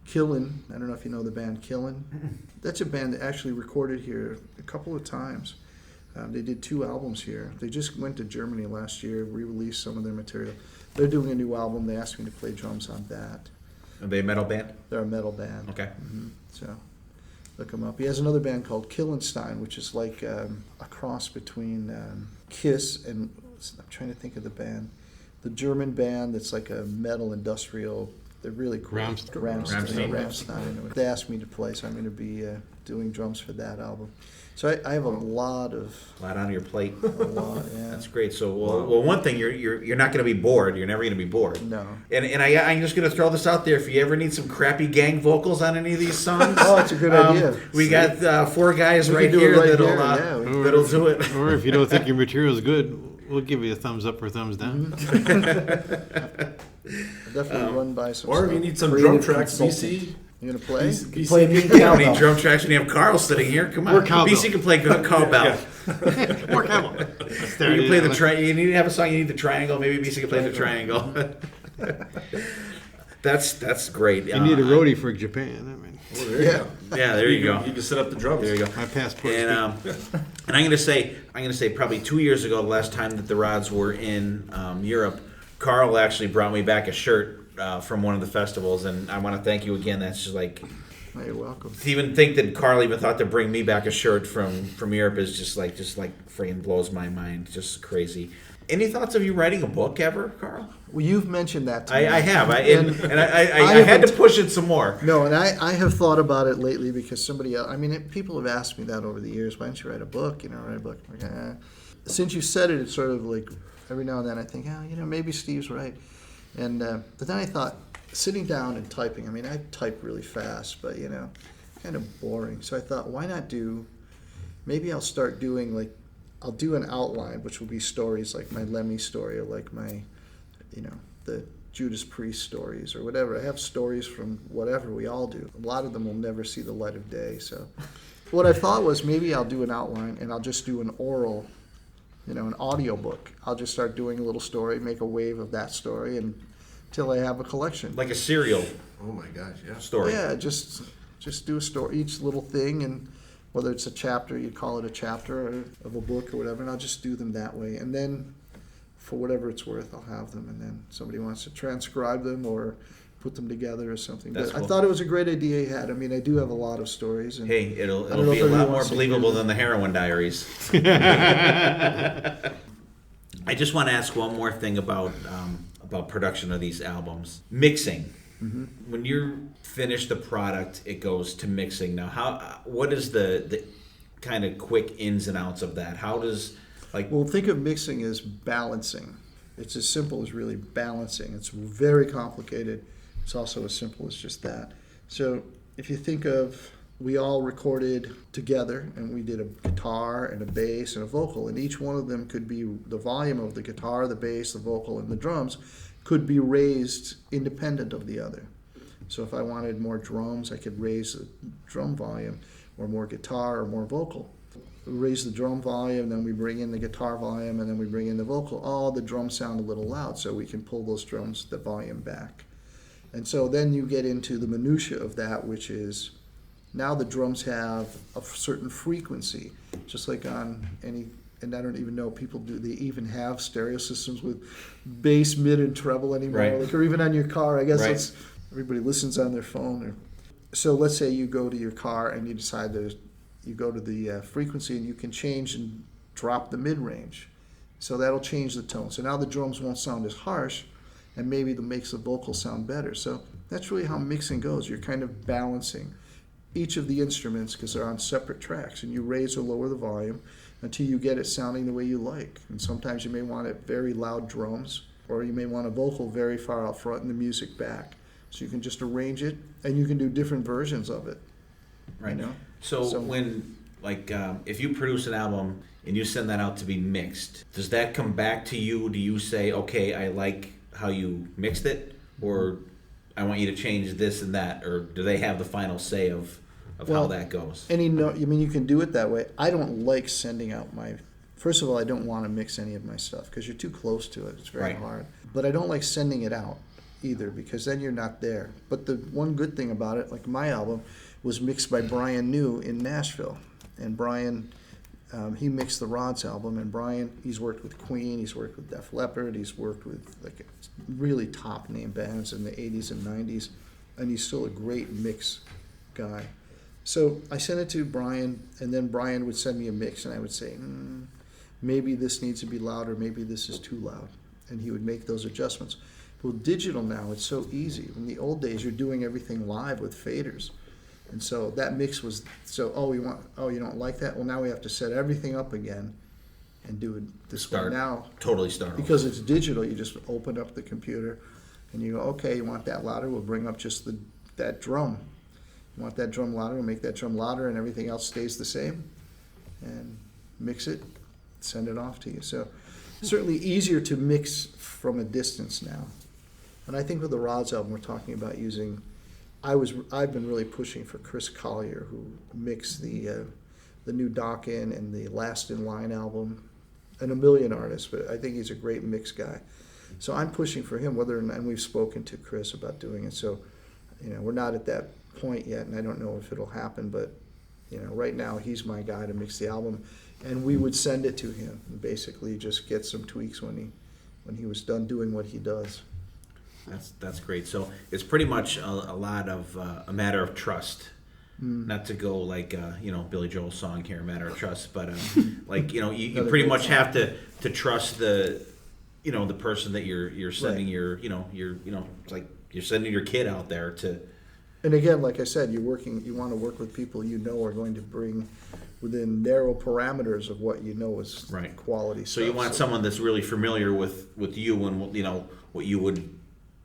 Speaker 5: Killin', I don't know if you know the band Killin'. That's a band that actually recorded here a couple of times. They did 2 albums here. They just went to Germany last year, re-released some of their material. They're doing a new album. They asked me to play drums on that.
Speaker 2: Are they a metal band?
Speaker 5: They're a metal band.
Speaker 2: Okay.
Speaker 5: Mm-hmm. So look him up. He has another band called Killenstein, which is like a cross between Kiss and, I'm trying to think of the band, the German band that's like a metal industrial. They're really cool. Rammstein. They asked me to play, so I'm going to be doing drums for that album. So I have a lot
Speaker 2: on your plate.
Speaker 5: A lot, yeah.
Speaker 2: That's great. So well, one thing, you're not going to be bored. You're never going to be bored.
Speaker 5: No.
Speaker 2: And I'm just going to throw this out there. If you ever need some crappy gang vocals on any of these songs,
Speaker 5: it's a good idea.
Speaker 2: We got 4 guys right here that'll do it.
Speaker 3: Or if you don't think your material is good, we'll give you a thumbs up or thumbs down.
Speaker 5: Definitely run by some.
Speaker 4: Or if you need some drum tracks, BC.
Speaker 5: You gonna play?
Speaker 9: Play me
Speaker 2: You don't need drum tracks when you have Carl sitting here. Come on,
Speaker 3: Or cowbell.
Speaker 2: BC can play cowbell.
Speaker 3: More cowbell.
Speaker 2: You can play the you need to have a song. You need the triangle. Maybe BC can play the triangle. That's great.
Speaker 3: You need a roadie for Japan. I mean,
Speaker 5: Yeah.
Speaker 2: Yeah, there you go.
Speaker 4: You can set up the drums.
Speaker 2: There you go.
Speaker 3: my passport.
Speaker 2: And I'm gonna say probably 2 years ago, the last time that the Rods were in Europe, Carl actually brought me back a shirt from one of the festivals, and I want to thank you again. That's just like,
Speaker 5: You're welcome.
Speaker 2: to even think that Carl even thought to bring me back a shirt from Europe is just like freaking blows my mind. Just crazy. Any thoughts of you writing a book ever, Carl?
Speaker 5: Well, you've mentioned that to me.
Speaker 2: I have. I
Speaker 5: I
Speaker 2: had to
Speaker 5: haven't-
Speaker 2: push it some more.
Speaker 5: No, and I have thought about it lately because somebody else, people have asked me that over the years. Why don't you write a book? Write a book. I'm like, Since you said it, it's sort of like every now and then I think, maybe Steve's right. And but then I thought, sitting down and typing, I type really fast, but kind of boring. So I thought, why not do maybe I'll start doing like, I'll do an outline, which will be stories like my Lemmy story or like my, the Judas Priest stories or whatever. I have stories from whatever we all do. A lot of them will never see the light of day. So what I thought was maybe I'll do an outline and I'll just do an oral, an audio book. I'll just start doing a little story, make a wave of that story until I have a collection.
Speaker 2: Like a serial.
Speaker 4: Oh my gosh, yeah.
Speaker 2: Story.
Speaker 5: Yeah, just do a story, each little thing, and whether it's a chapter, you call it a chapter of a book or whatever, and I'll just do them that way. And then, for whatever it's worth, I'll have them, and then somebody wants to transcribe them or put them together or something.
Speaker 2: That's
Speaker 5: But
Speaker 2: cool.
Speaker 5: I thought it was a great idea he had. I mean, I do have a lot of stories. And
Speaker 2: Hey, it'll
Speaker 5: I don't know
Speaker 2: be
Speaker 5: if
Speaker 2: a
Speaker 5: everyone
Speaker 2: lot more
Speaker 5: wants to
Speaker 2: believable
Speaker 5: hear
Speaker 2: than the Heroin Diaries. I just want to ask one more thing about production of these albums. Mixing.
Speaker 5: Mm-hmm.
Speaker 2: When you're finished the product, it goes to mixing. Now, what is the kind of quick ins and outs of that? How does
Speaker 5: Well, think of mixing as balancing. It's as simple as really balancing. It's very complicated. It's also as simple as just that. So if you think of, we all recorded together and we did a guitar and a bass and a vocal, and each one of them could be the volume of the guitar, the bass, the vocal, and the drums could be raised independent of the other. So if I wanted more drums, I could raise the drum volume, or more guitar or more vocal. We raise the drum volume, then we bring in the guitar volume, and then we bring in the vocal. Oh, the drums sound a little loud, so we can pull those drums, the volume back. And so then you get into the minutia of that, which is now the drums have a certain frequency, just like on any, and I don't even know people do, they even have stereo systems with bass, mid, and treble anymore,
Speaker 2: Right.
Speaker 5: like, or even on your car. I guess
Speaker 2: Right.
Speaker 5: it's, everybody listens on their phone. So let's say you go to your car and you decide you go to the frequency and you can change and drop the mid-range. So that'll change the tone. So now the drums won't sound as harsh, and maybe that makes the vocal sound better. So that's really how mixing goes. You're kind of balancing each of the instruments because they're on separate tracks, and you raise or lower the volume until you get it sounding the way you like. And sometimes you may want it very loud drums, or you may want a vocal very far out front and the music back. So you can just arrange it, and you can do different versions of it.
Speaker 2: Right.
Speaker 5: You know?
Speaker 2: So when, if you produce an album and you send that out to be mixed, does that come back to you? Do you say, okay, I like how you mixed it, or I want you to change this and that, or do they have the final say of how that goes?
Speaker 5: You can do it that way. I don't like sending out first of all, I don't want to mix any of my stuff because you're too close to it. It's very hard. But I don't like sending it out either because then you're not there. But the one good thing about it, like my album, was mixed by Brian New in Nashville. And Brian, he mixed the Rods album. And Brian, he's worked with Queen, he's worked with Def Leppard, he's worked with like really top name bands in the 80s and 90s. And he's still a great mix guy. So I sent it to Brian, and then Brian would send me a mix, and I would say, maybe this needs to be louder, maybe this is too loud. And he would make those adjustments. Well, digital now, it's so easy. In the old days, you're doing everything live with faders. And so that mix was, you don't like that? Well, now we have to set everything up again and do it this way. Now,
Speaker 2: Totally start
Speaker 5: because it's digital, you just open up the computer and you go, okay, you want that louder? We'll bring up just that drum. You want that drum louder? We'll make that drum louder, and everything else stays the same. And mix it, send it off to you. So certainly easier to mix from a distance now. And I think with the Rods album, we're talking about using. I've been really pushing for Chris Collier, who mixed the new Dock In and the Last in Line album, and a million artists. But I think he's a great mix guy. So I'm pushing for him. And we've spoken to Chris about doing it. So, we're not at that point yet, and I don't know if it'll happen. But right now he's my guy to mix the album, and we would send it to him and basically just get some tweaks when he was done doing what he does.
Speaker 2: That's great. So it's pretty much a lot of a matter of trust. Not to go like Billy Joel's song here, "Matter of Trust," but you pretty much have to trust the the person that you're sending it's like you're sending your kid out there to.
Speaker 5: And again, like I said, you want to work with people are going to bring within narrow parameters of what is quality.
Speaker 2: So you want someone that's really familiar with you and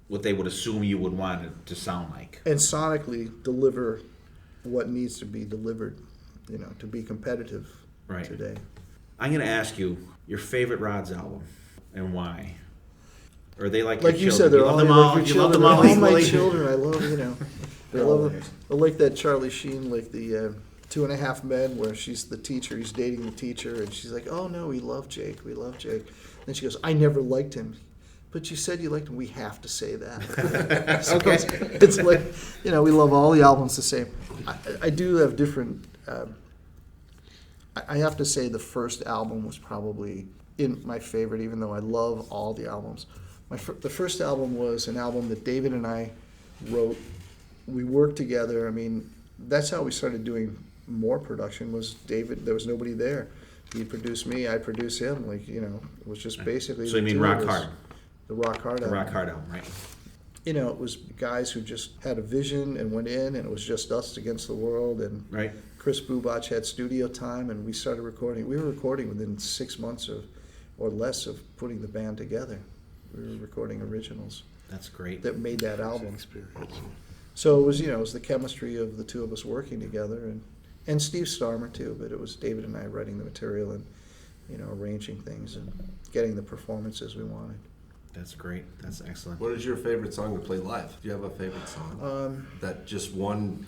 Speaker 2: what they would assume you would want it to sound like.
Speaker 5: And sonically deliver what needs to be delivered, to be competitive
Speaker 2: Right.
Speaker 5: today.
Speaker 2: I'm going to ask you your favorite Rod's album and why. Or are they like
Speaker 5: Like
Speaker 2: your
Speaker 5: you
Speaker 2: children?
Speaker 5: said, they're
Speaker 2: You love
Speaker 5: all
Speaker 2: them
Speaker 5: like
Speaker 2: all.
Speaker 5: your
Speaker 2: You love
Speaker 5: children.
Speaker 2: them all
Speaker 5: They're all my
Speaker 2: equally.
Speaker 5: children. I love, I
Speaker 9: They're all
Speaker 5: love.
Speaker 9: theirs.
Speaker 5: I like that Charlie Sheen, like the 2.5 Men, where she's the teacher. He's dating the teacher, and she's like, "Oh no, we love Jake. We love Jake." Then she goes, "I never liked him." But you said you liked him. We have to say that. So
Speaker 2: Okay.
Speaker 5: it's like, we love all the albums the same. I do have different. I have to say the first album was probably my favorite, even though I love all the albums. The first album was an album that David and I wrote. We worked together. I mean, that's how we started doing more production. Was David? There was nobody there. He produced me. I produced him. It was just basically.
Speaker 2: So you
Speaker 5: the
Speaker 2: mean
Speaker 5: two
Speaker 2: Rock
Speaker 5: of us.
Speaker 2: Hard?
Speaker 5: The Rock Hard
Speaker 2: The
Speaker 5: album.
Speaker 2: Rock Hard album, right?
Speaker 5: It was guys who just had a vision and went in, and it was just us against the world. And
Speaker 2: Right.
Speaker 5: Chris Bubach had studio time, and we started recording. We were recording within 6 months or less of putting the band together. We were recording originals
Speaker 2: That's great.
Speaker 5: that made that album. So it was the chemistry of the two of us working together, and Steve Starmer too. But it was David and I writing the material and arranging things and getting the performances we wanted.
Speaker 2: That's great. That's excellent.
Speaker 4: What is your favorite song to play live? Do you have a favorite song? That just one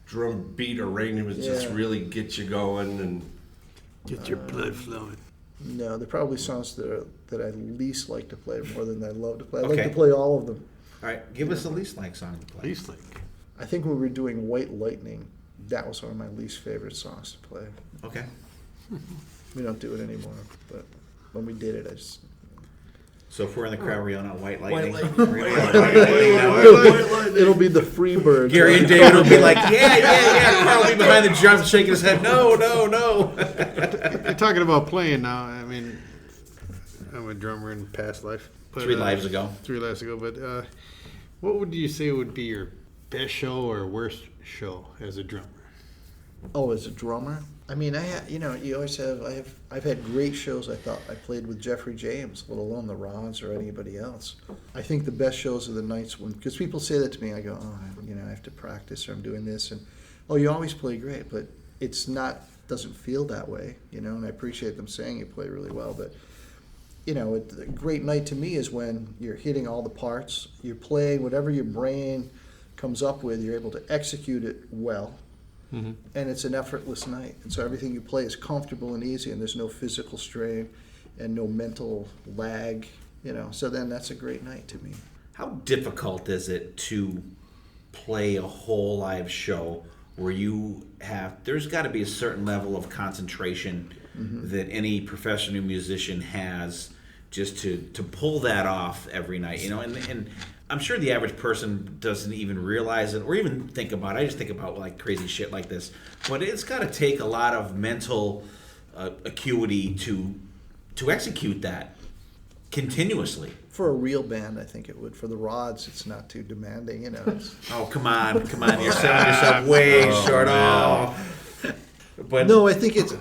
Speaker 4: drum beat arrangement just
Speaker 5: Yeah.
Speaker 4: really gets you going and
Speaker 3: Get your blood flowing.
Speaker 5: No, they're probably songs that I least like to play more than I love to play. I like
Speaker 2: Okay.
Speaker 5: to play all of them.
Speaker 2: All right, give us the least like song to play.
Speaker 3: Least like.
Speaker 5: I think when we were doing White Lightning, that was one of my least favorite songs to play.
Speaker 2: Okay.
Speaker 5: We don't do it anymore, but when we did it, I just...
Speaker 2: So if we're in the crowd, we're yelling out White Lightning.
Speaker 5: It'll be the Freebird.
Speaker 2: Gary and David will be like, yeah. Carl will be behind the drums shaking his head. No.
Speaker 3: You're talking about playing now. I mean, I'm a drummer in past life. But,
Speaker 2: 3 lives ago.
Speaker 3: 3 lives ago. But what would you say would be your best show or worst show as a drummer?
Speaker 5: Oh, as a drummer? I mean, you always have. I've had great shows. I thought I played with Jeffrey James, let alone the Rods or anybody else. I think the best shows are the nights because people say that to me. I go, I have to practice, or I'm doing this, and you always play great, but it's not. Doesn't feel that way, And I appreciate them saying you play really well, but a great night to me is when you're hitting all the parts, you're playing whatever your brain comes up with, you're able to execute it well. Mm-hmm. And it's an effortless night. And so everything you play is comfortable and easy, and there's no physical strain and no mental lag, So then that's a great night to me.
Speaker 2: How difficult is it to play a whole live show where there's got to be a certain level of concentration that any professional musician has just to pull that off every night, and I'm sure the average person doesn't even realize it or even think about it. I just think about like crazy shit like this. But it's got to take a lot of mental acuity to execute that continuously.
Speaker 5: For a real band, I think it would. For the Rods, it's not too demanding,
Speaker 2: Oh, come on. You're selling yourself way short. But
Speaker 5: no, I think it's,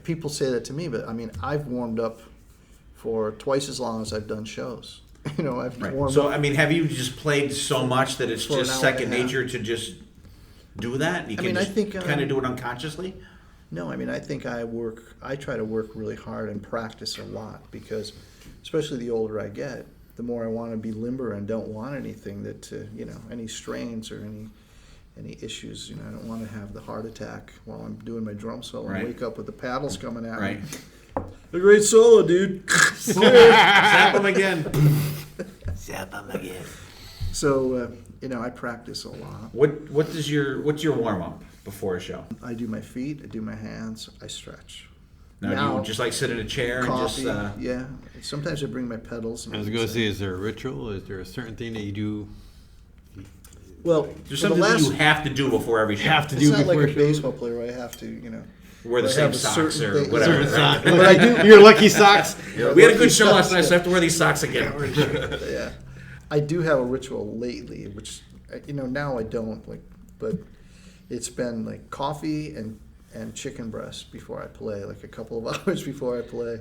Speaker 5: people say that to me, but I've warmed up for twice as long as I've done shows. I've warmed
Speaker 2: So,
Speaker 5: up.
Speaker 2: have you just played so much that it's
Speaker 5: For an
Speaker 2: just
Speaker 5: hour and
Speaker 2: second
Speaker 5: a half.
Speaker 2: nature to just do that? You can
Speaker 5: I
Speaker 2: just
Speaker 5: think,
Speaker 2: kind of do it unconsciously?
Speaker 5: No, I think I try to work really hard and practice a lot because, especially the older I get, the more I want to be limber and don't want anything any strains or any issues. I don't want to have the heart attack while I'm doing my drum solo and wake up with the paddles coming out.
Speaker 2: Right.
Speaker 5: A great solo, dude.
Speaker 2: Zap them again.
Speaker 5: So, I practice a lot.
Speaker 2: What's your warm up before a show?
Speaker 5: I do my feet, I do my hands, I stretch.
Speaker 2: Now, do you just like sit in a chair
Speaker 5: Coffee,
Speaker 2: and just
Speaker 5: yeah. Sometimes I bring my pedals.
Speaker 3: I was going to say, is there a ritual? Is there a certain thing that you do?
Speaker 5: Well,
Speaker 2: there's something that you have to do before every show.
Speaker 3: Have to
Speaker 5: it's
Speaker 3: do
Speaker 5: not
Speaker 3: before
Speaker 5: like a
Speaker 3: show.
Speaker 5: baseball player where I have to,
Speaker 2: wear the
Speaker 5: I
Speaker 2: same
Speaker 5: have a
Speaker 2: socks
Speaker 5: certain
Speaker 2: or
Speaker 5: thing-
Speaker 2: whatever.
Speaker 3: Certain
Speaker 2: right?
Speaker 3: socks.
Speaker 5: But I do.
Speaker 3: Your lucky socks.
Speaker 2: We had a
Speaker 5: Lucky
Speaker 2: good show last
Speaker 5: socks,
Speaker 2: night, so I have to wear these socks again.
Speaker 5: Yeah, I do have a ritual lately, which now I don't like, but it's been like coffee and chicken breast before I play, like a couple of hours before I play.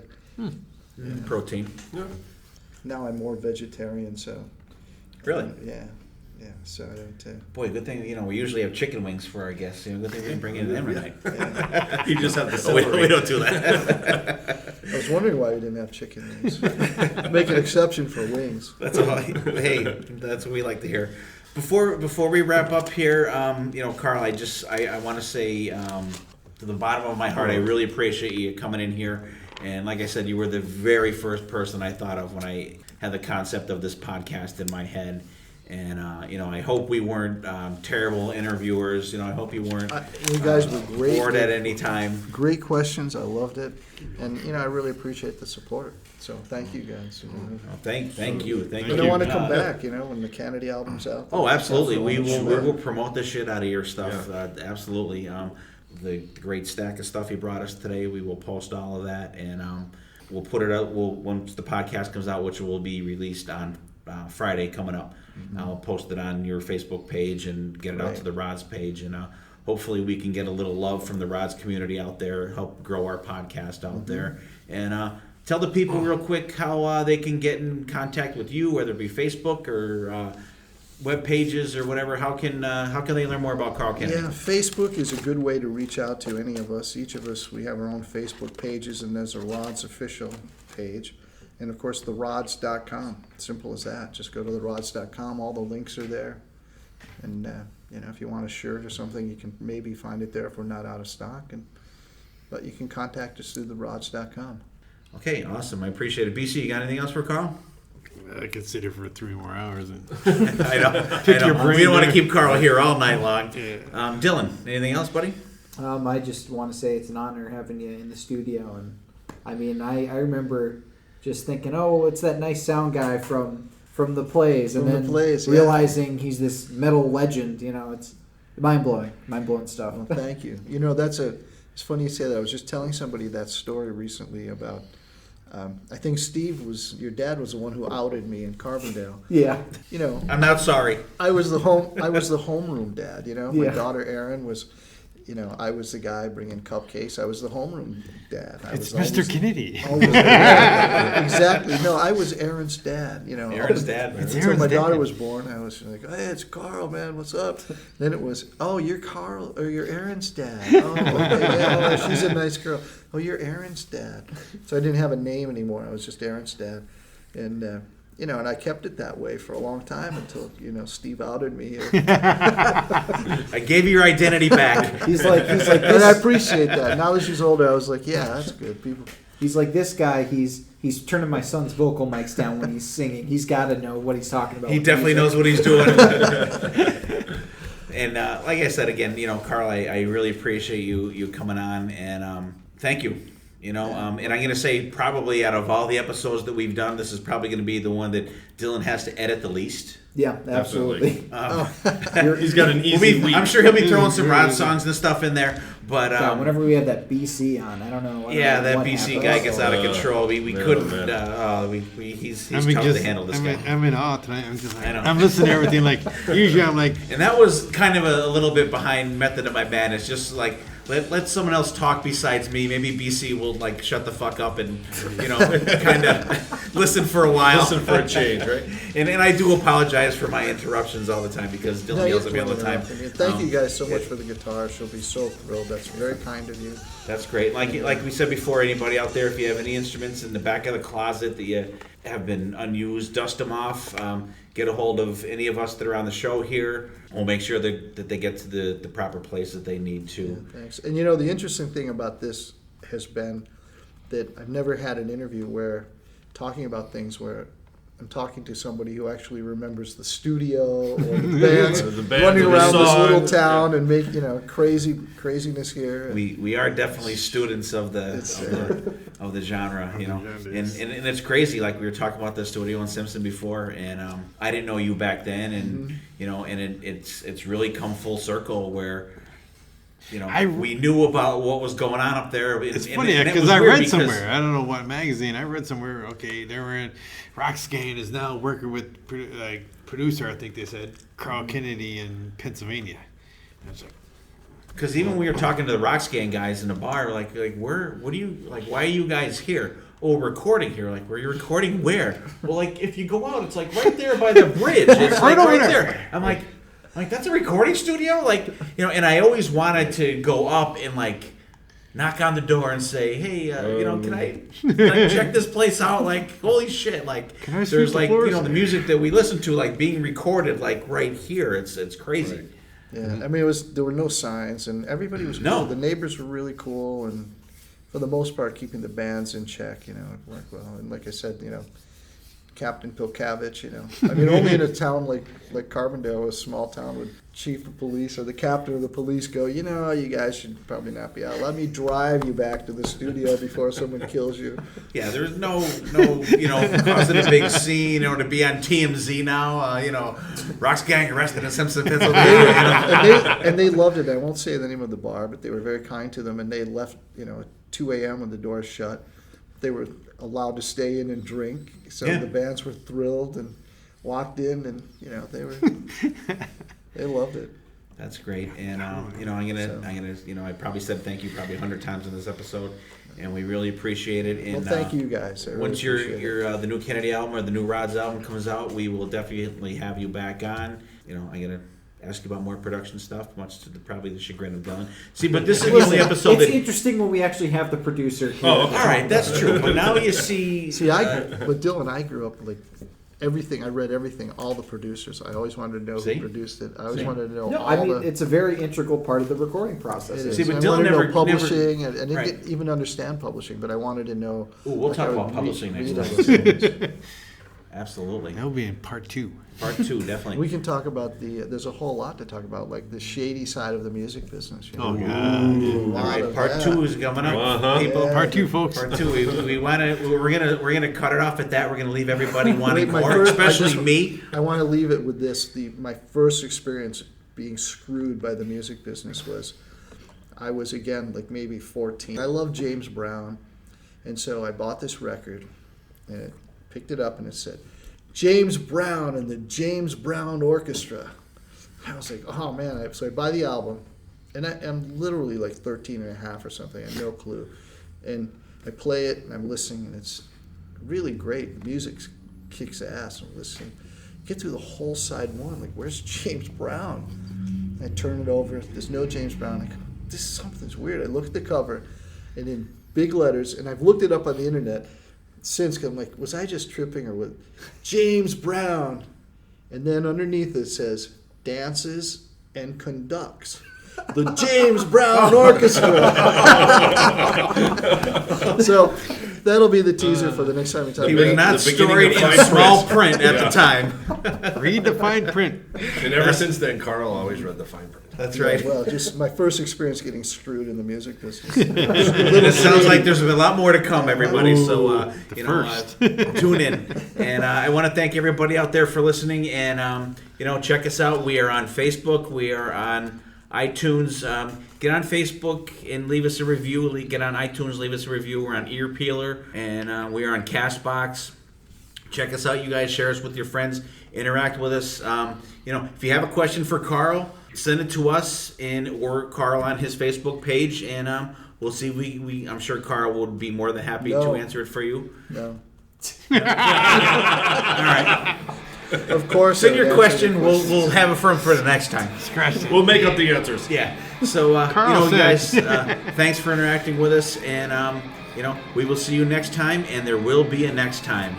Speaker 2: Protein.
Speaker 5: Now I'm more vegetarian, so
Speaker 2: Really?
Speaker 5: yeah. Yeah, so I don't.
Speaker 2: Boy, good thing we usually have chicken wings for our guests. Good thing we didn't bring in them tonight.
Speaker 4: You just have to
Speaker 2: Oh, we
Speaker 4: separate.
Speaker 2: don't do that.
Speaker 5: I was wondering why we didn't have chicken wings. Make an exception for wings.
Speaker 2: That's all. Hey, that's what we like to hear. Before we wrap up here, Carl, I want to say to the bottom of my heart, I really appreciate you coming in here. And like I said, you were the very first person I thought of when I had the concept of this podcast in my head. And, I hope we weren't terrible interviewers. I hope you weren't
Speaker 5: You guys were great.
Speaker 2: bored at any time.
Speaker 5: Great questions. I loved it. And, I really appreciate the support. So thank you guys.
Speaker 2: Thank you. Thank you.
Speaker 5: I don't want to come back, when the Canedy album's out.
Speaker 2: Oh, absolutely. We
Speaker 5: Sure.
Speaker 2: will promote the shit out of your stuff. Absolutely. The great stack of stuff you brought us today, we will post all of that. And we'll put it out once the podcast comes out, which will be released on Friday coming up. I'll post it on your Facebook page and get it out to the Rods page, and hopefully we can get a little love from the Rods community out there, help grow our podcast out there, and tell the people real quick how they can get in contact with you, whether it be Facebook or web pages or whatever. How can they learn more about Carl Canedy?
Speaker 5: Yeah, Facebook is a good way to reach out to any of us. Each of us, we have our own Facebook pages, and there's a Rods official page. And, of course, therods.com. Simple as that. Just go to therods.com. All the links are there. And, if you want a shirt or something, you can maybe find it there if we're not out of stock. But you can contact us through therods.com.
Speaker 2: Okay, awesome. I appreciate it. BC, you got anything else for Carl?
Speaker 3: I could sit here for 3 more hours. And
Speaker 2: I know.
Speaker 3: your brain
Speaker 2: We don't want to
Speaker 3: there.
Speaker 2: keep Carl here all night long.
Speaker 3: Yeah.
Speaker 2: Dylan, anything else, buddy?
Speaker 9: I just want to say it's an honor having you in the studio. And, I remember just thinking, oh, it's that nice sound guy from the plays, and then realizing he's this metal legend. It's mind-blowing stuff.
Speaker 5: Well, thank you. It's funny you say that. I was just telling somebody that story recently about, I think your dad was the one who outed me in Carbondale.
Speaker 9: Yeah.
Speaker 2: I'm not sorry.
Speaker 5: I was the homeroom dad, My
Speaker 9: Yeah.
Speaker 5: daughter Erin was, I was the guy bringing cupcakes. I was the homeroom dad.
Speaker 3: It's Mr. Kennedy.
Speaker 5: Exactly. No, I was Erin's dad,
Speaker 2: Erin's dad. Man.
Speaker 5: Until my daughter was born, I was like, hey, it's Carl, man, what's up? Then it was, oh, you're Carl, or you're Erin's dad. Oh, okay, yeah, oh, she's a nice girl. Oh, you're Erin's dad. So I didn't have a name anymore. I was just Erin's dad. And, and I kept it that way for a long time until, Steve outed me.
Speaker 2: I gave you your identity back.
Speaker 9: He's like
Speaker 5: And
Speaker 9: this.
Speaker 5: I appreciate that. Now that she's older, I was like, yeah, that's good. People.
Speaker 9: He's like this guy. He's turning my son's vocal mics down when he's singing. He's got to know what he's talking about.
Speaker 2: He definitely knows what he's doing. And like I said again, Carl, I really appreciate you coming on, and thank you. And I'm going to say probably out of all the episodes that we've done, this is probably going to be the one that Dylan has to edit the least.
Speaker 9: Yeah, absolutely.
Speaker 4: He's got an easy week.
Speaker 2: I'm sure he'll be throwing some Rod songs and stuff in there, but
Speaker 9: God, whenever we have that BC on, I don't know.
Speaker 2: that
Speaker 9: what
Speaker 2: BC
Speaker 9: happens.
Speaker 2: guy gets out of control. We couldn't.
Speaker 4: Man.
Speaker 2: He's tough to handle. This guy.
Speaker 3: I'm in awe tonight. I'm just like,
Speaker 2: I know.
Speaker 3: I'm listening to everything. Like usually, I'm like,
Speaker 2: And that was kind of a little bit behind method of my madness. Just like let someone else talk besides me. Maybe BC will like shut the fuck up and kind of listen for a while.
Speaker 4: Listen for a change, right?
Speaker 2: And I do apologize for my interruptions all the time because Dylan yells at me all the time.
Speaker 5: Thank you guys so much for the guitar. She'll be so thrilled. That's very kind of you.
Speaker 2: That's great. Like we said before, anybody out there, if you have any instruments in the back of the closet that you have been unused, dust them off. Get a hold of any of us that are on the show here. We'll make sure that they get to the proper place that they need to.
Speaker 5: Yeah, thanks. And the interesting thing about this has been that I've never had an interview where talking about things where I'm talking to somebody who actually remembers the studio or the bands running
Speaker 4: or the
Speaker 5: around this
Speaker 4: song.
Speaker 5: little town and make craziness here.
Speaker 2: We are definitely students of the genre, and it's crazy. Like we were talking about the studio in Simpson before, and I didn't know you back then, and and it's really come full circle where. We knew about what was going on up there.
Speaker 3: it's funny because I read somewhere. I don't know what magazine. I read somewhere. Okay, they were in Roxscan is now working with producer. I think they said Carl Canedy in Pennsylvania. I was like,
Speaker 2: because even when we were talking to the Roxscan guys in the bar, like what do you like? Why are you guys here? "Oh, we're recording here." Like, "Were you recording where?" Well, like if you go out, it's like right there by the bridge. It's like right there. I'm like, that's a recording studio, like, you know. And I always wanted to go up and like knock on the door and say, "Hey, you know, can I check this place out?" Like, holy shit! Like, there's like, you know, the music that we listen to like being recorded like right here. It's crazy.
Speaker 4: Right.
Speaker 5: Yeah, I mean, there were no signs, and everybody was cool.
Speaker 2: No.
Speaker 5: The neighbors were really cool, and for the most part, keeping the bands in check. You know, it worked well. And like I said, you know, Captain Pilkavich, you know, I mean, only in a town like Carbondale, a small town, would chief of police or the captain of the police go, "You know, you guys should probably not be out. Let me drive you back to the studio before someone kills you."
Speaker 2: Yeah, there's no, you know, causing a big scene, or to be on TMZ now, you know, Rock's gang arrested in Simpson, Pennsylvania.
Speaker 5: and they loved it. I won't say the name of the bar, but they were very kind to them, and they left, you know, at 2 a.m. when the doors shut. They were allowed to stay in and drink, so the bands were thrilled and walked in, and you know, they loved it.
Speaker 2: That's great, and you know, I'm gonna, you know, I probably said thank you probably 100 times in this episode, and we really appreciate it. And
Speaker 5: well, thank you guys. I really
Speaker 2: once your the new Kennedy album or the new Rod's album comes out, we will definitely have you back on. You know, I'm gonna ask you about more production stuff, much to probably the chagrin of Dylan. See, but this is the only episode
Speaker 9: it's interesting when we actually have the producer here.
Speaker 2: Oh, all right, that's true. But now you see.
Speaker 5: But Dylan, I grew up like everything. I read everything, all the producers. I always wanted to know who produced it. I always wanted to know
Speaker 9: it's a very integral part of the recording process.
Speaker 5: It
Speaker 2: See, but
Speaker 5: I
Speaker 2: Dylan
Speaker 5: wanted to
Speaker 2: never
Speaker 5: know publishing,
Speaker 2: never,
Speaker 5: and I didn't even understand publishing, but I wanted to know.
Speaker 2: Ooh, we'll talk about publishing next time. Absolutely.
Speaker 3: That'll be in part 2.
Speaker 2: Part 2, definitely.
Speaker 5: We can talk about there's a whole lot to talk about, like the shady side of the music business. You know?
Speaker 3: Oh, God.
Speaker 2: All right, part 2 is coming up. People,
Speaker 3: Part 2, folks.
Speaker 2: Part 2. We're gonna cut it off at that. We're gonna leave everybody wanting more, especially me.
Speaker 5: I want to leave it with this. My first experience being screwed by the music business was, I was again like maybe 14. I love James Brown, and so I bought this record, and it picked it up, and it said, "James Brown and the James Brown Orchestra." I was like, oh man. So I buy the album, and I'm literally like 13 and a half or something. I have no clue. And I play it, and I'm listening, and it's really great. The music kicks ass. I'm listening. Get through the whole side one. Like, where's James Brown? I turn it over. There's no James Brown. I go, something's weird. I look at the cover, and in big letters, and I've looked it up on the internet since, 'cause I'm like, was I just tripping, or what? James Brown. And then underneath it says, dances and conducts the James Brown Orchestra. So that'll be the teaser for the next time we talk
Speaker 2: He
Speaker 5: about
Speaker 2: was
Speaker 5: it.
Speaker 2: not
Speaker 4: the beginning
Speaker 2: storied
Speaker 4: of
Speaker 2: in
Speaker 4: fine
Speaker 2: small
Speaker 4: print.
Speaker 2: print at the time.
Speaker 3: Read the fine print.
Speaker 4: And ever since then, Carl always read the fine print.
Speaker 2: That's right.
Speaker 5: Well, just my first experience getting screwed in the music business.
Speaker 2: It sounds like there's a lot more to come, everybody. So
Speaker 3: first.
Speaker 2: Tune in. And I want to thank everybody out there for listening. And check us out. We are on Facebook. We are on iTunes. Get on Facebook and leave us a review. Get on iTunes, leave us a review. We're on Ear Peeler, and we are on Castbox. Check us out, you guys. Share us with your friends. Interact with us. If you have a question for Carl, send it to us or Carl on his Facebook page, and we'll see. I'm sure Carl would be more than happy to answer it for you.
Speaker 5: No.
Speaker 2: All right.
Speaker 5: Of course.
Speaker 2: Send your question. We'll have it for the next time.
Speaker 4: We'll make up the answers.
Speaker 2: Yeah. So
Speaker 3: Carl
Speaker 2: you guys, thanks for interacting with us, and we will see you next time, and there will be a next time.